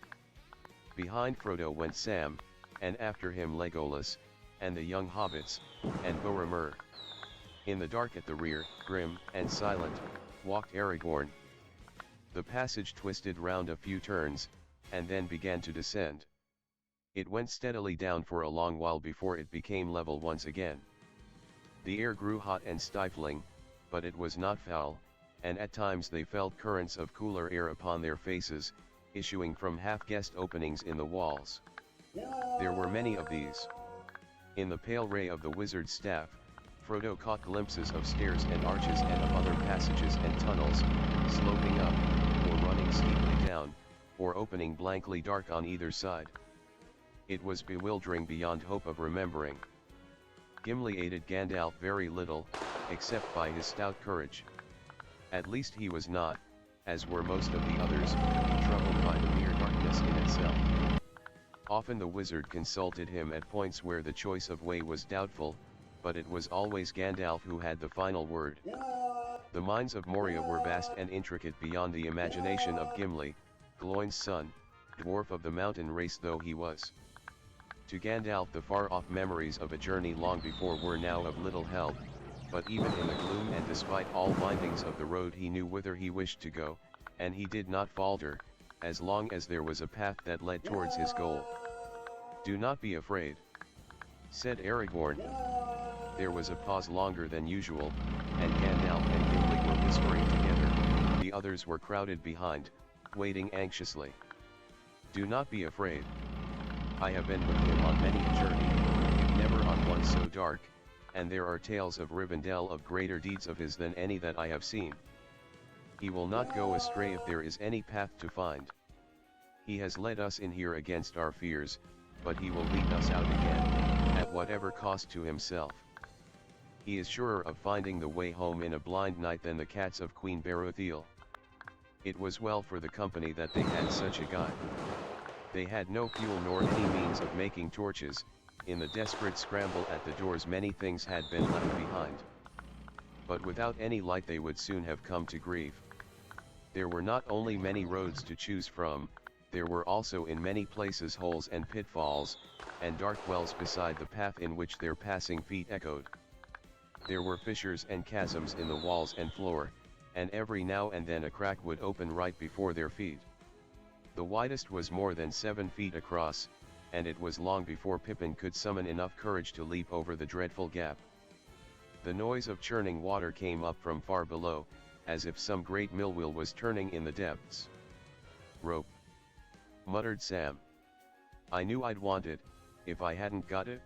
Behind Frodo went Sam, and after him Legolas, and the young hobbits, and Boromir. In the dark at the rear, grim and silent, walked Aragorn. The passage twisted round a few turns, and then began to descend. It went steadily down for a long while before it became level once again. The air grew hot and stifling, but it was not foul, and at times they felt currents of cooler air upon their faces, issuing from half-guessed openings in the walls. There were many of these. In the pale ray of the wizard's staff, Frodo caught glimpses of stairs and arches and of other passages and tunnels, sloping up, or running steeply down, or opening blankly dark on either side. It was bewildering beyond hope of remembering. Gimli aided Gandalf very little, except by his stout courage. At least he was not, as were most of the others, troubled by the mere darkness in itself. Often the wizard consulted him at points where the choice of way was doubtful, but it was always Gandalf who had the final word. The mines of Moria were vast and intricate beyond the imagination of Gimli, Gloin's son, dwarf of the mountain race though he was. To Gandalf the far-off memories of a journey long before were now of little help, but even in the gloom and despite all windings of the road he knew whither he wished to go, and he did not falter, as long as there was a path that led towards his goal. "Do not be afraid," said Aragorn. There was a pause longer than usual, and Gandalf and Gimli were whispering together. The others were crowded behind, waiting anxiously. "Do not be afraid. I have been with him on many a journey, if never on one so dark, and there are tales of Rivendell of greater deeds of his than any that I have seen. He will not go astray if there is any path to find. He has led us in here against our fears, but he will lead us out again, at whatever cost to himself. He is surer of finding the way home in a blind night than the cats of Queen Beruthiel." It was well for the company that they had such a guide. They had no fuel nor any means of making torches. In the desperate scramble at the doors many things had been left behind. But without any light they would soon have come to grief. There were not only many roads to choose from, there were also in many places holes and pitfalls, and dark wells beside the path in which their passing feet echoed. There were fissures and chasms in the walls and floor, and every now and then a crack would open right before their feet. The widest was more than 7 feet across, and it was long before Pippin could summon enough courage to leap over the dreadful gap. The noise of churning water came up from far below, as if some great millwheel was turning in the depths. "Rope," muttered Sam. "I knew I'd want it, if I hadn't got it."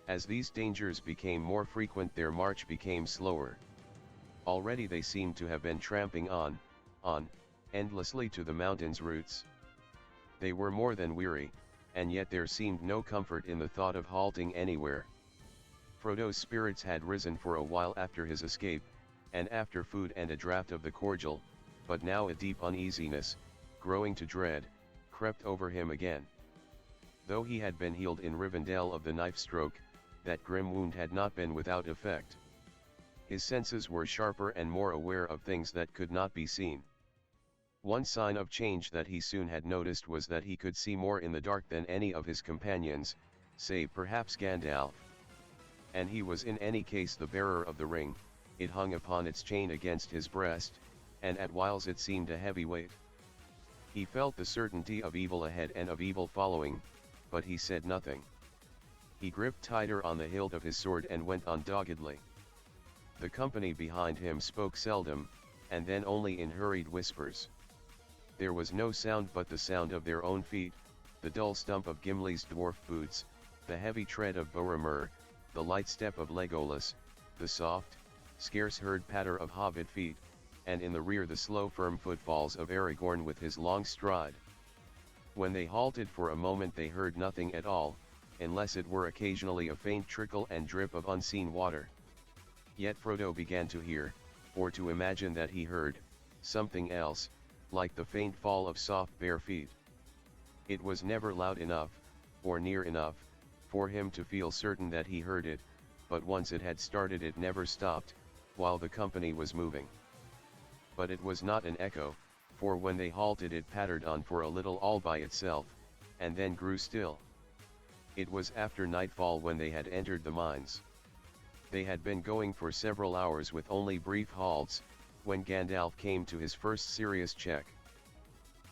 As these dangers became more frequent their march became slower. Already they seemed to have been tramping on, endlessly to the mountain's roots. They were more than weary, and yet there seemed no comfort in the thought of halting anywhere. Frodo's spirits had risen for a while after his escape, and after food and a draught of the cordial, but now a deep uneasiness, growing to dread, crept over him again. Though he had been healed in Rivendell of the knife stroke, that grim wound had not been without effect. His senses were sharper and more aware of things that could not be seen. One sign of change that he soon had noticed was that he could see more in the dark than any of his companions, save perhaps Gandalf. And he was in any case the bearer of the ring. It hung upon its chain against his breast, and at whiles it seemed a heavy weight. He felt the certainty of evil ahead and of evil following, but he said nothing. He gripped tighter on the hilt of his sword and went on doggedly. The company behind him spoke seldom, and then only in hurried whispers. There was no sound but the sound of their own feet, the dull stump of Gimli's dwarf boots, the heavy tread of Boromir, the light step of Legolas, the soft, scarce heard patter of hobbit feet, and in the rear the slow firm footfalls of Aragorn with his long stride. When they halted for a moment they heard nothing at all, unless it were occasionally a faint trickle and drip of unseen water. Yet Frodo began to hear, or to imagine that he heard, something else, like the faint fall of soft bare feet. It was never loud enough, or near enough, for him to feel certain that he heard it, but once it had started it never stopped, while the company was moving. But it was not an echo, for when they halted it pattered on for a little all by itself, and then grew still. It was after nightfall when they had entered the mines. They had been going for several hours with only brief halts, when Gandalf came to his first serious check.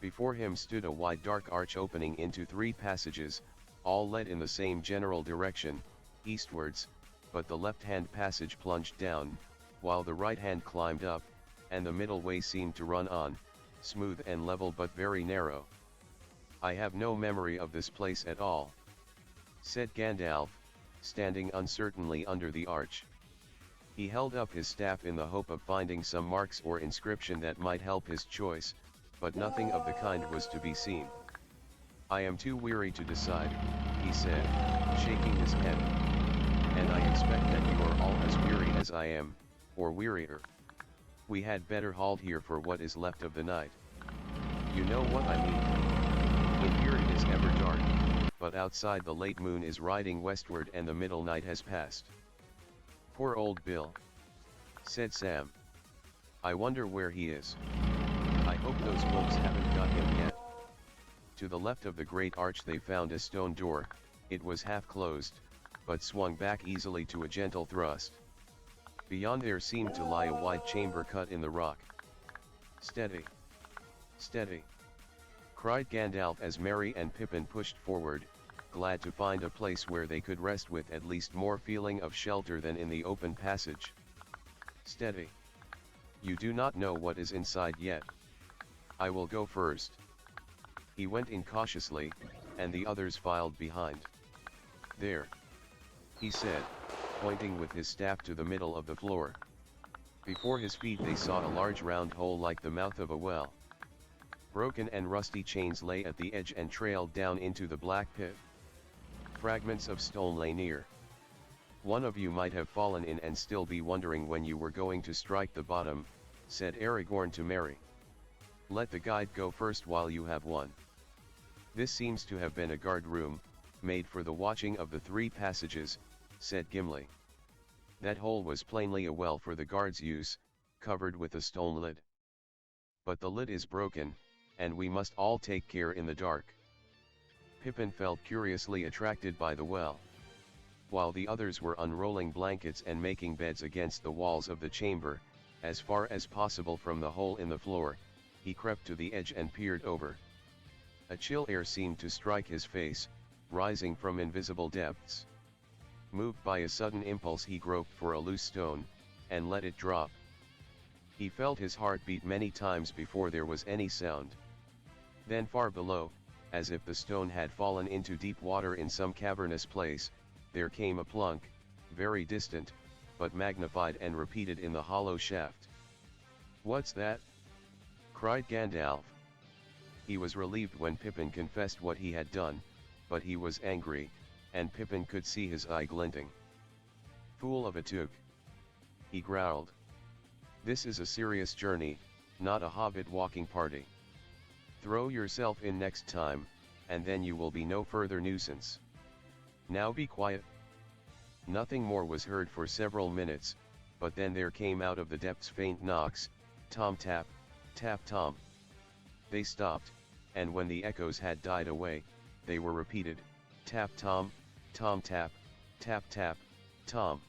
Before him stood a wide dark arch opening into 3 passages, all led in the same general direction, eastwards, but the left-hand passage plunged down, while the right-hand climbed up, and the middle way seemed to run on, smooth and level but very narrow. "I have no memory of this place at all," said Gandalf, standing uncertainly under the arch. He held up his staff in the hope of finding some marks or inscription that might help his choice, but nothing of the kind was to be seen. "I am too weary to decide," he said, shaking his head. "And I expect that you are all as weary as I am, or wearier. We had better halt here for what is left of the night. You know what I mean. In here it is ever dark, but outside the late moon is riding westward and the middle night has passed." "Poor old Bill," said Sam. "I wonder where he is. I hope those wolves haven't got him yet." To the left of the great arch they found a stone door. It was half closed, but swung back easily to a gentle thrust. Beyond there seemed to lie a wide chamber cut in the rock. "Steady! Steady!" cried Gandalf as Merry and Pippin pushed forward, glad to find a place where they could rest with at least more feeling of shelter than in the open passage. "Steady! You do not know what is inside yet. I will go first. He went in cautiously, and the others filed behind. There, he said, pointing with his staff to the middle of the floor. Before his feet they saw a large round hole like the mouth of a well. Broken and rusty chains lay at the edge and trailed down into the black pit. Fragments of stone lay near. One of you might have fallen in and still be wondering when you were going to strike the bottom, said Aragorn to Merry. Let the guide go first while you have one. This seems to have been a guard room, made for the watching of the 3 passages, said Gimli. That hole was plainly a well for the guards' use, covered with a stone lid. But the lid is broken, and we must all take care in the dark. Pippin felt curiously attracted by the well. While the others were unrolling blankets and making beds against the walls of the chamber, as far as possible from the hole in the floor, he crept to the edge and peered over. A chill air seemed to strike his face, rising from invisible depths. Moved by a sudden impulse he groped for a loose stone, and let it drop. He felt his heart beat many times before there was any sound. Then far below, as if the stone had fallen into deep water in some cavernous place, there came a plunk, very distant, but magnified and repeated in the hollow shaft. "What's that?" cried Gandalf. He was relieved when Pippin confessed what he had done, but he was angry, and Pippin could see his eye glinting. "Fool of a Took!" he growled. "This is a serious journey, not a hobbit walking party. Throw yourself in next time, and then you will be no further nuisance. Now be quiet." Nothing more was heard for several minutes, but then there came out of the depths faint knocks, tom tap, tap tom. They stopped, and when the echoes had died away, they were repeated, tap tom, tom tap, tap tap, tom.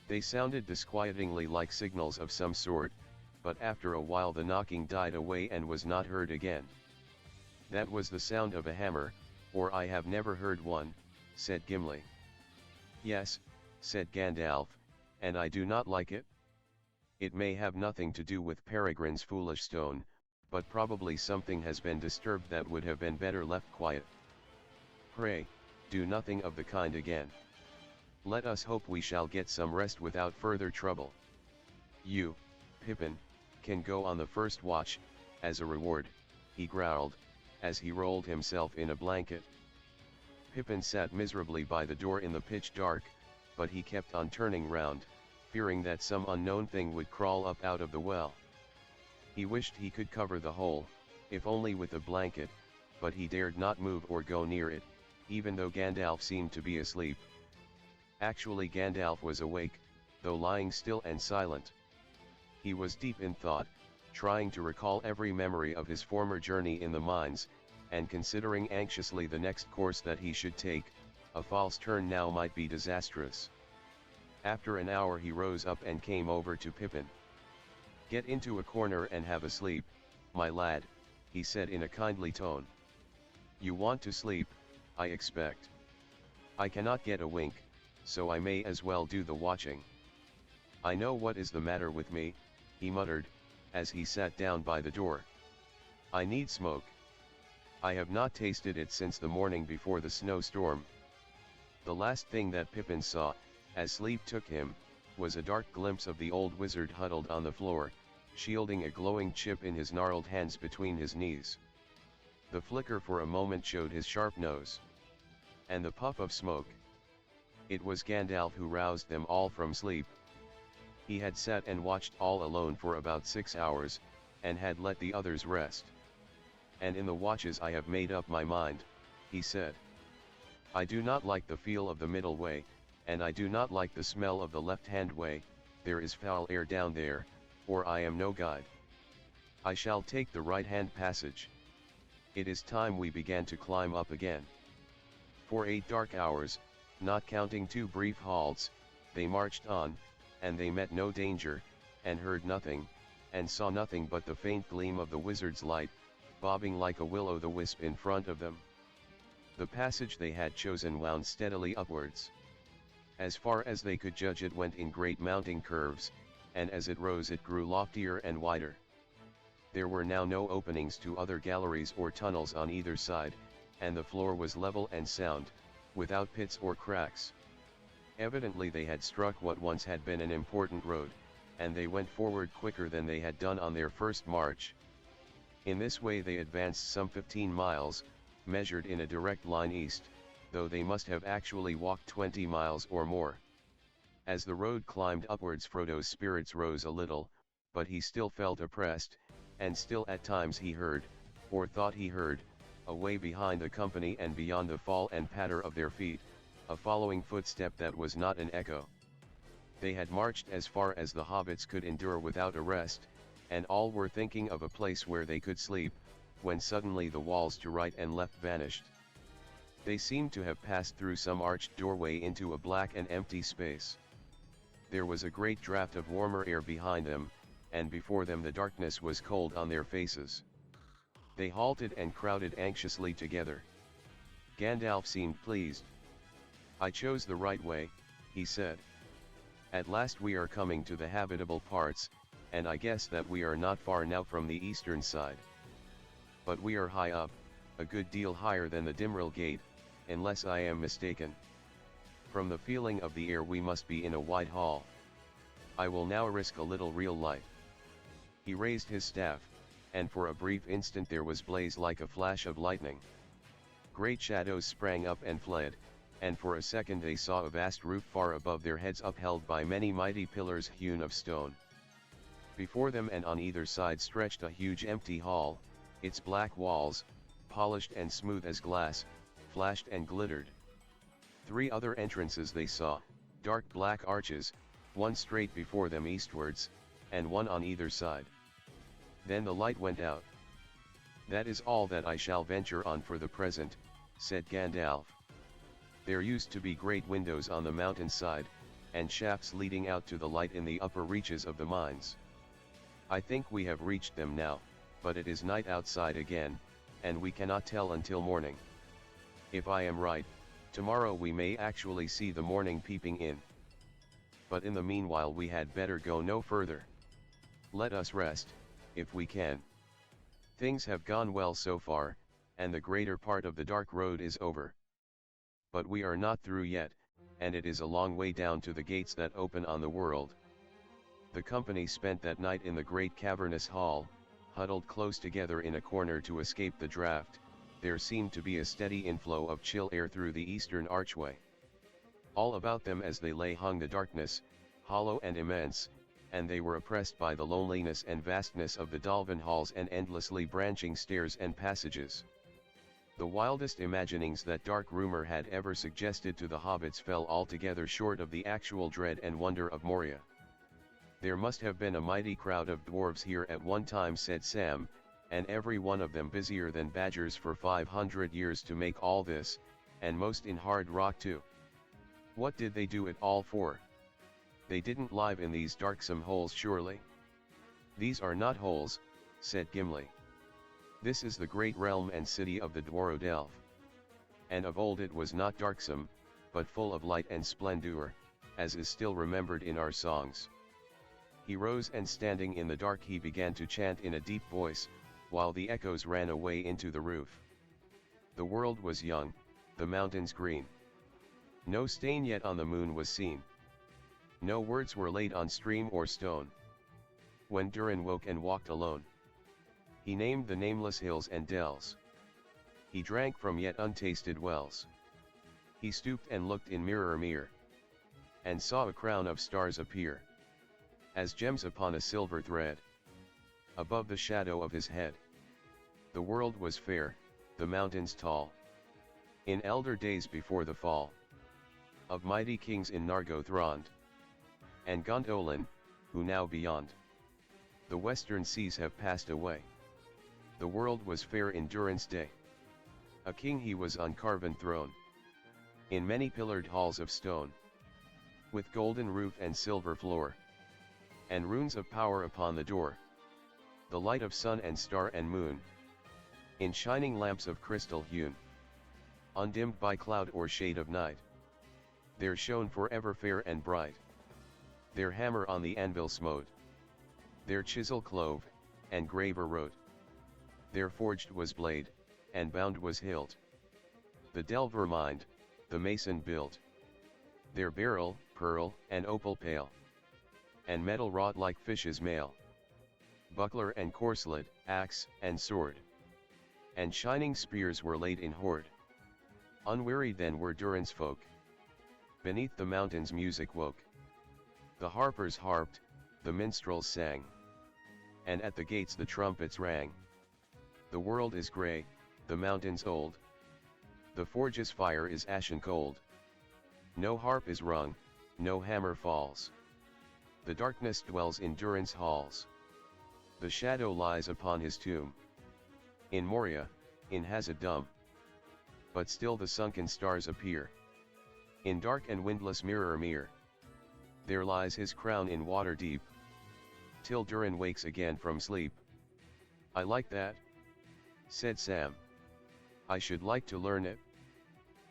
They sounded disquietingly like signals of some sort, but after a while the knocking died away and was not heard again. "That was the sound of a hammer, or I have never heard one," said Gimli. "Yes," said Gandalf, "and I do not like it. It may have nothing to do with Peregrine's foolish stone, but probably something has been disturbed that would have been better left quiet. Pray, do nothing of the kind again. Let us hope we shall get some rest without further trouble. You, Pippin, can go on the first watch, as a reward," he growled, as he rolled himself in a blanket. Pippin sat miserably by the door in the pitch dark, but he kept on turning round, fearing that some unknown thing would crawl up out of the well. He wished he could cover the hole, if only with a blanket, but he dared not move or go near it, even though Gandalf seemed to be asleep. Actually Gandalf was awake, though lying still and silent. He was deep in thought, trying to recall every memory of his former journey in the mines, and considering anxiously the next course that he should take. A false turn now might be disastrous. After an hour he rose up and came over to Pippin. "Get into a corner and have a sleep, my lad," he said in a kindly tone. "You want to sleep, I expect. I cannot get a wink, so I may as well do the watching. I know what is the matter with me," he muttered, as he sat down by the door. "I need smoke. I have not tasted it since the morning before the snowstorm." The last thing that Pippin saw, as sleep took him, was a dark glimpse of the old wizard huddled on the floor, shielding a glowing chip in his gnarled hands between his knees. The flicker for a moment showed his sharp nose. And the puff of smoke. It was Gandalf who roused them all from sleep. He had sat and watched all alone for about 6 hours, and had let the others rest. "And in the watches I have made up my mind," he said. "I do not like the feel of the middle way, and I do not like the smell of the left-hand way. There is foul air down there, or I am no guide. I shall take the right-hand passage." It is time we began to climb up again. For 8 dark hours, not counting 2 brief halts, they marched on, and they met no danger, and heard nothing, and saw nothing but the faint gleam of the wizard's light, bobbing like a will-o'-the-wisp in front of them. The passage they had chosen wound steadily upwards. As far as they could judge it went in great mounting curves, and as it rose it grew loftier and wider. There were now no openings to other galleries or tunnels on either side, and the floor was level and sound, without pits or cracks. Evidently they had struck what once had been an important road, and they went forward quicker than they had done on their first march. In this way they advanced some 15 miles, measured in a direct line east, though they must have actually walked 20 miles or more. As the road climbed upwards Frodo's spirits rose a little, but he still felt oppressed, and still at times he heard, or thought he heard, away behind the company and beyond the fall and patter of their feet, a following footstep that was not an echo. They had marched as far as the hobbits could endure without a rest, and all were thinking of a place where they could sleep, when suddenly the walls to right and left vanished. They seemed to have passed through some arched doorway into a black and empty space. There was a great draught of warmer air behind them, and before them the darkness was cold on their faces. They halted and crowded anxiously together. Gandalf seemed pleased. "I chose the right way," he said. "At last we are coming to the habitable parts, and I guess that we are not far now from the eastern side. But we are high up, a good deal higher than the Dimril Gate, unless I am mistaken. From the feeling of the air we must be in a wide hall. I will now risk a little real light." He raised his staff, and for a brief instant there was blaze like a flash of lightning. Great shadows sprang up and fled, and for a second they saw a vast roof far above their heads upheld by many mighty pillars hewn of stone. Before them and on either side stretched a huge empty hall, its black walls, polished and smooth as glass, flashed and glittered. 3 other entrances they saw, dark black arches, one straight before them eastwards, and one on either side. Then the light went out. "That is all that I shall venture on for the present," said Gandalf. "There used to be great windows on the mountainside, and shafts leading out to the light in the upper reaches of the mines. I think we have reached them now, but it is night outside again, and we cannot tell until morning. If I am right, tomorrow we may actually see the morning peeping in. But in the meanwhile we had better go no further. Let us rest, if we can. Things have gone well so far, and the greater part of the dark road is over. But we are not through yet, and it is a long way down to the gates that open on the world." The company spent that night in the great cavernous hall, huddled close together in a corner to escape the draught. There seemed to be a steady inflow of chill air through the eastern archway. All about them as they lay hung the darkness, hollow and immense, and they were oppressed by the loneliness and vastness of the Dalvin halls and endlessly branching stairs and passages. The wildest imaginings that dark rumor had ever suggested to the hobbits fell altogether short of the actual dread and wonder of Moria. "There must have been a mighty crowd of dwarves here at one time," said Sam, "and every one of them busier than badgers for 500 years to make all this, and most in hard rock too. What did they do it all for? They didn't live in these darksome holes surely?" "These are not holes," said Gimli. "This is the great realm and city of the Dworodelf. And of old it was not darksome, but full of light and splendor, as is still remembered in our songs." He rose and standing in the dark he began to chant in a deep voice, while the echoes ran away into the roof. The world was young, the mountains green. No stain yet on the moon was seen. No words were laid on stream or stone. When Durin woke and walked alone, he named the nameless hills and dells. He drank from yet untasted wells. He stooped and looked in mirror, and saw a crown of stars appear, as gems upon a silver thread, above the shadow of his head. The world was fair, the mountains tall. In elder days before the fall of mighty kings in Nargothrond and Gondolin, who now beyond the western seas have passed away. The world was fair in Durin's day. A king he was on carven throne, in many pillared halls of stone, with golden roof and silver floor, and runes of power upon the door. The light of sun and star and moon, in shining lamps of crystal hewn, undimmed by cloud or shade of night, there shone forever fair and bright. Their hammer on the anvil smote. Their chisel clove, and graver wrote. Their forged was blade, and bound was hilt. The delver mined, the mason built. Their beryl, pearl, and opal pale. And metal wrought like fish's mail. Buckler and corslet, axe, and sword. And shining spears were laid in hoard. Unwearied then were Durin's folk. Beneath the mountains music woke. The harpers harped, the minstrels sang. And at the gates the trumpets rang. The world is grey, the mountains old. The forge's fire is ashen cold. No harp is rung, no hammer falls. The darkness dwells in Durin's halls. The shadow lies upon his tomb. In Moria, in Hazad-dûm. But still the sunken stars appear. In dark and windless Mirror-Mir. There lies his crown in water deep. Till Durin wakes again from sleep. I like that, said Sam. I should like to learn it.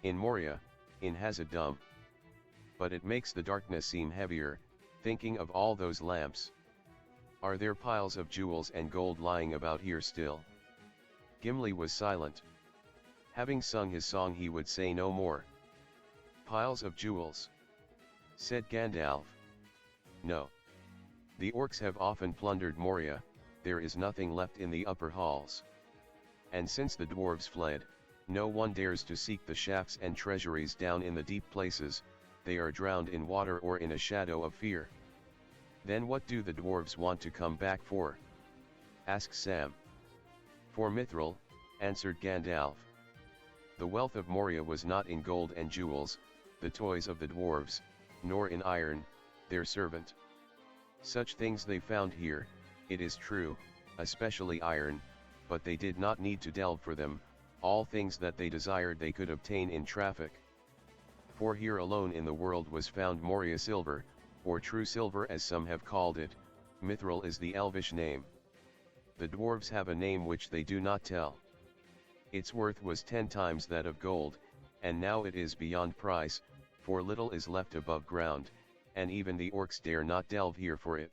In Moria, in Hazad-dûm. But it makes the darkness seem heavier, thinking of all those lamps. Are there piles of jewels and gold lying about here still? Gimli was silent. Having sung his song he would say no more. Piles of jewels, said Gandalf. No. The orcs have often plundered Moria, there is nothing left in the upper halls. And since the dwarves fled, no one dares to seek the shafts and treasuries down in the deep places, they are drowned in water or in a shadow of fear. Then what do the dwarves want to come back for? Asked Sam. For Mithril, answered Gandalf. The wealth of Moria was not in gold and jewels, the toys of the dwarves, nor in iron, their servant. Such things they found here, it is true, especially iron, but they did not need to delve for them, all things that they desired they could obtain in traffic. For here alone in the world was found Moria silver, or true silver as some have called it, Mithril is the elvish name. The dwarves have a name which they do not tell. Its worth was 10 times that of gold, and now it is beyond price, for little is left above ground, and even the orcs dare not delve here for it.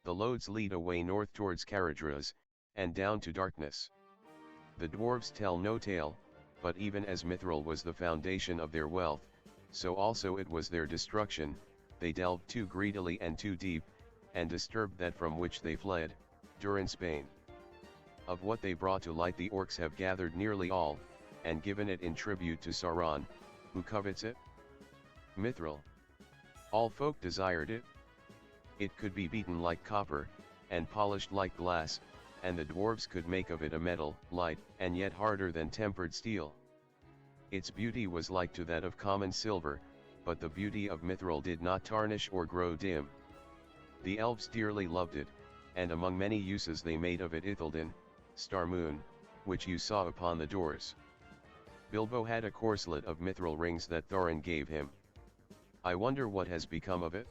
The loads lead away north towards Caradhras, and down to darkness. The dwarves tell no tale, but even as Mithril was the foundation of their wealth, so also it was their destruction, they delved too greedily and too deep, and disturbed that from which they fled, Durin Spain. Of what they brought to light the orcs have gathered nearly all, and given it in tribute to Sauron, who covets it? Mithril. All folk desired it. It could be beaten like copper, and polished like glass, and the dwarves could make of it a metal, light, and yet harder than tempered steel. Its beauty was like to that of common silver, but the beauty of Mithril did not tarnish or grow dim. The elves dearly loved it, and among many uses they made of it Ithilden, Star Moon, which you saw upon the doors. Bilbo had a corslet of Mithril rings that Thorin gave him. I wonder what has become of it?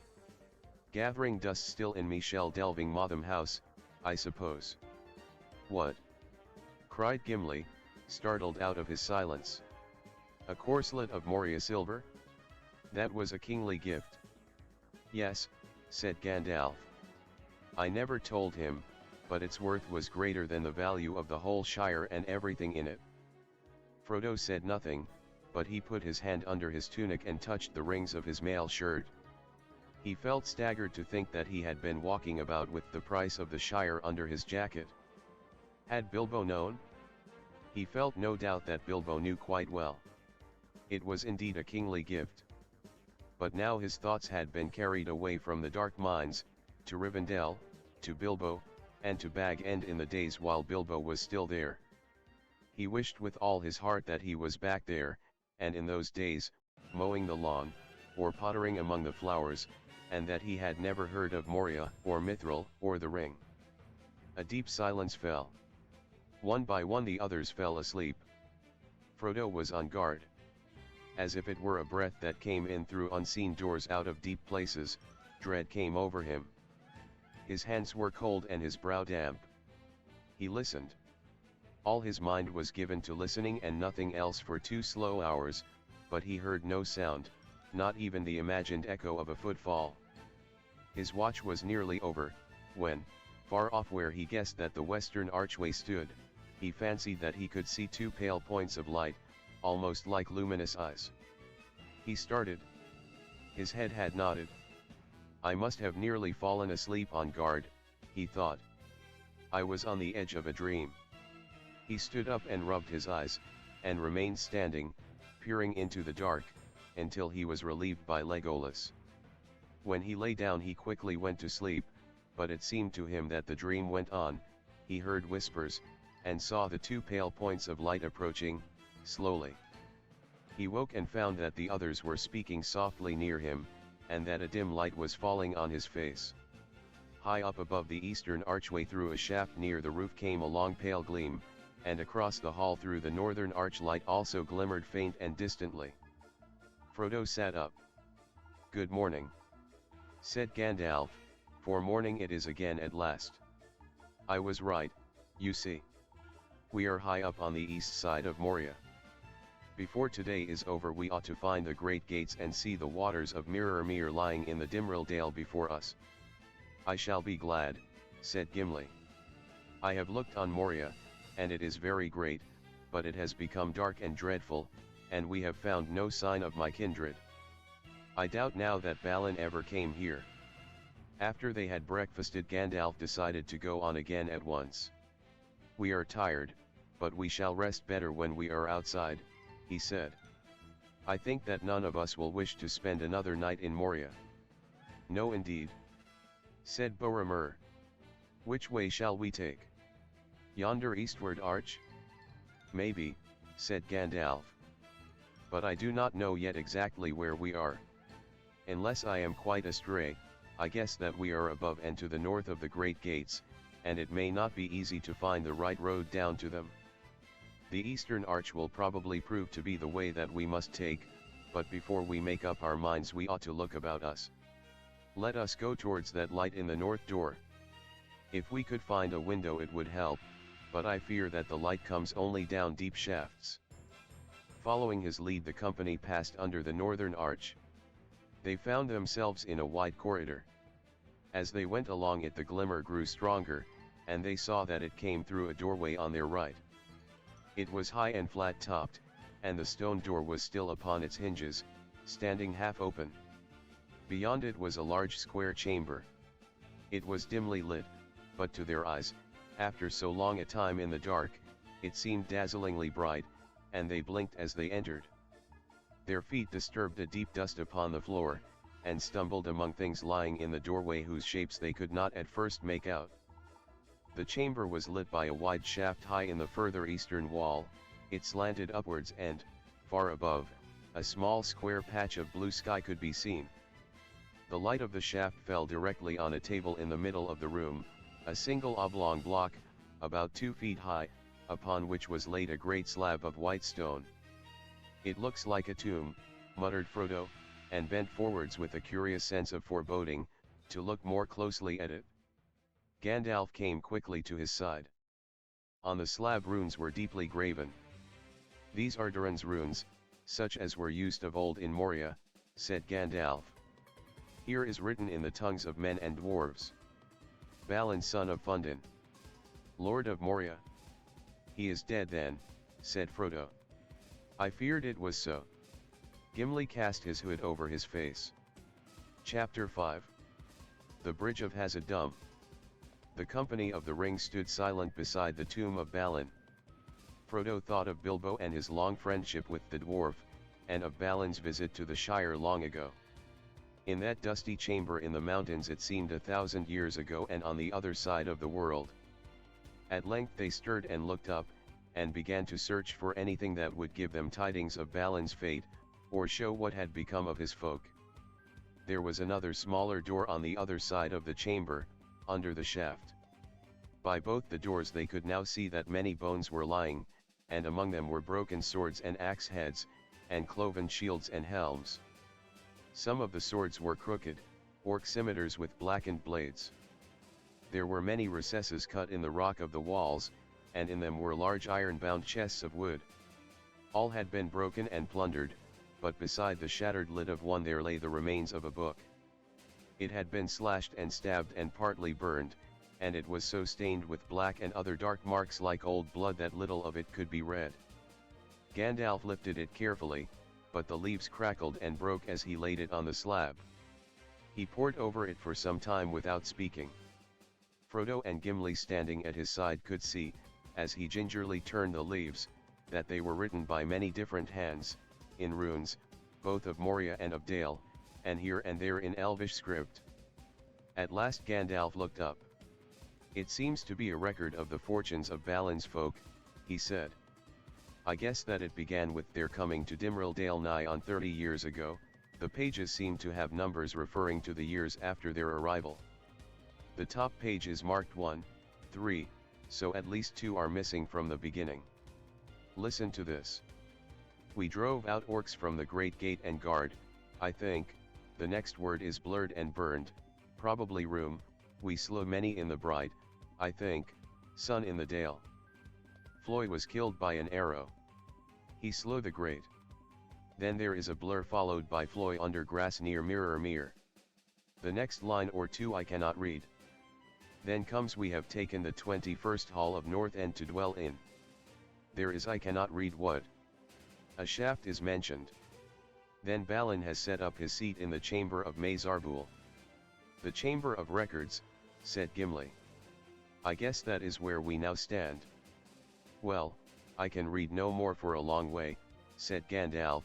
Gathering dust still in me shell delving Motham House, I suppose. What? Cried Gimli, startled out of his silence. A corslet of Moria silver? That was a kingly gift. Yes, said Gandalf. I never told him, but its worth was greater than the value of the whole Shire and everything in it. Frodo said nothing, but he put his hand under his tunic and touched the rings of his mail shirt. He felt staggered to think that he had been walking about with the price of the Shire under his jacket. Had Bilbo known? He felt no doubt that Bilbo knew quite well. It was indeed a kingly gift. But now his thoughts had been carried away from the dark mines, to Rivendell, to Bilbo, and to Bag End in the days while Bilbo was still there. He wished with all his heart that he was back there, and in those days, mowing the lawn, or pottering among the flowers, and that he had never heard of Moria, or Mithril, or the ring. A deep silence fell. One by one the others fell asleep. Frodo was on guard. As if it were a breath that came in through unseen doors out of deep places, dread came over him. His hands were cold and his brow damp. He listened. All his mind was given to listening and nothing else for 2 slow hours, but he heard no sound, not even the imagined echo of a footfall. His watch was nearly over, when, far off where he guessed that the western archway stood, he fancied that he could see two pale points of light, almost like luminous eyes. He started. His head had nodded. I must have nearly fallen asleep on guard, he thought. I was on the edge of a dream. He stood up and rubbed his eyes, and remained standing, peering into the dark, until he was relieved by Legolas. When he lay down he quickly went to sleep, but it seemed to him that the dream went on. He heard whispers, and saw the two pale points of light approaching, slowly. He woke and found that the others were speaking softly near him, and that a dim light was falling on his face. High up above the eastern archway through a shaft near the roof came a long pale gleam, and across the hall through the northern arch light also glimmered faint and distantly. Frodo sat up. "Good morning," said Gandalf, "for morning it is again at last. I was right, you see. We are high up on the east side of Moria. Before today is over we ought to find the great gates and see the waters of Mirror lying in the Dimril Dale before us." "I shall be glad," said Gimli. "I have looked on Moria, and it is very great, but it has become dark and dreadful, and we have found no sign of my kindred. I doubt now that Balin ever came here." After they had breakfasted Gandalf decided to go on again at once. "We are tired, but we shall rest better when we are outside," he said. "I think that none of us will wish to spend another night in Moria." "No indeed," said Boromir. "Which way shall we take? Yonder eastward arch?" "Maybe," said Gandalf. "But I do not know yet exactly where we are. Unless I am quite astray, I guess that we are above and to the north of the great gates, and it may not be easy to find the right road down to them. The eastern arch will probably prove to be the way that we must take, but before we make up our minds we ought to look about us. Let us go towards that light in the north door. If we could find a window it would help, but I fear that the light comes only down deep shafts." Following his lead the company passed under the northern arch. They found themselves in a wide corridor. As they went along it the glimmer grew stronger, and they saw that it came through a doorway on their right. It was high and flat-topped, and the stone door was still upon its hinges, standing half open. Beyond it was a large square chamber. It was dimly lit, but to their eyes, after so long a time in the dark, it seemed dazzlingly bright, and they blinked as they entered. Their feet disturbed a deep dust upon the floor, and stumbled among things lying in the doorway whose shapes they could not at first make out. The chamber was lit by a wide shaft high in the further eastern wall. It slanted upwards and, far above, a small square patch of blue sky could be seen. The light of the shaft fell directly on a table in the middle of the room, a single oblong block, about 2 feet high, upon which was laid a great slab of white stone. "It looks like a tomb," muttered Frodo, and bent forwards with a curious sense of foreboding, to look more closely at it. Gandalf came quickly to his side. On the slab runes were deeply graven. "These are Durin's runes, such as were used of old in Moria," said Gandalf. "Here is written in the tongues of men and dwarves. Balin son of Fundin, Lord of Moria." "He is dead then," said Frodo. "I feared it was so." Gimli cast his hood over his face. Chapter 5. The Bridge of Hazad-dûm. The company of the Ring stood silent beside the tomb of Balin. Frodo thought of Bilbo and his long friendship with the dwarf, and of Balin's visit to the Shire long ago. In that dusty chamber in the mountains it seemed 1,000 years ago and on the other side of the world. At length they stirred and looked up, and began to search for anything that would give them tidings of Balin's fate, or show what had become of his folk. There was another smaller door on the other side of the chamber, under the shaft. By both the doors they could now see that many bones were lying, and among them were broken swords and axe heads, and cloven shields and helms. Some of the swords were crooked, orc scimitars with blackened blades. There were many recesses cut in the rock of the walls, and in them were large iron-bound chests of wood. All had been broken and plundered, but beside the shattered lid of one there lay the remains of a book. It had been slashed and stabbed and partly burned, and it was so stained with black and other dark marks like old blood that little of it could be read. Gandalf lifted it carefully, but the leaves crackled and broke as he laid it on the slab. He pored over it for some time without speaking. Frodo and Gimli standing at his side could see, as he gingerly turned the leaves, that they were written by many different hands, in runes, both of Moria and of Dale, and here and there in Elvish script. At last Gandalf looked up. "It seems to be a record of the fortunes of Balin's folk," he said. "I guess that it began with their coming to Dimril Dale nigh on 30 years ago. The pages seem to have numbers referring to the years after their arrival. The top page is marked 1, 3, so at least 2 are missing from the beginning. Listen to this. We drove out orcs from the Great Gate and Guard, I think. The next word is blurred and burned, probably room. We slew many in the Bride, I think, sun in the Dale. Floy was killed by an arrow. He slew the Great. Then there is a blur followed by Floy under grass near Mirror. The next line or 2 I cannot read. Then comes we have taken the 21st hall of North End to dwell in. There is I cannot read what. A shaft is mentioned. Then Balin has set up his seat in the chamber of Mazarbul. The chamber of records, said Gimli. I guess that is where we now stand. Well, I can read no more for a long way, said Gandalf,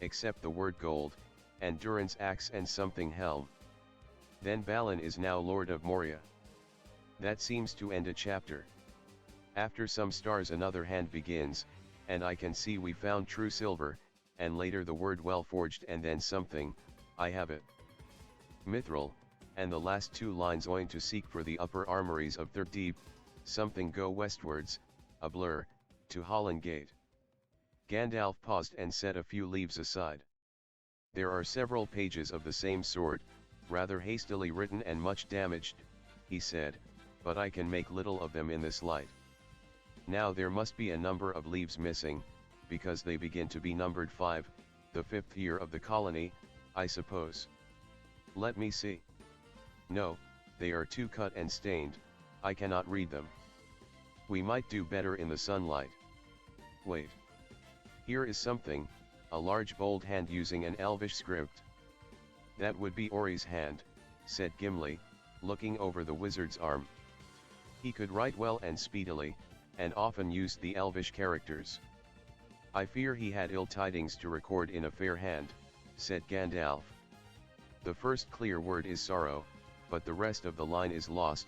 except the word gold, and Durin's axe and something helm. Then Balin is now Lord of Moria. That seems to end a chapter. After some stars another hand begins, and I can see we found true silver, and later the word well forged and then something, I have it. Mithril, and the last 2 lines oin to seek for the upper armories of Third Deep, something go westwards, a blur, to Holland Gate. Gandalf paused and set a few leaves aside. There are several pages of the same sort, rather hastily written and much damaged, he said, but I can make little of them in this light. Now there must be a number of leaves missing, because they begin to be numbered 5, the 5th year of the colony, I suppose. Let me see. No, they are too cut and stained, I cannot read them. We might do better in the sunlight. Wait. Here is something, a large bold hand using an Elvish script. That would be Ori's hand, said Gimli, looking over the wizard's arm. He could write well and speedily, and often used the Elvish characters. I fear he had ill tidings to record in a fair hand, said Gandalf. The first clear word is sorrow, but the rest of the line is lost,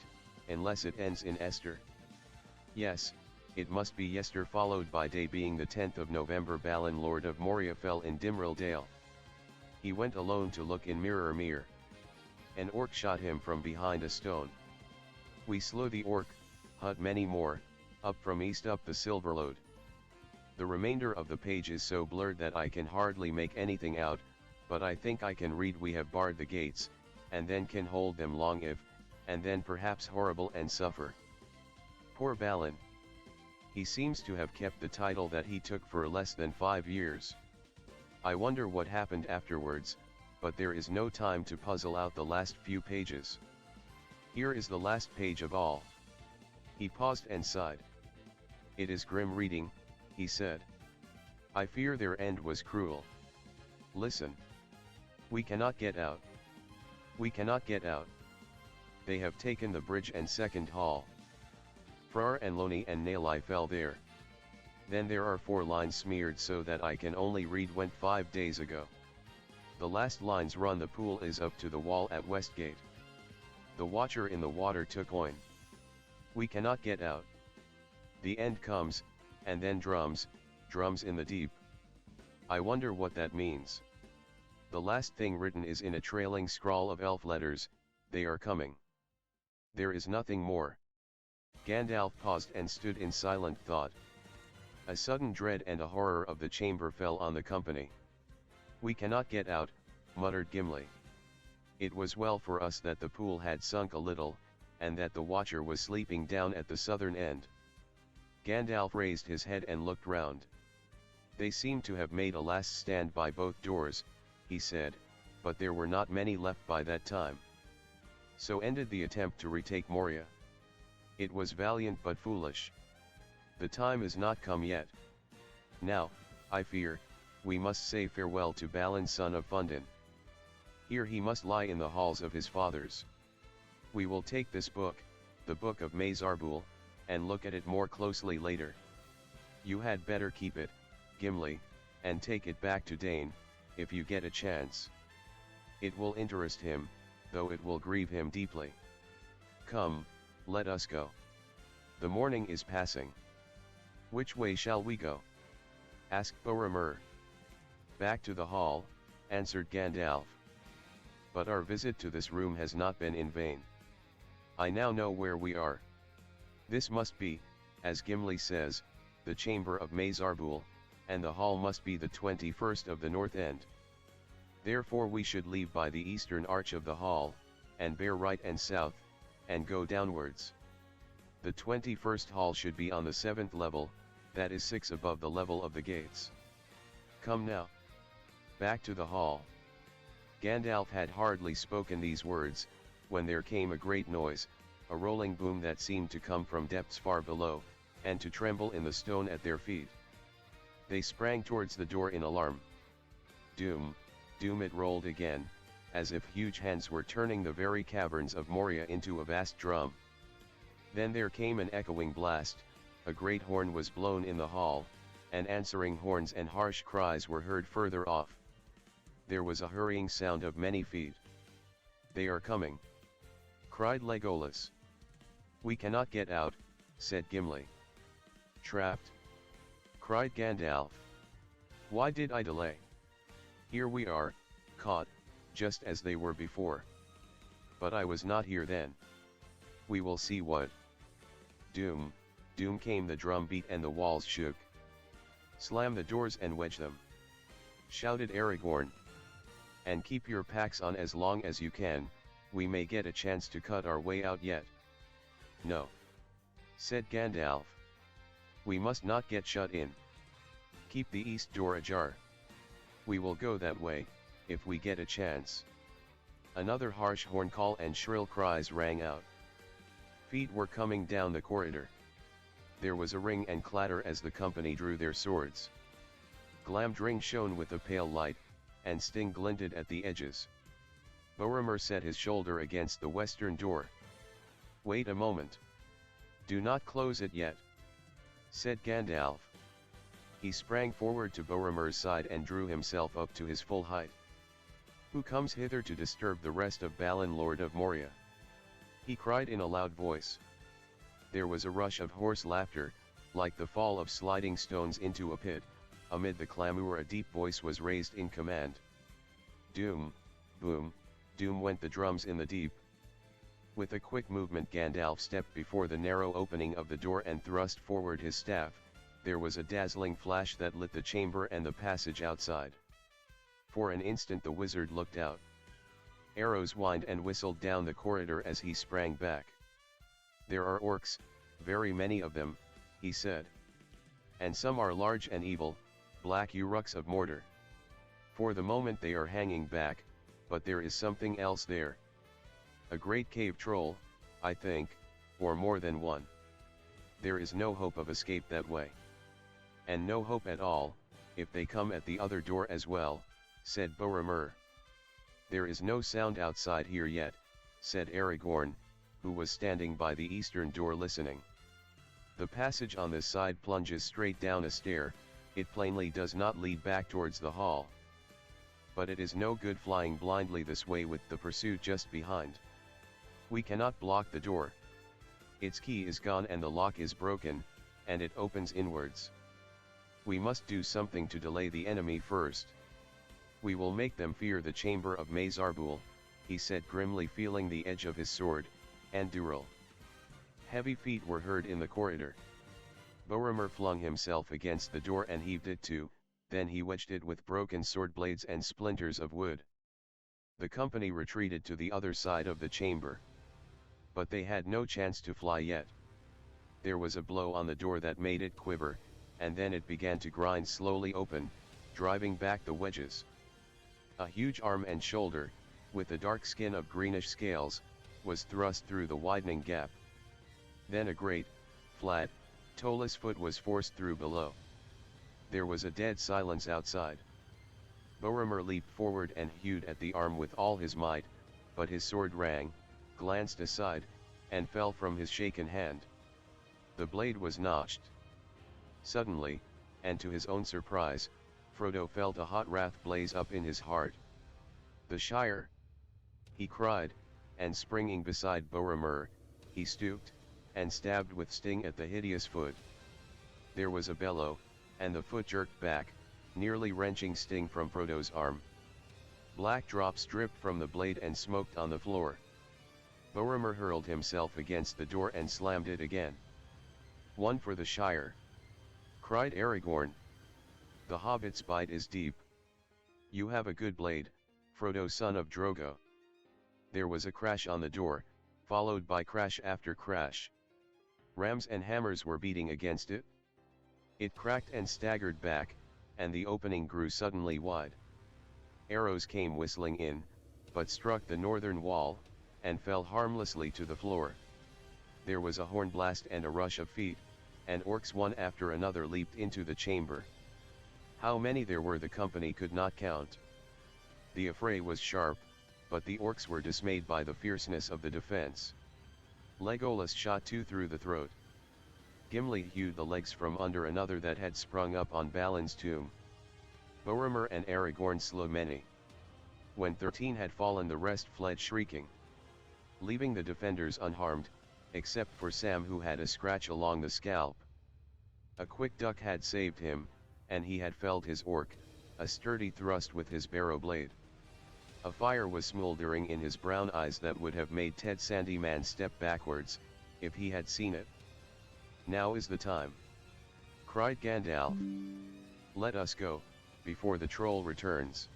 unless it ends in Esther. Yes, it must be Yester followed by day being the 10th of November. Balin Lord of Moria fell in Dimril Dale. He went alone to look in Mirror. An orc shot him from behind a stone. We slew the orc, hut many more, up from east up the Silverlode. The remainder of the page is so blurred that I can hardly make anything out, but I think I can read we have barred the gates, and then can hold them long if, and then perhaps horrible and suffer. Poor Balin. He seems to have kept the title that he took for less than 5 years. I wonder what happened afterwards, but there is no time to puzzle out the last few pages. Here is the last page of all. He paused and sighed. It is grim reading, he said. I fear their end was cruel. Listen. We cannot get out. We cannot get out. They have taken the bridge and second hall. Frar and Loni and Nalai fell there. Then there are 4 lines smeared so that I can only read went 5 days ago. The last lines run the pool is up to the wall at Westgate. The watcher in the water took oin. We cannot get out. The end comes, and then drums in the deep. I wonder what that means. The last thing written is in a trailing scrawl of elf letters, they are coming. There is nothing more. Gandalf paused and stood in silent thought. A sudden dread and a horror of the chamber fell on the company. We cannot get out, muttered Gimli. It was well for us that the pool had sunk a little, and that the watcher was sleeping down at the southern end. Gandalf raised his head and looked round. They seemed to have made a last stand by both doors, he said, but there were not many left by that time. So ended the attempt to retake Moria. It was valiant but foolish. The time is not come yet. Now, I fear, we must say farewell to Balin son of Fundin. Here he must lie in the halls of his fathers. We will take this book, the Book of Mazarbul, and look at it more closely later. You had better keep it, Gimli, and take it back to Dane, if you get a chance. It will interest him, though it will grieve him deeply. Come, let us go. The morning is passing. Which way shall we go? Asked Boromir. Back to the hall, answered Gandalf. But our visit to this room has not been in vain. I now know where we are. This must be, as Gimli says, the chamber of Mazarbul, and the hall must be the 21st of the north end. Therefore we should leave by the eastern arch of the hall, and bear right and south, and go downwards. The 21st hall should be on the 7th level, that is 6 above the level of the gates. Come now. Back to the hall. Gandalf had hardly spoken these words, when there came a great noise, a rolling boom that seemed to come from depths far below, and to tremble in the stone at their feet. They sprang towards the door in alarm. Doom, doom it rolled again, as if huge hands were turning the very caverns of Moria into a vast drum. Then there came an echoing blast, a great horn was blown in the hall, and answering horns and harsh cries were heard further off. There was a hurrying sound of many feet. They are coming, cried Legolas. We cannot get out, said Gimli. Trapped, cried Gandalf. Why did I delay? Here we are, caught, just as they were before. But I was not here then. We will see what. Doom, doom came the drum beat and the walls shook. Slam the doors and wedge them, shouted Aragorn. And keep your packs on as long as you can, we may get a chance to cut our way out yet. No, said Gandalf. We must not get shut in. Keep the east door ajar. We will go that way, if we get a chance. Another harsh horn call and shrill cries rang out. Feet were coming down the corridor. There was a ring and clatter as the company drew their swords. Glamdring shone with a pale light, and Sting glinted at the edges. Boromir set his shoulder against the western door. Wait a moment. Do not close it yet, said Gandalf. He sprang forward to Boromir's side and drew himself up to his full height. Who comes hither to disturb the rest of Balin, Lord of Moria? He cried in a loud voice. There was a rush of hoarse laughter, like the fall of sliding stones into a pit. Amid the clamour a deep voice was raised in command. Doom, boom, doom went the drums in the deep. With a quick movement Gandalf stepped before the narrow opening of the door and thrust forward his staff. There was a dazzling flash that lit the chamber and the passage outside. For an instant the wizard looked out. Arrows whined and whistled down the corridor as he sprang back. There are orcs, very many of them, he said. And some are large and evil, black Uruks of Mordor. For the moment they are hanging back, but there is something else there. A great cave troll, I think, or more than one. There is no hope of escape that way. And no hope at all, if they come at the other door as well, said Boromir. There is no sound outside here yet, said Aragorn, who was standing by the eastern door listening. The passage on this side plunges straight down a stair, it plainly does not lead back towards the hall. But it is no good flying blindly this way with the pursuit just behind. We cannot block the door. Its key is gone and the lock is broken, and it opens inwards. We must do something to delay the enemy first. We will make them fear the chamber of Mazarbul, he said grimly, feeling the edge of his sword, and Durrell. Heavy feet were heard in the corridor. Boromir flung himself against the door and heaved it to, then he wedged it with broken sword blades and splinters of wood. The company retreated to the other side of the chamber. But they had no chance to fly yet. There was a blow on the door that made it quiver, and then it began to grind slowly open, driving back the wedges. A huge arm and shoulder, with a dark skin of greenish scales, was thrust through the widening gap. Then a great, flat, toeless foot was forced through below. There was a dead silence outside. Boromir leaped forward and hewed at the arm with all his might, but his sword rang, glanced aside, and fell from his shaken hand. The blade was notched. Suddenly, and to his own surprise, Frodo felt a hot wrath blaze up in his heart. "The Shire!" he cried, and springing beside Boromir, he stooped, and stabbed with sting at the hideous foot. There was a bellow, and the foot jerked back, nearly wrenching sting from Frodo's arm. Black drops dripped from the blade and smoked on the floor. Boromir hurled himself against the door and slammed it again. "One for the Shire!" cried Aragorn. "The Hobbit's bite is deep. You have a good blade, Frodo, son of Drogo." There was a crash on the door, followed by crash after crash. Rams and hammers were beating against it. It cracked and staggered back, and the opening grew suddenly wide. Arrows came whistling in, but struck the northern wall, and fell harmlessly to the floor. There was a horn blast and a rush of feet, and orcs one after another leaped into the chamber. How many there were the company could not count. The affray was sharp, but the orcs were dismayed by the fierceness of the defense. Legolas shot two through the throat. Gimli hewed the legs from under another that had sprung up on Balin's tomb. Boromir and Aragorn slew many. When 13 had fallen, the rest fled shrieking, leaving the defenders unharmed, except for Sam, who had a scratch along the scalp. A quick duck had saved him, and he had felled his orc, a sturdy thrust with his barrow blade. A fire was smoldering in his brown eyes that would have made Ted Sandyman step backwards, if he had seen it. "Now is the time!" cried Gandalf. "Let us go, before the troll returns."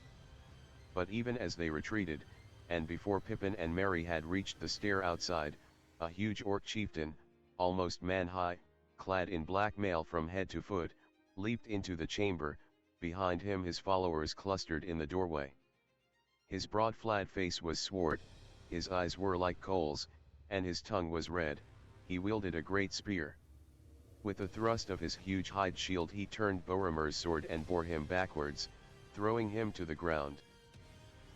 But even as they retreated, and before Pippin and Merry had reached the stair outside, a huge orc chieftain, almost man-high, clad in black mail from head to foot, leaped into the chamber. Behind him his followers clustered in the doorway. His broad flat face was swart, his eyes were like coals, and his tongue was red. He wielded a great spear. With a thrust of his huge hide shield he turned Boromir's sword and bore him backwards, throwing him to the ground.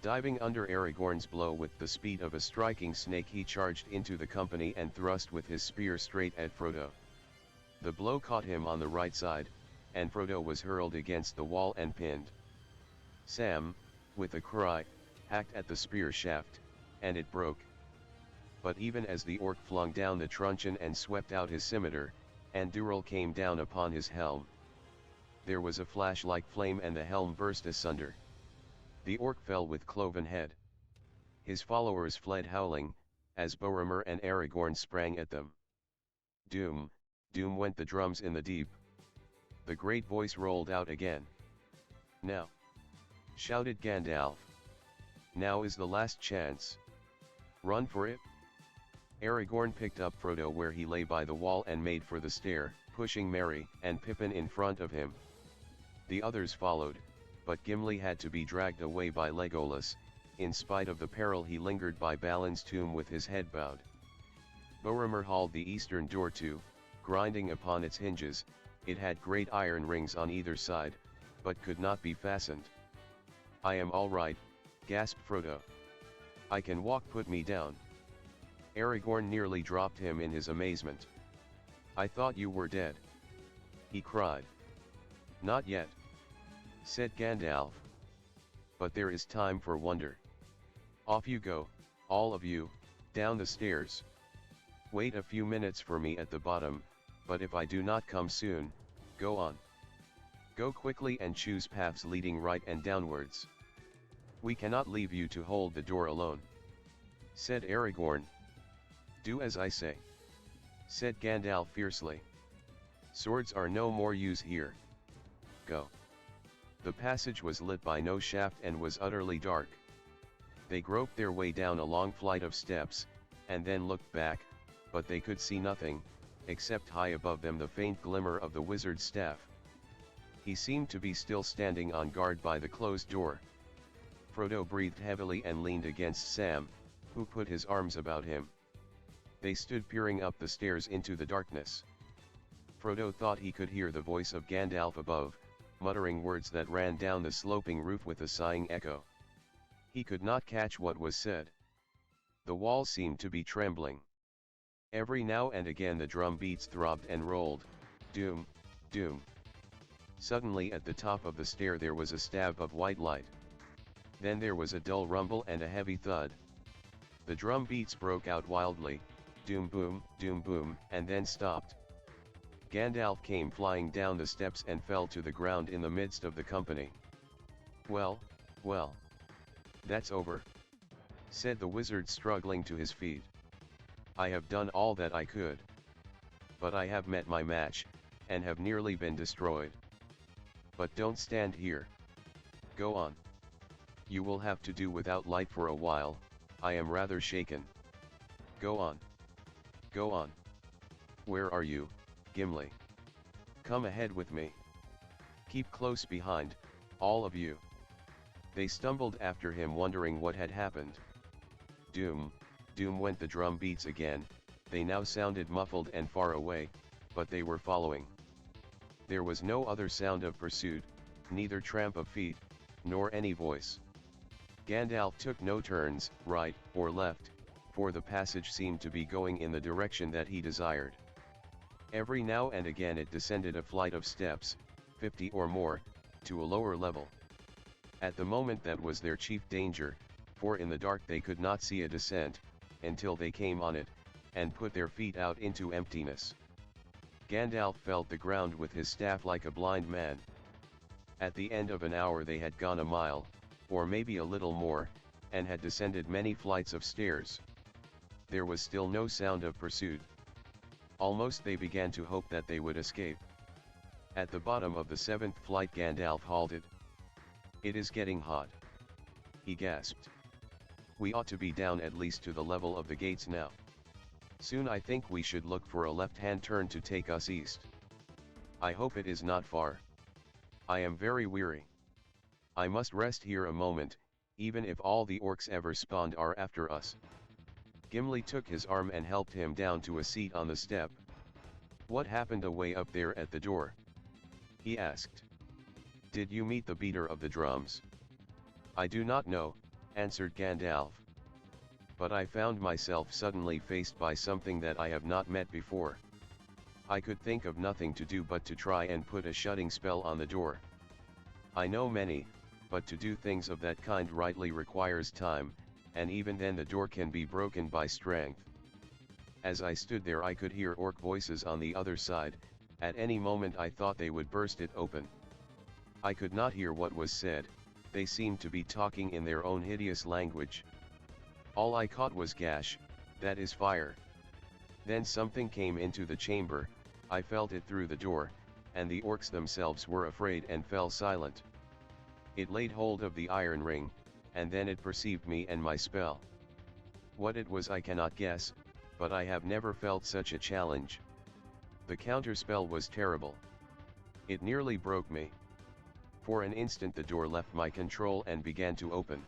Diving under Aragorn's blow with the speed of a striking snake, he charged into the company and thrust with his spear straight at Frodo. The blow caught him on the right side, and Frodo was hurled against the wall and pinned. Sam, with a cry, hacked at the spear shaft, and it broke. But even as the orc flung down the truncheon and swept out his scimitar, Andúril came down upon his helm. There was a flash like flame and the helm burst asunder. The orc fell with cloven head. His followers fled howling, as Boromir and Aragorn sprang at them. Doom, doom went the drums in the deep. The great voice rolled out again. "Now!" shouted Gandalf. "Now is the last chance. Run for it!" Aragorn picked up Frodo where he lay by the wall and made for the stair, pushing Merry and Pippin in front of him. The others followed, but Gimli had to be dragged away by Legolas. In spite of the peril, he lingered by Balin's tomb with his head bowed. Boromir hauled the eastern door to, grinding upon its hinges. It had great iron rings on either side, but could not be fastened. "I am all right," gasped Frodo. "I can walk, put me down." Aragorn nearly dropped him in his amazement. "I thought you were dead," he cried. "Not yet," said Gandalf. "But there is time for wonder. Off you go, all of you, down the stairs. Wait a few minutes for me at the bottom, but if I do not come soon, go on. Go quickly and choose paths leading right and downwards. We cannot leave you to hold the door alone," said Aragorn. "Do as I say," said Gandalf fiercely. "Swords are no more use here. Go." The passage was lit by no shaft and was utterly dark. They groped their way down a long flight of steps, and then looked back, but they could see nothing, except high above them the faint glimmer of the wizard's staff. He seemed to be still standing on guard by the closed door. Frodo breathed heavily and leaned against Sam, who put his arms about him. They stood peering up the stairs into the darkness. Frodo thought he could hear the voice of Gandalf above, muttering words that ran down the sloping roof with a sighing echo. He could not catch what was said. The walls seemed to be trembling. Every now and again the drum beats throbbed and rolled, doom, doom. Suddenly at the top of the stair there was a stab of white light. Then there was a dull rumble and a heavy thud. The drum beats broke out wildly, doom boom, and then stopped. Gandalf came flying down the steps and fell to the ground in the midst of the company. Well, well. That's over, said the wizard, struggling to his feet. I have done all that I could. But I have met my match, and have nearly been destroyed. But don't stand here. Go on. You will have to do without light for a while, I am rather shaken. Go on. Go on. Where are you, Gimli? Come ahead with me. Keep close behind, all of you. They stumbled after him, wondering what had happened. Doom, doom went the drum beats again. They now sounded muffled and far away, but they were following. There was no other sound of pursuit, neither tramp of feet, nor any voice. Gandalf took no turns, right or left, for the passage seemed to be going in the direction that he desired. Every now and again it descended a flight of steps, 50 or more, to a lower level. At the moment that was their chief danger, for in the dark they could not see a descent, until they came on it, and put their feet out into emptiness. Gandalf felt the ground with his staff like a blind man. At the end of an hour they had gone a mile, or maybe a little more, and had descended many flights of stairs. There was still no sound of pursuit. Almost they began to hope that they would escape. At the bottom of the 7th flight Gandalf halted. It is getting hot, he gasped. We ought to be down at least to the level of the gates now. Soon I think we should look for a left-hand turn to take us east. I hope it is not far. I am very weary. I must rest here a moment, even if all the orcs ever spawned are after us. Gimli took his arm and helped him down to a seat on the step. What happened away up there at the door? He asked. Did you meet the beater of the drums? I do not know, answered Gandalf. But I found myself suddenly faced by something that I have not met before. I could think of nothing to do but to try and put a shutting spell on the door. I know many, but to do things of that kind rightly requires time, and even then the door can be broken by strength. As I stood there I could hear orc voices on the other side. At any moment I thought they would burst it open. I could not hear what was said, they seemed to be talking in their own hideous language. All I caught was gash, that is fire. Then something came into the chamber, I felt it through the door, and the orcs themselves were afraid and fell silent. It laid hold of the iron ring, and then it perceived me and my spell. What it was I cannot guess, but I have never felt such a challenge. The counterspell was terrible. It nearly broke me. For an instant the door left my control and began to open.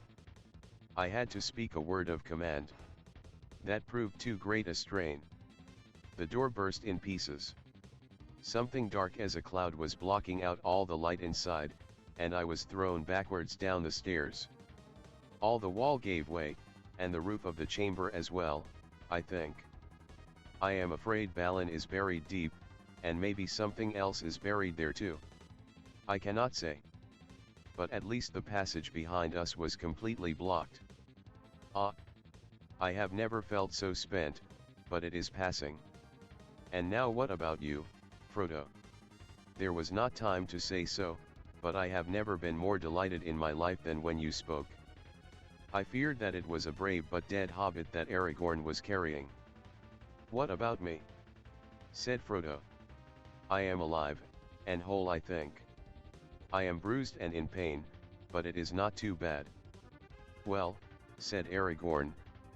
I had to speak a word of command. That proved too great a strain. The door burst in pieces. Something dark as a cloud was blocking out all the light inside, and I was thrown backwards down the stairs. All the wall gave way, and the roof of the chamber as well, I think. I am afraid Balin is buried deep, and maybe something else is buried there too. I cannot say. But at least the passage behind us was completely blocked. Ah! I have never felt so spent, but it is passing. And now what about you, Frodo? There was not time to say so, but I have never been more delighted in my life than when you spoke. I feared that it was a brave but dead hobbit that Aragorn was carrying. What about me? Said Frodo. I am alive, and whole I think. I am bruised and in pain, but it is not too bad. Well, said Aragorn,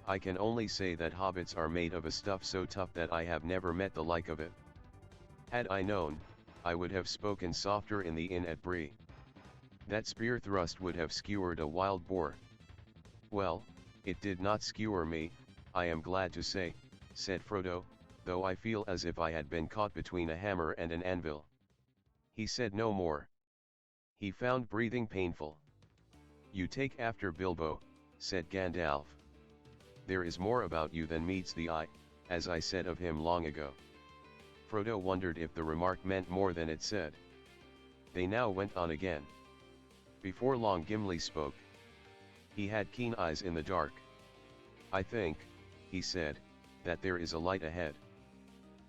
I can only say that hobbits are made of a stuff so tough that I have never met the like of it. Had I known, I would have spoken softer in the inn at Bree. That spear thrust would have skewered a wild boar. Well, "It did not skewer me, I am glad to say," said Frodo, "though I feel as if I had been caught between a hammer and an anvil." He said no more. He found breathing painful. "You take after Bilbo," said Gandalf. "There is more about you than meets the eye, as I said of him long ago." Frodo wondered if the remark meant more than it said. They now went on again. Before long Gimli spoke. He had keen eyes in the dark. "I think," he said, "that there is a light ahead.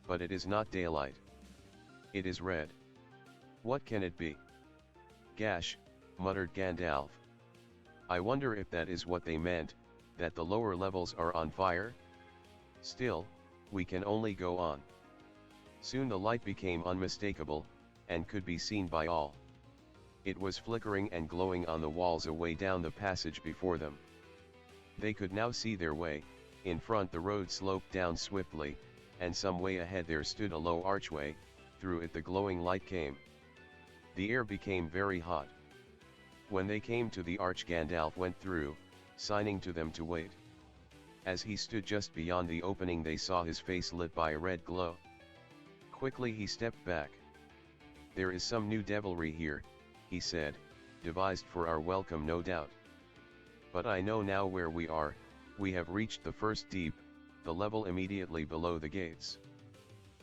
But it is not daylight. It is red. What can it be?" "Gash," muttered Gandalf. "I wonder if that is what they meant, that the lower levels are on fire? Still, we can only go on." Soon the light became unmistakable, and could be seen by all. It was flickering and glowing on the walls away down the passage before them. They could now see their way. In front the road sloped down swiftly, and some way ahead there stood a low archway. Through it the glowing light came. The air became very hot. When they came to the arch, Gandalf went through, signing to them to wait. As he stood just beyond the opening they saw his face lit by a red glow. Quickly he stepped back. "There is some new devilry here," he said, "devised for our welcome no doubt. But I know now where we are. We have reached the first deep, the level immediately below the gates.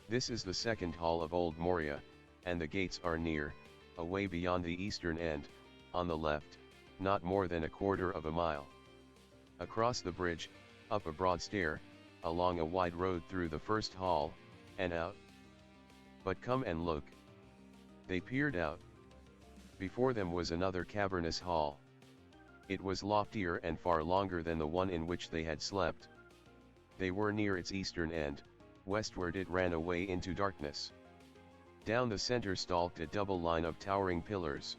This is the second hall of Old Moria, and the gates are near, away beyond the eastern end, on the left, not more than a quarter of a mile. Across the bridge, up a broad stair, along a wide road through the first hall, and out. But come and look." They peered out. Before them was another cavernous hall. It was loftier and far longer than the one in which they had slept. They were near its eastern end. Westward it ran away into darkness. Down the center stalked a double line of towering pillars.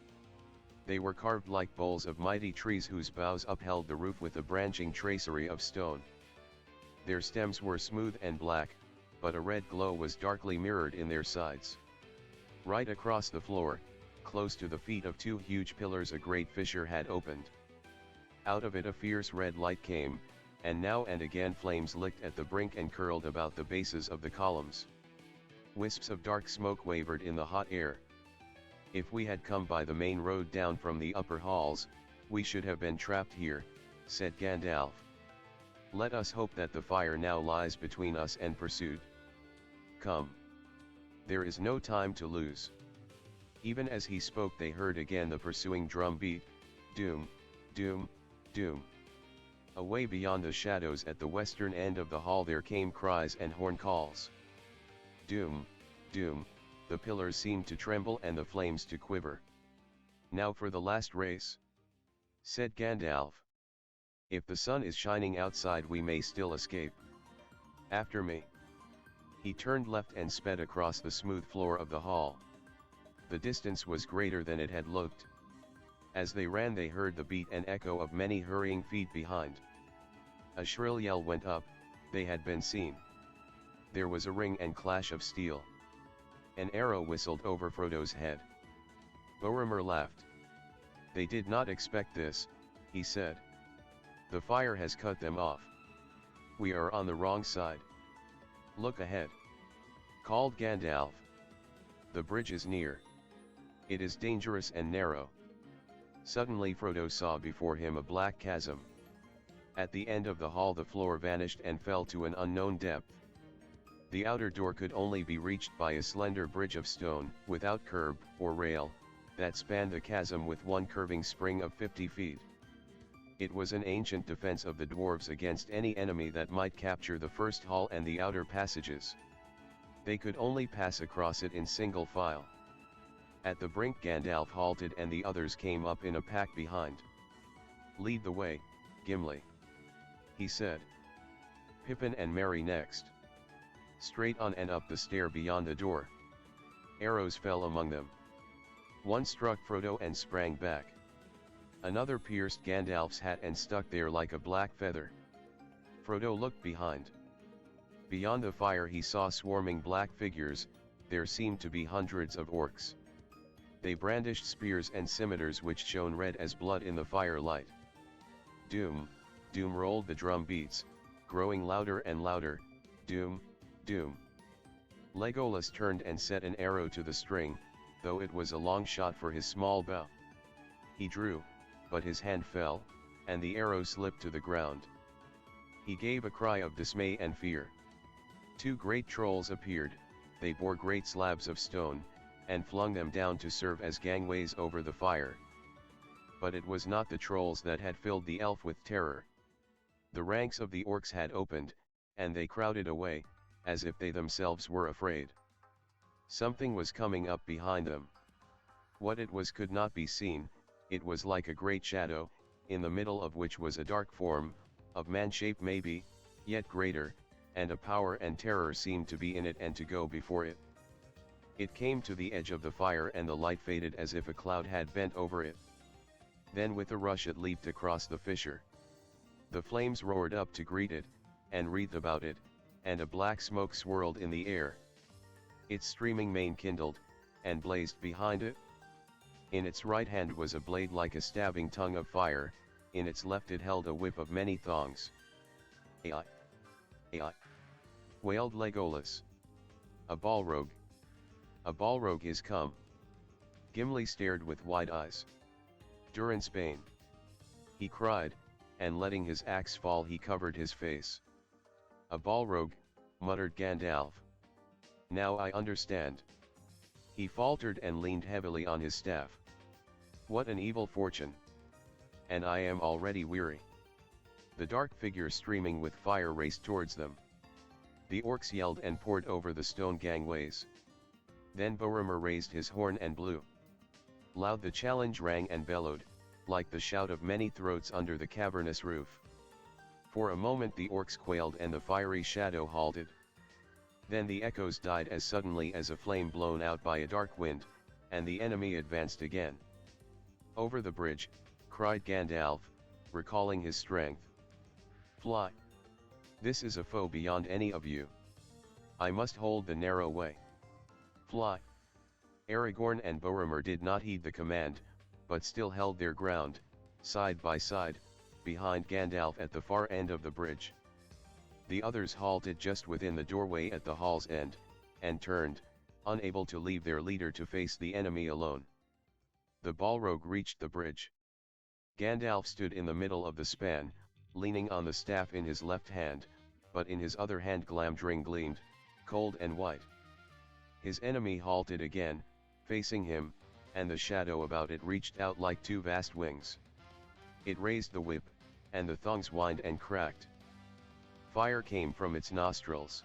They were carved like boles of mighty trees whose boughs upheld the roof with a branching tracery of stone. Their stems were smooth and black, but a red glow was darkly mirrored in their sides. Right across the floor, close to the feet of two huge pillars, a great fissure had opened. Out of it a fierce red light came, and now and again flames licked at the brink and curled about the bases of the columns. Wisps of dark smoke wavered in the hot air. "If we had come by the main road down from the upper halls, we should have been trapped here," said Gandalf. "Let us hope that the fire now lies between us and pursuit. Come. There is no time to lose." Even as he spoke they heard again the pursuing drum beat, doom, doom, doom. Away beyond the shadows at the western end of the hall there came cries and horn calls. Doom, doom, the pillars seemed to tremble and the flames to quiver. "Now for the last race," said Gandalf. "If the sun is shining outside we may still escape. After me." He turned left and sped across the smooth floor of the hall. The distance was greater than it had looked. As they ran they heard the beat and echo of many hurrying feet behind. A shrill yell went up. They had been seen. There was a ring and clash of steel. An arrow whistled over Frodo's head. Boromir laughed. "They did not expect this," he said. "The fire has cut them off. We are on the wrong side. Look ahead," called Gandalf. "The bridge is near. It is dangerous and narrow." Suddenly Frodo saw before him a black chasm. At the end of the hall the floor vanished and fell to an unknown depth. The outer door could only be reached by a slender bridge of stone, without curb or rail, that spanned the chasm with one curving spring of 50 feet. It was an ancient defense of the dwarves against any enemy that might capture the first hall and the outer passages. They could only pass across it in single file. At the brink Gandalf halted and the others came up in a pack behind. "Lead the way, Gimli," he said. "Pippin and Merry next." Straight on and up the stair beyond the door. Arrows fell among them. One struck Frodo and sprang back. Another pierced Gandalf's hat and stuck there like a black feather. Frodo looked behind. Beyond the fire he saw swarming black figures. There seemed to be hundreds of orcs. They brandished spears and scimitars which shone red as blood in the firelight. "Doom, Doom rolled the drum beats, growing louder and louder, doom, doom. Legolas turned and set an arrow to the string, though it was a long shot for his small bow. He drew, but his hand fell, and the arrow slipped to the ground. He gave a cry of dismay and fear. Two great trolls appeared. They bore great slabs of stone, and flung them down to serve as gangways over the fire. But it was not the trolls that had filled the elf with terror. The ranks of the orcs had opened, and they crowded away, as if they themselves were afraid. Something was coming up behind them. What it was could not be seen. It was like a great shadow, in the middle of which was a dark form, of man shape maybe, yet greater, and a power and terror seemed to be in it and to go before it. It came to the edge of the fire and the light faded as if a cloud had bent over it. Then with a rush it leaped across the fissure. The flames roared up to greet it, and wreathed about it, and a black smoke swirled in the air. Its streaming mane kindled, and blazed behind it. In its right hand was a blade like a stabbing tongue of fire, in its left it held a whip of many thongs. "Ai! Ai!" wailed Legolas. "A Balrog! A Balrog is come!" Gimli stared with wide eyes. "Durin's bane!" he cried, and letting his axe fall he covered his face. "A Balrog," muttered Gandalf. "Now I understand." He faltered and leaned heavily on his staff. "What an evil fortune! And I am already weary." The dark figure streaming with fire raced towards them. The orcs yelled and poured over the stone gangways. Then Boromir raised his horn and blew. Loud the challenge rang and bellowed, like the shout of many throats under the cavernous roof. For a moment the orcs quailed and the fiery shadow halted. Then the echoes died as suddenly as a flame blown out by a dark wind, and the enemy advanced again. "Over the bridge," cried Gandalf, recalling his strength. "Fly! This is a foe beyond any of you. I must hold the narrow way. Fly!" Aragorn and Boromir did not heed the command, but still held their ground, side by side, behind Gandalf at the far end of the bridge. The others halted just within the doorway at the hall's end, and turned, unable to leave their leader to face the enemy alone. The Balrog reached the bridge. Gandalf stood in the middle of the span, leaning on the staff in his left hand, but in his other hand Glamdring gleamed, cold and white. His enemy halted again, facing him, and the shadow about it reached out like two vast wings. It raised the whip, and the thongs whined and cracked. Fire came from its nostrils.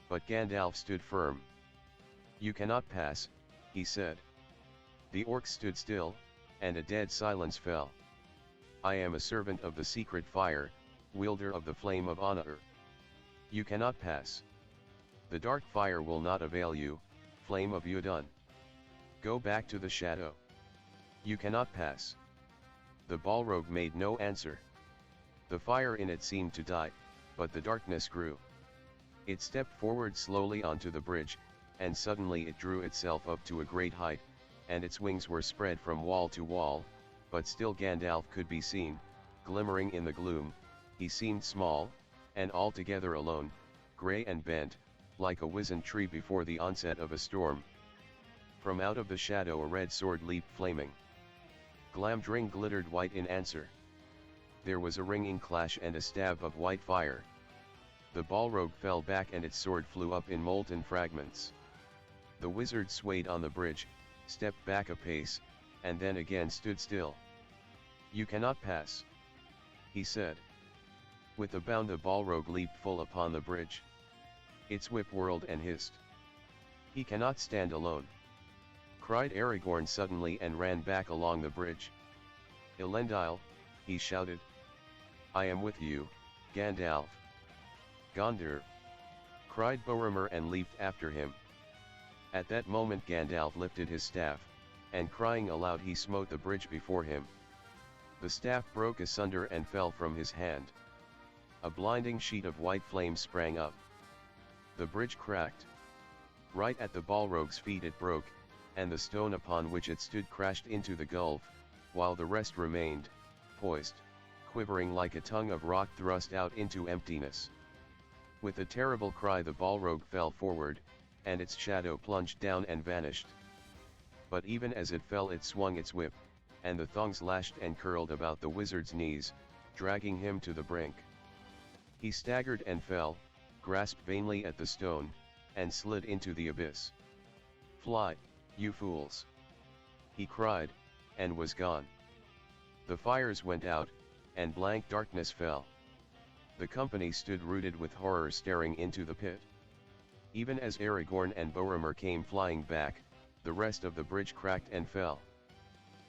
But Gandalf stood firm. "You cannot pass," he said. The orcs stood still, and a dead silence fell. "I am a servant of the secret fire, wielder of the flame of honor. You cannot pass. The dark fire will not avail you, flame of Udun. Go back to the shadow. You cannot pass." The Balrog made no answer. The fire in it seemed to die, but the darkness grew. It stepped forward slowly onto the bridge, and suddenly it drew itself up to a great height, and its wings were spread from wall to wall, but still Gandalf could be seen, glimmering in the gloom. He seemed small, and altogether alone, grey and bent, like a wizened tree before the onset of a storm. From out of the shadow a red sword leaped flaming. Glamdring glittered white in answer. There was a ringing clash and a stab of white fire. The Balrog fell back and its sword flew up in molten fragments. The wizard swayed on the bridge, stepped back a pace, and then again stood still. "You cannot pass," he said. With a bound the Balrog leaped full upon the bridge. Its whip whirled and hissed. "He cannot stand alone," cried Aragorn suddenly and ran back along the bridge. "Elendil," he shouted. "I am with you, Gandalf." "Gondor!" cried Boromir and leaped after him. At that moment Gandalf lifted his staff, and crying aloud he smote the bridge before him. The staff broke asunder and fell from his hand. A blinding sheet of white flame sprang up. The bridge cracked. Right at the Balrog's feet it broke, and the stone upon which it stood crashed into the gulf, while the rest remained, poised, quivering like a tongue of rock thrust out into emptiness. With a terrible cry the Balrog fell forward, and its shadow plunged down and vanished. But even as it fell it swung its whip, and the thongs lashed and curled about the wizard's knees, dragging him to the brink. He staggered and fell, grasped vainly at the stone, and slid into the abyss. "Fly, you fools!" he cried, and was gone. The fires went out, and blank darkness fell. The company stood rooted with horror staring into the pit. Even as Aragorn and Boromir came flying back, the rest of the bridge cracked and fell.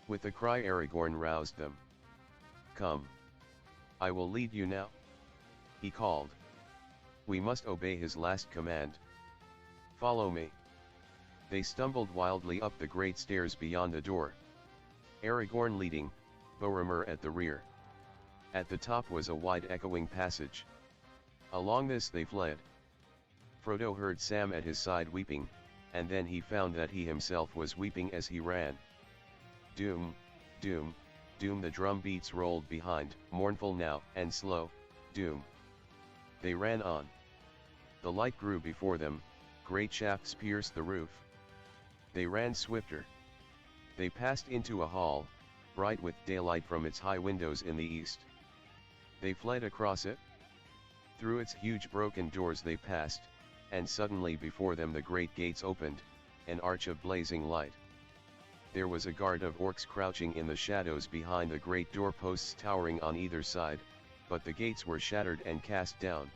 With a cry Aragorn roused them. "Come. I will lead you now," he called. "We must obey his last command. Follow me." They stumbled wildly up the great stairs beyond the door. Aragorn leading, Boromir at the rear. At the top was a wide echoing passage. Along this they fled. Frodo heard Sam at his side weeping, and then he found that he himself was weeping as he ran. Doom, doom, doom, the drum beats rolled behind, mournful now and slow, doom. They ran on. The light grew before them, great shafts pierced the roof. They ran swifter. They passed into a hall, bright with daylight from its high windows in the east. They fled across it. Through its huge broken doors they passed, and suddenly before them the great gates opened, an arch of blazing light. There was a guard of orcs crouching in the shadows behind the great doorposts towering on either side, but the gates were shattered and cast down.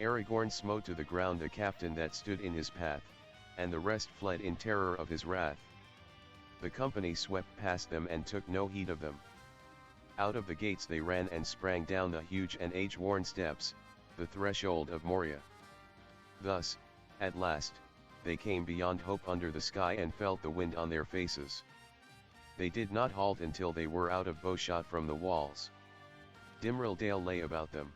Aragorn smote to the ground the captain that stood in his path, and the rest fled in terror of his wrath. The company swept past them and took no heed of them. Out of the gates they ran and sprang down the huge and age-worn steps, the threshold of Moria. Thus, at last, they came beyond hope under the sky and felt the wind on their faces. They did not halt until they were out of bowshot from the walls. Dimrill Dale lay about them.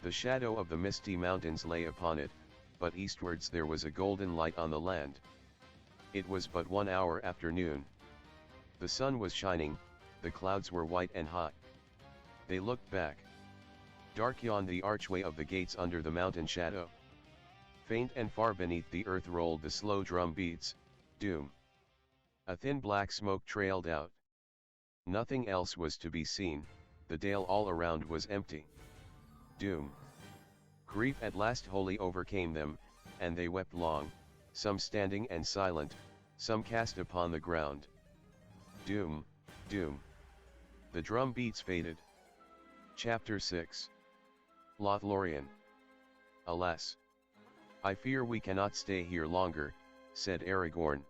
The shadow of the misty mountains lay upon it, but eastwards there was a golden light on the land. It was but 1 hour after noon. The sun was shining, the clouds were white and hot. They looked back. Dark yawned the archway of the gates under the mountain shadow. Faint and far beneath the earth rolled the slow drum beats, doom. A thin black smoke trailed out. Nothing else was to be seen, the dale all around was empty. Doom. Grief at last wholly overcame them, and they wept long, some standing and silent, some cast upon the ground. Doom, doom. The drum beats faded. Chapter 6. Lothlorien. Alas! I fear we cannot stay here longer, said Aragorn.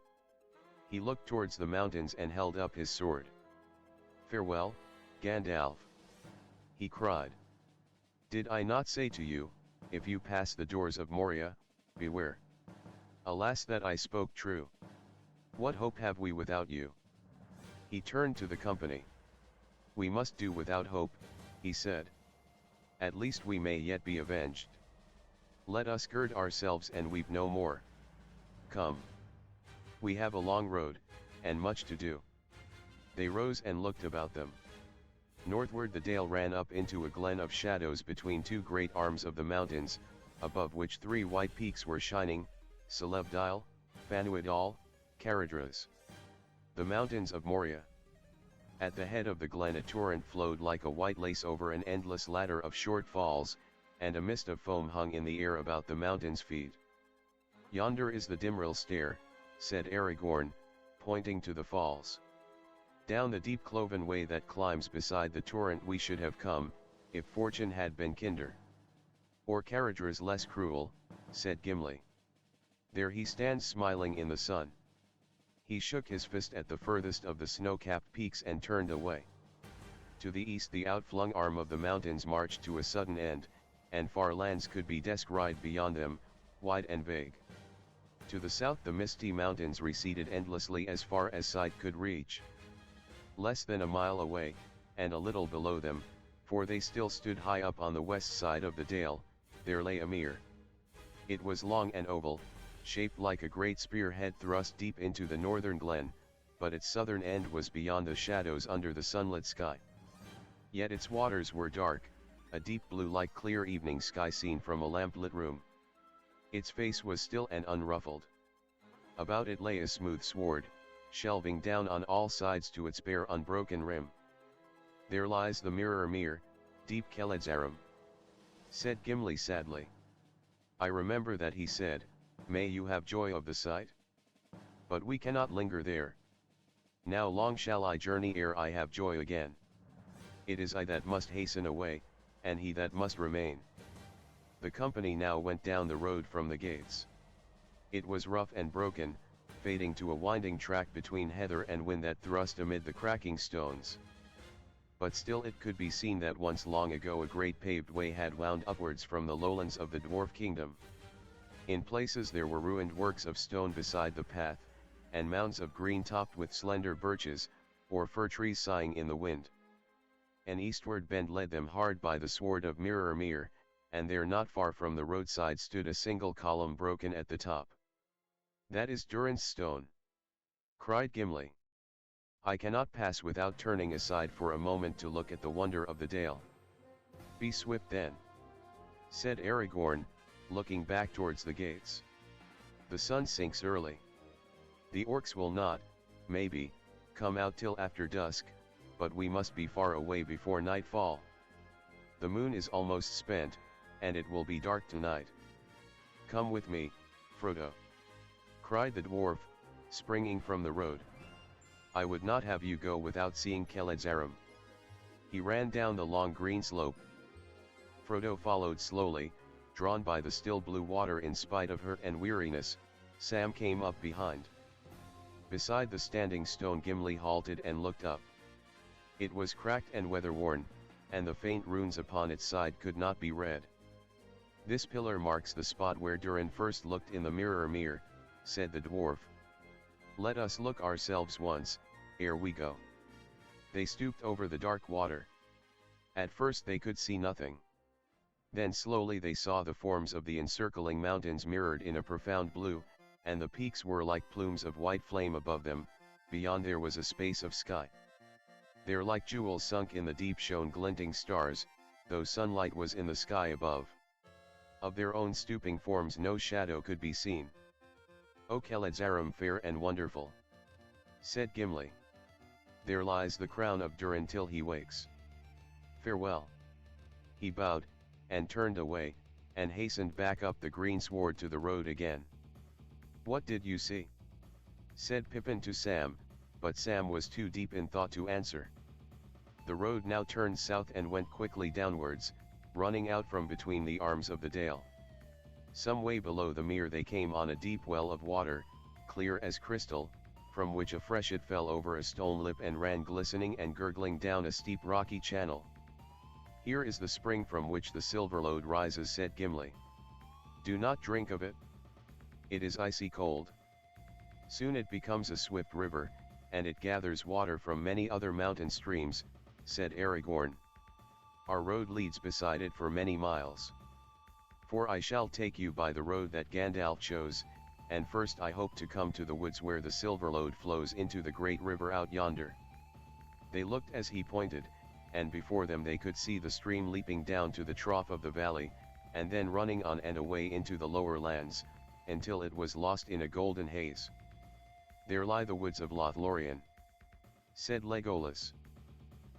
He looked towards the mountains and held up his sword. Farewell, Gandalf! He cried. Did I not say to you, if you pass the doors of Moria, beware? Alas that I spoke true. What hope have we without you? He turned to the company. We must do without hope, he said. At least we may yet be avenged. Let us gird ourselves and weep no more. Come. We have a long road, and much to do. They rose and looked about them. Northward the dale ran up into a glen of shadows between two great arms of the mountains, above which 3 white peaks were shining, Celebdile, Fanuadal, Caradhras. The mountains of Moria. At the head of the glen a torrent flowed like a white lace over an endless ladder of short falls, and a mist of foam hung in the air about the mountain's feet. Yonder is the Dimrill Stair, said Aragorn, pointing to the falls. Down the deep cloven way that climbs beside the torrent we should have come, if fortune had been kinder. Or Caradhras less cruel, said Gimli. There he stands smiling in the sun. He shook his fist at the furthest of the snow-capped peaks and turned away. To the east the outflung arm of the mountains marched to a sudden end, and far lands could be descried beyond them, wide and vague. To the south the misty mountains receded endlessly as far as sight could reach. Less than a mile away, and a little below them, for they still stood high up on the west side of the dale, there lay Ymir. It was long and oval, shaped like a great spearhead thrust deep into the northern glen, but its southern end was beyond the shadows under the sunlit sky. Yet its waters were dark, a deep blue like clear evening sky seen from a lamp-lit room. Its face was still and unruffled. About it lay a smooth sward, shelving down on all sides to its bare unbroken rim. There lies the Mirror, deep Kelezarum, said Gimli sadly. I remember that he said, may you have joy of the sight? But we cannot linger there. Now long shall I journey ere I have joy again. It is I that must hasten away, and he that must remain. The company now went down the road from the gates. It was rough and broken, fading to a winding track between heather and wind that thrust amid the cracking stones. But still it could be seen that once long ago a great paved way had wound upwards from the lowlands of the dwarf kingdom. In places there were ruined works of stone beside the path, and mounds of green topped with slender birches, or fir trees sighing in the wind. An eastward bend led them hard by the sward of Mirror, and there not far from the roadside stood a single column broken at the top. That is Durin's stone, cried Gimli. I cannot pass without turning aside for a moment to look at the wonder of the dale. Be swift then, said Aragorn, looking back towards the gates. The sun sinks early. The orcs will not, maybe, come out till after dusk, but we must be far away before nightfall. The moon is almost spent, and it will be dark tonight. Come with me, Frodo, cried the dwarf, springing from the road. I would not have you go without seeing Kelezarum. He ran down the long green slope. Frodo followed slowly, drawn by the still blue water in spite of hurt and weariness. Sam came up behind. Beside the standing stone Gimli halted and looked up. It was cracked and weather-worn, and the faint runes upon its side could not be read. This pillar marks the spot where Durin first looked in the Mirror, said the dwarf. Let us look ourselves once, ere we go. They stooped over the dark water. At first they could see nothing. Then slowly they saw the forms of the encircling mountains mirrored in a profound blue, and the peaks were like plumes of white flame above them. Beyond there was a space of sky. There like jewels sunk in the deep shone glinting stars, though sunlight was in the sky above. Of their own stooping forms no shadow could be seen. O Kelezarum fair and wonderful, said Gimli. There lies the crown of Durin till he wakes. Farewell. He bowed, and turned away, and hastened back up the green sward to the road again. What did you see? Said Pippin to Sam, but Sam was too deep in thought to answer. The road now turned south and went quickly downwards, running out from between the arms of the dale. Some way below the mere they came on a deep well of water, clear as crystal, from which a freshet fell over a stone lip and ran glistening and gurgling down a steep rocky channel. Here is the spring from which the Silverlode rises, said Gimli. Do not drink of it. It is icy cold. Soon it becomes a swift river, and it gathers water from many other mountain streams, said Aragorn. Our road leads beside it for many miles. For I shall take you by the road that Gandalf chose, and first I hope to come to the woods where the Silverlode flows into the great river out yonder. They looked as he pointed, and before them they could see the stream leaping down to the trough of the valley, and then running on and away into the lower lands, until it was lost in a golden haze. There lie the woods of Lothlorien, said Legolas.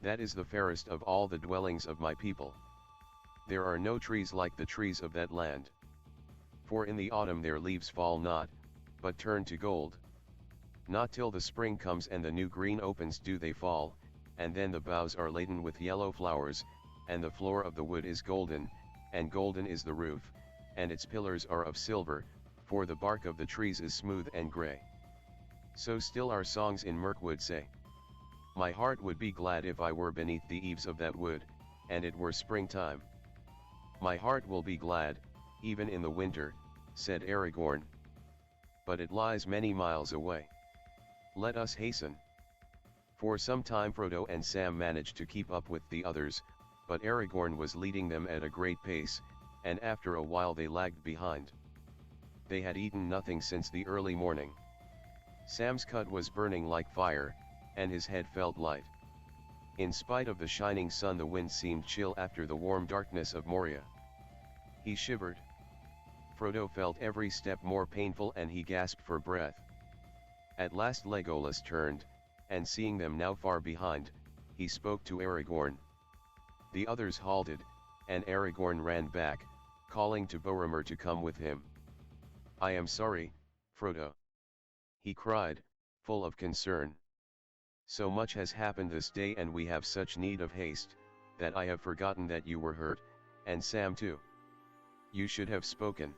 That is the fairest of all the dwellings of my people. There are no trees like the trees of that land. For in the autumn their leaves fall not, but turn to gold. Not till the spring comes and the new green opens do they fall, and then the boughs are laden with yellow flowers, and the floor of the wood is golden, and golden is the roof, and its pillars are of silver, for the bark of the trees is smooth and grey. So still our songs in Mirkwood say. My heart would be glad if I were beneath the eaves of that wood, and it were springtime. My heart will be glad, even in the winter, said Aragorn. But it lies many miles away. Let us hasten. For some time Frodo and Sam managed to keep up with the others, but Aragorn was leading them at a great pace, and after a while they lagged behind. They had eaten nothing since the early morning. Sam's cut was burning like fire, and his head felt light. In spite of the shining sun, the wind seemed chill after the warm darkness of Moria. He shivered. Frodo felt every step more painful and he gasped for breath. At last Legolas turned, and seeing them now far behind, he spoke to Aragorn. The others halted, and Aragorn ran back, calling to Boromir to come with him. "I am sorry, Frodo," he cried, full of concern. "So much has happened this day and we have such need of haste, that I have forgotten that you were hurt, and Sam too. You should have spoken.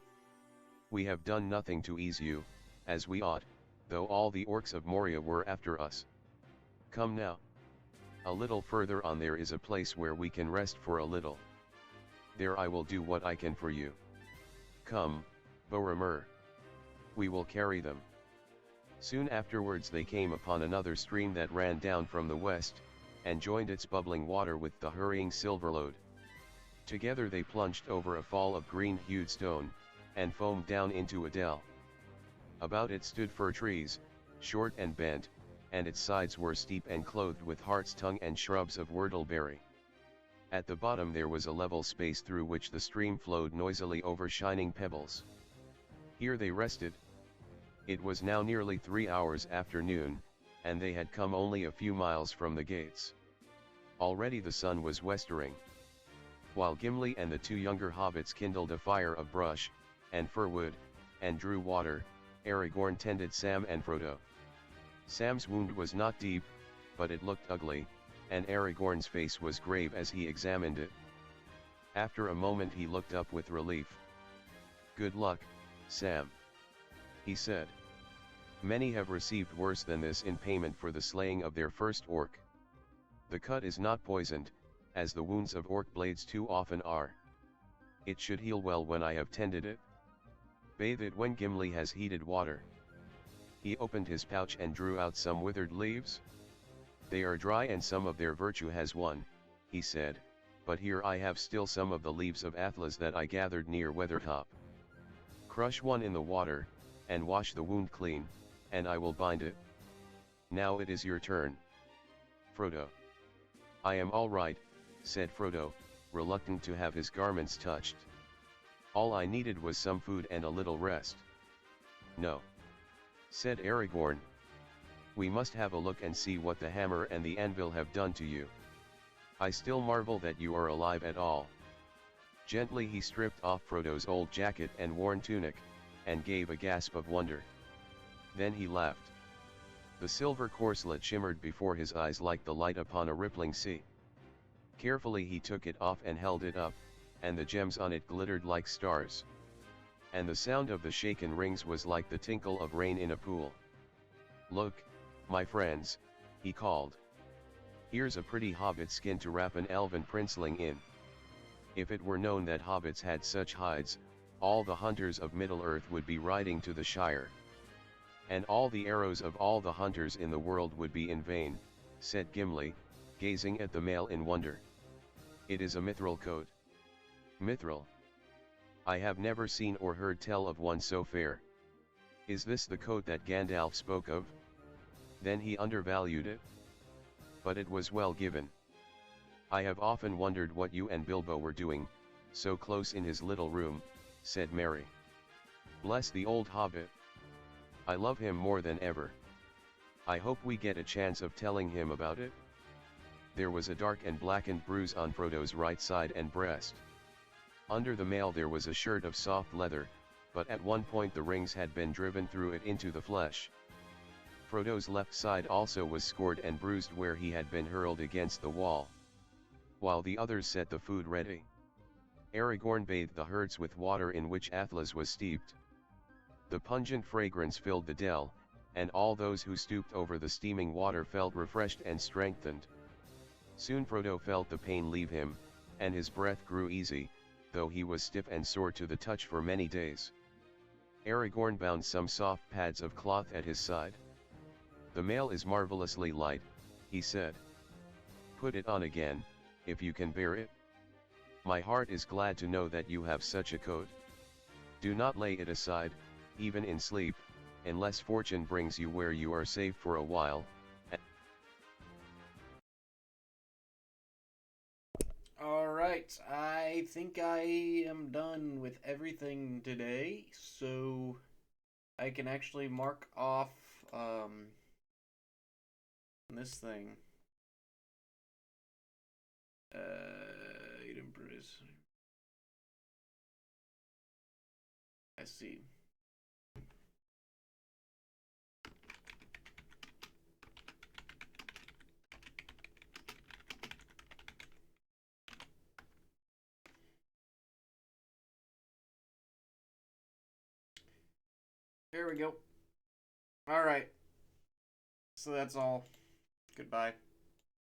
We have done nothing to ease you, as we ought, though all the orcs of Moria were after us. Come now. A little further on there is a place where we can rest for a little. There I will do what I can for you. Come, Boromir. We will carry them." Soon afterwards they came upon another stream that ran down from the west, and joined its bubbling water with the hurrying Silverlode. Together they plunged over a fall of green-hued stone, and foamed down into a dell. About it stood fir trees, short and bent, and its sides were steep and clothed with hart's tongue and shrubs of whortleberry. At the bottom there was a level space through which the stream flowed noisily over shining pebbles. Here they rested. It was now nearly 3 hours after noon, and they had come only a few miles from the gates. Already the sun was westering. While Gimli and the 2 younger hobbits kindled a fire of brush, and fir wood, and drew water, Aragorn tended Sam and Frodo. Sam's wound was not deep, but it looked ugly, and Aragorn's face was grave as he examined it. After a moment he looked up with relief. "Good luck, Sam," he said. "Many have received worse than this in payment for the slaying of their first orc. The cut is not poisoned, as the wounds of orc blades too often are. It should heal well when I have tended it. Bathe it when Gimli has heated water." He opened his pouch and drew out some withered leaves. "They are dry and some of their virtue has won," he said, "but here I have still some of the leaves of Atlas that I gathered near Weathertop. Crush one in the water, and wash the wound clean, and I will bind it. Now it is your turn, Frodo." "I am all right," said Frodo, reluctant to have his garments touched. "All I needed was some food and a little rest." "No," said Aragorn. "We must have a look and see what the hammer and the anvil have done to you. I still marvel that you are alive at all." Gently he stripped off Frodo's old jacket and worn tunic, and gave a gasp of wonder. Then he laughed. The silver corselet shimmered before his eyes like the light upon a rippling sea. Carefully he took it off and held it up, and the gems on it glittered like stars. And the sound of the shaken rings was like the tinkle of rain in a pool. "Look, my friends," he called. "Here's a pretty hobbit skin to wrap an elven princeling in. If it were known that hobbits had such hides, all the hunters of Middle-earth would be riding to the Shire. And all the arrows of all the hunters in the world would be in vain," said Gimli, gazing at the mail in wonder. "It is a mithril coat." "Mithril? I have never seen or heard tell of one so fair. Is this the coat that Gandalf spoke of? Then he undervalued it. But it was well given. I have often wondered what you and Bilbo were doing, so close in his little room," said Merry. "Bless the old hobbit. I love him more than ever. I hope we get a chance of telling him about it." There was a dark and blackened bruise on Frodo's right side and breast. Under the mail there was a shirt of soft leather, but at one point the rings had been driven through it into the flesh. Frodo's left side also was scored and bruised where he had been hurled against the wall. While the others set the food ready, Aragorn bathed the hurts with water in which Atlas was steeped. The pungent fragrance filled the dell, and all those who stooped over the steaming water felt refreshed and strengthened. Soon Frodo felt the pain leave him, and his breath grew easy, though he was stiff and sore to the touch for many days. Aragorn bound some soft pads of cloth at his side. "The mail is marvelously light," he said. "Put it on again, if you can bear it. My heart is glad to know that you have such a coat. Do not lay it aside, even in sleep, unless fortune brings you where you are safe for a while, I think I am done with everything today, so I can actually mark off this thing. Item produce. I see. There we go. Alright. So that's all. Goodbye.